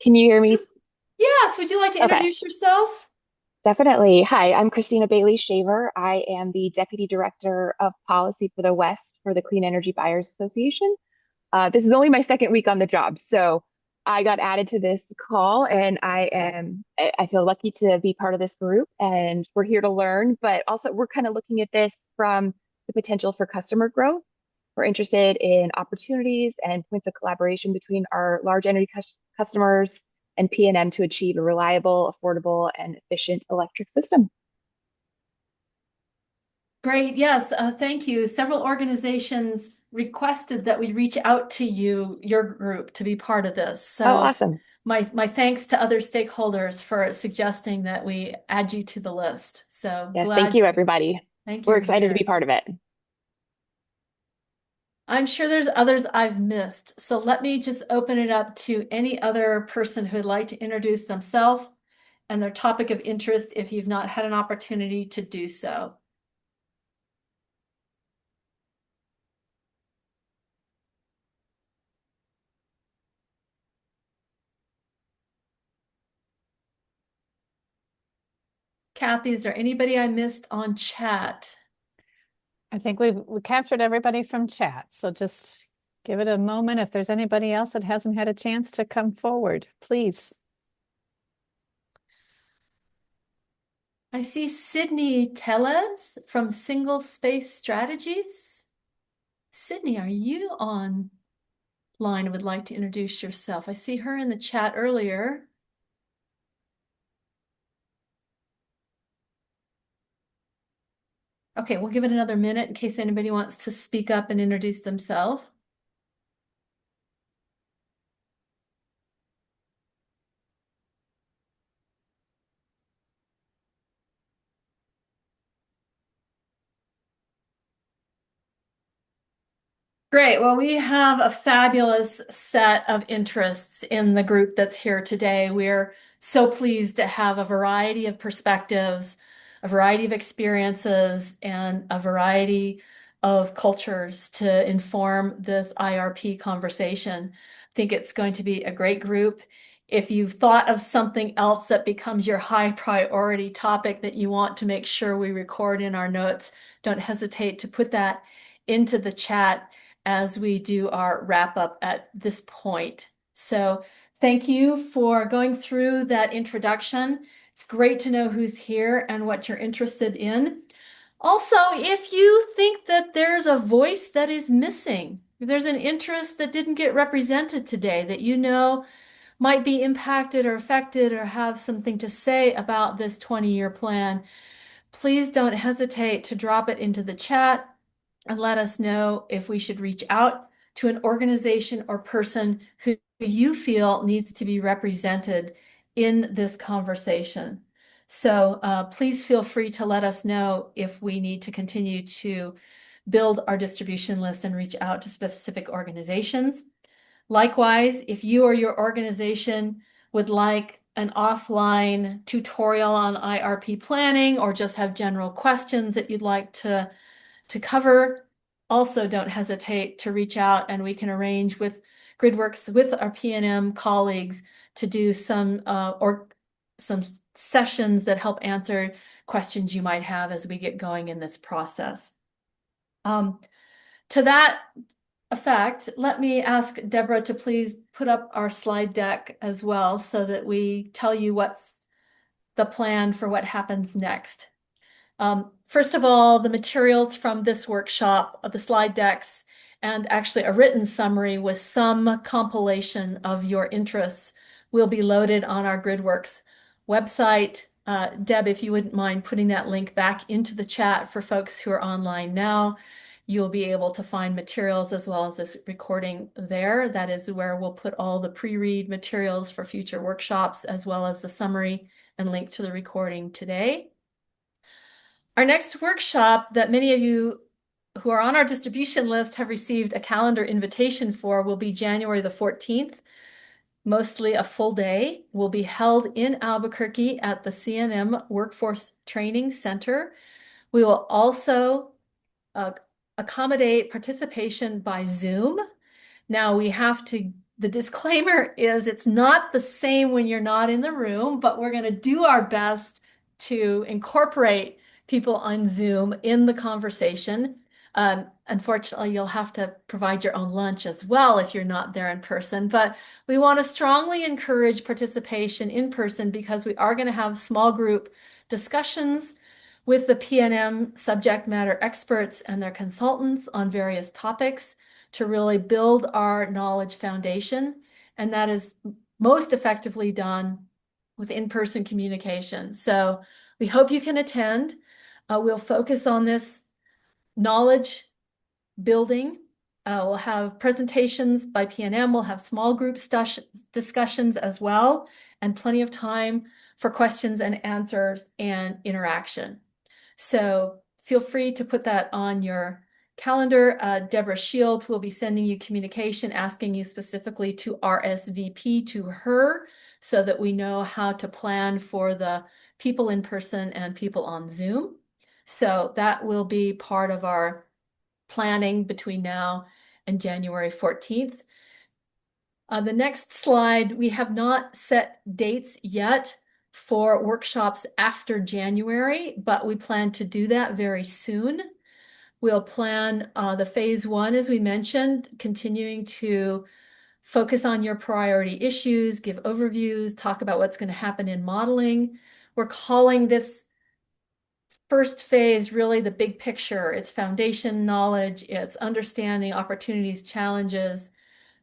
Can you hear me? Yes. Would you like to Okay. introduce yourself? Definitely. Hi, I'm Christina Bailey Shaver. I am the Deputy Director of Policy for the West for the Clean Energy Buyers Association. This is only my second week on the job, so I got added to this call, and I feel lucky to be part of this group, and we're here to learn, but also we're kind of looking at this from the potential for customer growth. We're interested in opportunities and points of collaboration between our large energy customers and PNM to achieve a reliable, affordable, and efficient electric system. Great. Yes. Thank you. Several organizations requested that we reach out to you, your group, to be part of this. So Oh, awesome. My thanks to other stakeholders for suggesting that we add you to the list. So Yes, glad. thank you, everybody. Thank We're you. excited to be part of it. I'm sure there's others I've missed. So let me just open it up to any other person who would like to introduce themselves and their topic of interest if you've not had an opportunity to do so. Kathy, is there anybody I missed on chat? I think we captured everybody from chat. So just give it a moment. If there's anybody else that hasn't had a chance to come forward, please. I see Sydney Tellez from Single Space Strategies. Sydney, are you online and would like to introduce yourself? I see her in the chat earlier. Okay, we'll give it another minute in case anybody wants to speak up and introduce themselves. Great. Well, we have a fabulous set of interests in the group that's here today. We're so pleased to have a variety of perspectives, a variety of experiences, and a variety of cultures to inform this IRP conversation. I think it's going to be a great group. If you've thought of something else that becomes your high priority topic that you want to make sure we record in our notes, don't hesitate to put that into the chat as we do our wrap up at this point. So thank you for going through that introduction. It's great to know who's here and what you're interested in. Also, if you think that there's a voice that is missing, if there's an interest that didn't get represented today that you know might be impacted or affected or have something to say about this 20-year plan, please don't hesitate to drop it into the chat and let us know if we should reach out to an organization or person who you feel needs to be represented in this conversation. So please feel free to let us know if we need to continue to build our distribution list and reach out to specific organizations. Likewise, if you or your organization would like an offline tutorial on IRP planning or just have general questions that you'd like to cover, also don't hesitate to reach out and we can arrange with GridWorks, with our PNM colleagues, to do some sessions that help answer questions you might have as we get going in this process. To that effect, let me ask Deborah to please put up our slide deck as well so that we tell you what's the plan for what happens next. First of all, the materials from this workshop, the slide decks, and actually a written summary with some compilation of your interests will be loaded on our GridWorks website. Deb, if you wouldn't mind putting that link back into the chat for folks who are online now, you'll be able to find materials as well as this recording there. That is where we'll put all the pre-read materials for future workshops, as well as the summary and link to the recording today. Our next workshop that many of you who are on our distribution list have received a calendar invitation for will be January the 14th, mostly a full day, will be held in Albuquerque at the CNM Workforce Training Center. We will also accommodate participation by Zoom. Now the disclaimer is it's not the same when you're not in the room, but we're going to do our best to incorporate people on Zoom in the conversation. Unfortunately, you'll have to provide your own lunch as well if you're not there in person, but we want to strongly encourage participation in person because we are going to have small group discussions with the PNM subject matter experts and their consultants on various topics to really build our knowledge foundation. And that is most effectively done with in-person communication. So we hope you can attend. We'll focus on this knowledge building. We'll have presentations by PNM. We'll have small group discussions as well, and plenty of time for questions and answers and interaction. So feel free to put that on your calendar. Deborah Shields will be sending you communication asking you specifically to RSVP to her so that we know how to plan for the people in person and people on Zoom. So that will be part of our planning between now and January 14th. The next slide, we have not set dates yet for workshops after January, but we plan to do that very soon. We'll plan the phase one, as we mentioned, continuing to focus on your priority issues, give overviews, talk about what's going to happen in modeling. We're calling this first phase really the big picture. It's foundation knowledge, it's understanding opportunities, challenges.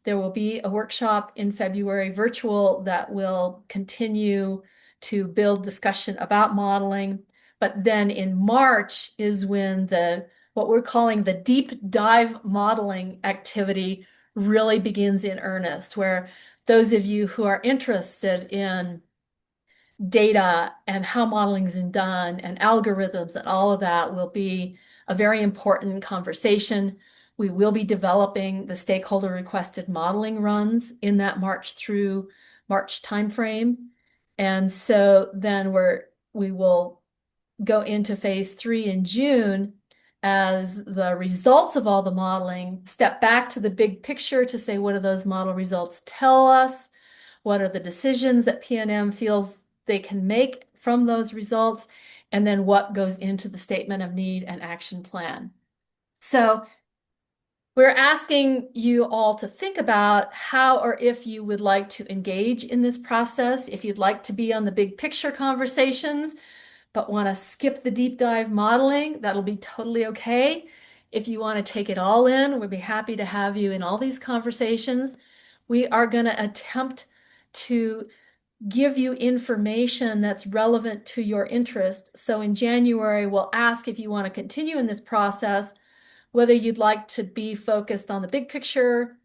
There will be a workshop in February virtual that will continue to build discussion about modeling. But then in March is when what we're calling the deep dive modeling activity really begins in earnest, where those of you who are interested in data and how modeling is done and algorithms and all of that will be a very important conversation. We will be developing the stakeholder requested modeling runs in that March through March timeframe. And so then we will go into phase 3 in June as the results of all the modeling step back to the big picture to say, what do those model results tell us? What are the decisions that PNM feels they can make from those results? And then what goes into the statement of need and action plan? So we're asking you all to think about how or if you would like to engage in this process. If you'd like to be on the big picture conversations, but want to skip the deep dive modeling, that'll be totally okay. If you want to take it all in, we'd be happy to have you in all these conversations. We are going to attempt to give you information that's relevant to your interest. So in January, we'll ask if you want to continue in this process, whether you'd like to be focused on the big picture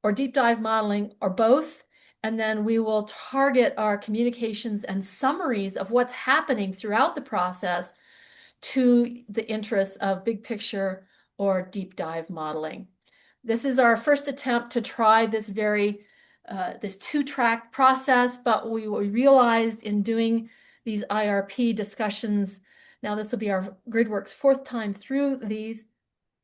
or deep dive modeling or both. And then we will target our communications and summaries of what's happening throughout the process to the interests of big picture or deep dive modeling. This is our first attempt to try this this two-track process, but we realized in doing these IRP discussions, now this will be our GridWorks fourth time through these,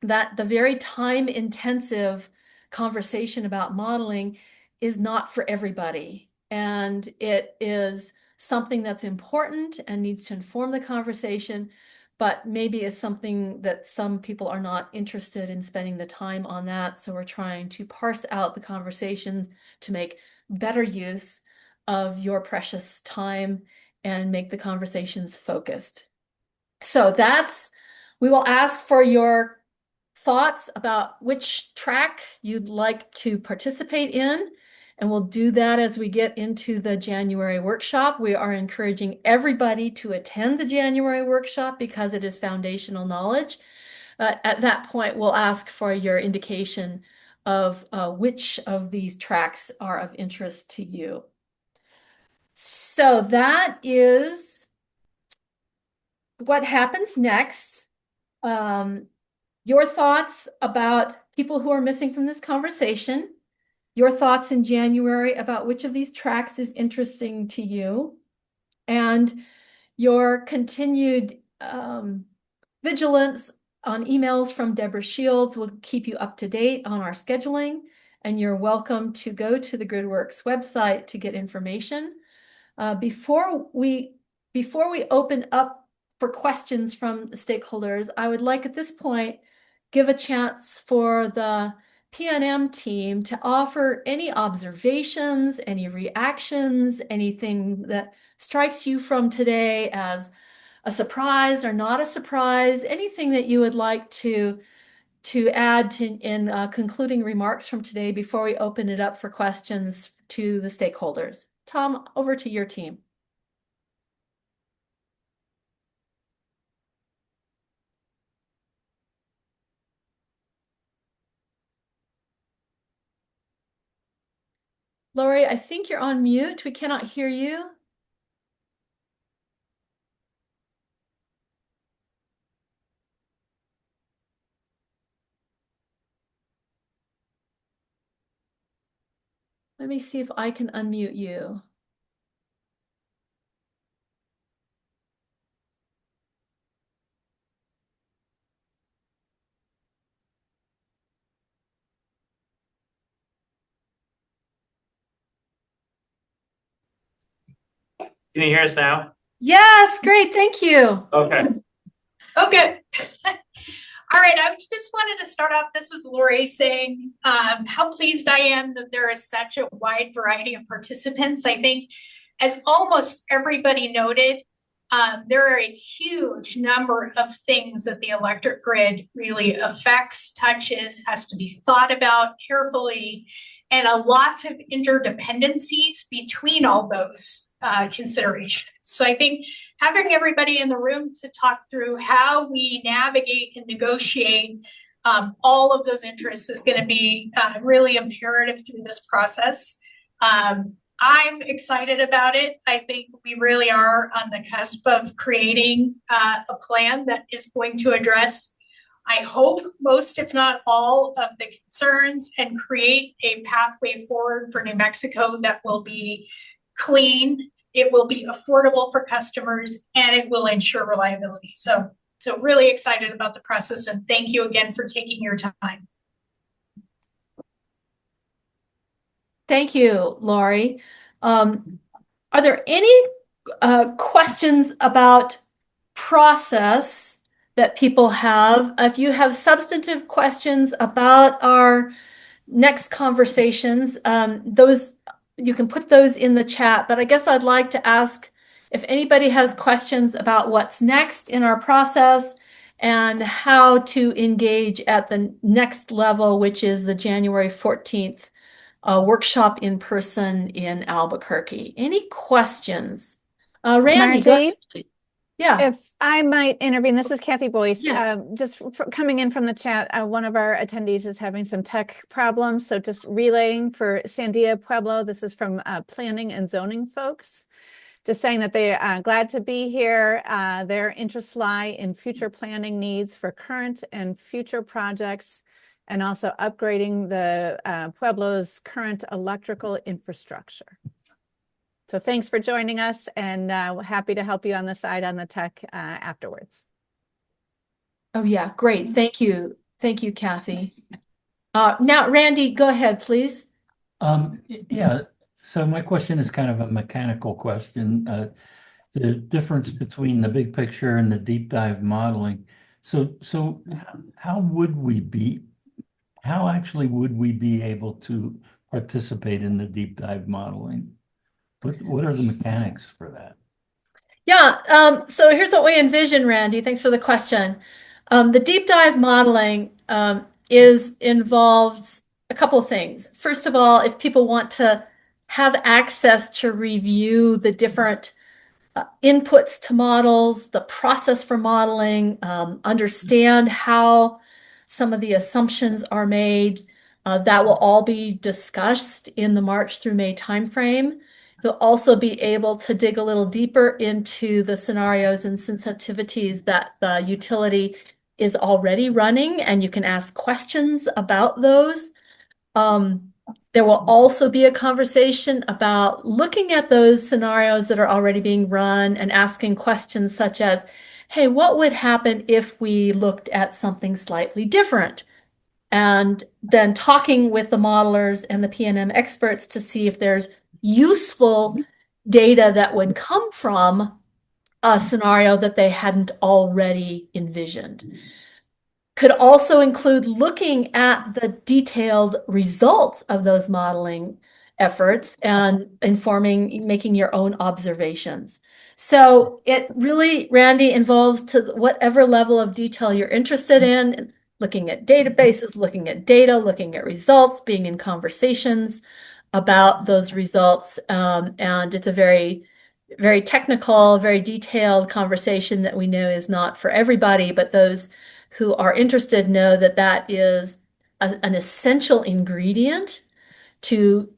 that the very time-intensive conversation about modeling is not for everybody. And it is something that's important and needs to inform the conversation, but maybe is something that some people are not interested in spending the time on that. So we're trying to parse out the conversations to make better use of your precious time and make the conversations focused. So we will ask for your thoughts about which track you'd like to participate in. And we'll do that as we get into the January workshop. We are encouraging everybody to attend the January workshop because it is foundational knowledge. At that point, we'll ask for your indication of which of these tracks are of interest to you. So that is what happens next. Your thoughts about people who are missing from this conversation, your thoughts in January about which of these tracks is interesting to you, and your continued vigilance on emails from Deborah Shields will keep you up to date on our scheduling, and you're welcome to go to the GridWorks website to get information. Before we open up for questions from the stakeholders, I would like at this point give a chance for the PNM team to offer any observations, any reactions, anything that strikes you from today as a surprise or not a surprise, anything that you would like to add in concluding remarks from today before we open it up for questions to the stakeholders. Tom, over to your team. Lori, I think you're on mute. We cannot hear you. Let me see if I can unmute you. Can you hear us now? Yes, great, thank you. Okay. Okay. All right, I just wanted to start off. This is Lori saying how pleased I am that there is such a wide variety of participants. I think, as almost everybody noted, there are a huge number of things that the electric grid really affects, touches, has to be thought about carefully, and a lot of interdependencies between all those considerations. So I think having everybody in the room to talk through how we navigate and negotiate all of those interests is going to be really imperative through this process. I'm excited about it. I think we really are on the cusp of creating a plan that is going to address, I hope, most, if not all, of the concerns and create a pathway forward for New Mexico that will be clean, it will be affordable for customers, and it will ensure reliability. So really excited about the process, and thank you again for taking your time. Thank you, Lori. Are there any questions about process that people have? If you have substantive questions about our next conversations, those you can put those in the chat. But I guess I'd like to ask if anybody has questions about what's next in our process and how to engage at the next level, which is the January 14th workshop in person in Albuquerque. Any questions? Randy, go ahead, Margie, please. Yeah. if I might intervene, this is Kathy Boyce. Yes. Coming in from the chat, one of our attendees is having some tech problems. So just relaying for Sandia Pueblo, this is from planning and zoning folks. Just saying that they are glad to be here. Their interests lie in future planning needs for current and future projects, and also upgrading the Pueblo's current electrical infrastructure. So thanks for joining us, and happy to help you on the side on the tech afterwards. Oh yeah, great. Thank you. Thank you, Kathy. Now, Randy, go ahead, please. Yeah, so my question is kind of a mechanical question. The difference between the big picture and the deep dive modeling. So how actually would we be able to participate in the deep dive modeling? What are the mechanics for that? Yeah, so here's what we envision, Randy. Thanks for the question. The deep dive modeling involves a couple of things. First of all, if people want to have access to review the different inputs to models, the process for modeling, understand how some of the assumptions are made, that will all be discussed in the March through May timeframe. You'll also be able to dig a little deeper into the scenarios and sensitivities that the utility is already running, and you can ask questions about those. There will also be a conversation about looking at those scenarios that are already being run and asking questions such as, hey, what would happen if we looked at something slightly different? And then talking with the modelers and the PNM experts to see if there's useful data that would come from a scenario that they hadn't already envisioned. Could also include looking at the detailed results of those modeling efforts and making your own observations. So it really, Randy, involves to whatever level of detail you're interested in, looking at databases, looking at data, looking at results, being in conversations about those results. And it's a very, very technical, very detailed conversation that we know is not for everybody, but those who are interested know that that is an essential ingredient to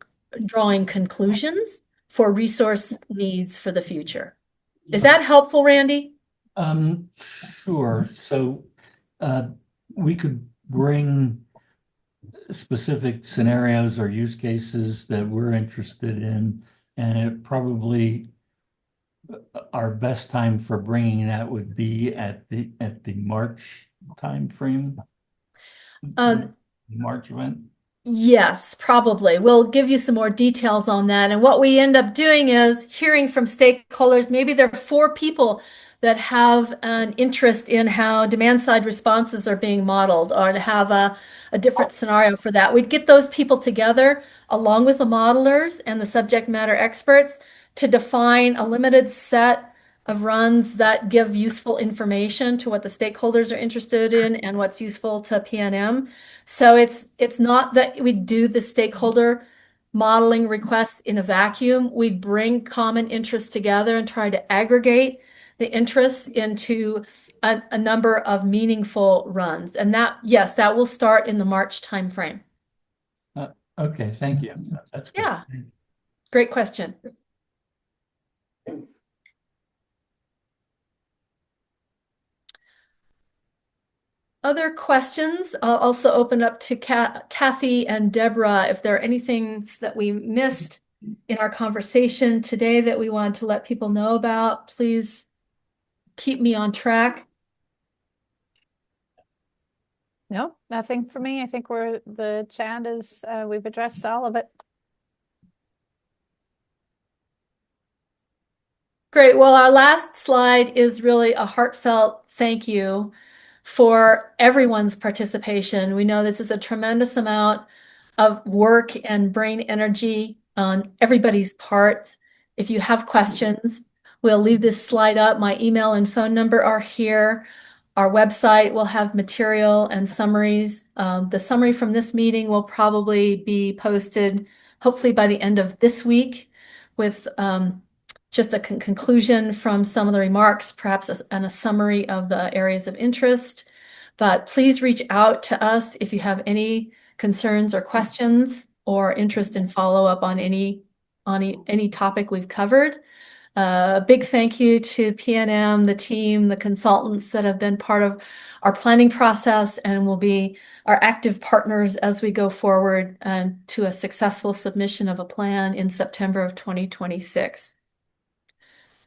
drawing conclusions for resource needs for the future. Is that helpful, Randy? Sure. So we could bring specific scenarios or use cases that we're interested in, and it probably our best time for bringing that would be at the March timeframe. March event. Yes, probably. We'll give you some more details on that. And what we end up doing is hearing from stakeholders. Maybe there are 4 people that have an interest in how demand side responses are being modeled, or to have a different scenario for that. We'd get those people together along with the modelers and the subject matter experts to define a limited set of runs that give useful information to what the stakeholders are interested in and what's useful to PNM. So it's not that we do the stakeholder modeling requests in a vacuum. We bring common interests together and try to aggregate the interests into a number of meaningful runs. And that, yes, that will start in the March timeframe. Okay, thank you. That's good. Yeah, great question. Other questions? I'll also open up to Kathy and Deborah if there are anything that we missed in our conversation today that we wanted to let people know about. Please keep me on track. No, nothing for me. I think the chat is, we've addressed all of it. Great. Well, our last slide is really a heartfelt thank you for everyone's participation. We know this is a tremendous amount of work and brain energy on everybody's part. If you have questions, We'll leave this slide up. My email and phone number are here. Our website will have material and summaries. The summary from this meeting will probably be posted hopefully by the end of this week with just a conclusion from some of the remarks, perhaps and a summary of the areas of interest. But please reach out to us if you have any concerns or questions or interest in follow-up on any topic we've covered. A big thank you to PNM, the team, the consultants that have been part of our planning process and will be our active partners as we go forward to a successful submission of a plan in September of 2026.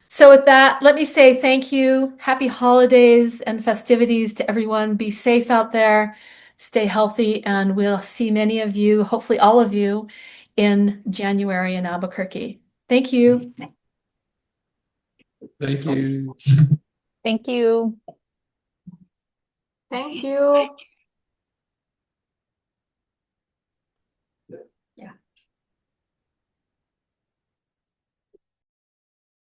So with that, let me say thank you. Happy holidays and festivities to everyone. Be safe out there, stay healthy, and we'll see many of you, hopefully all of you, in January in Albuquerque. Thank you. Thank you. Thank you. Thank you. Yeah.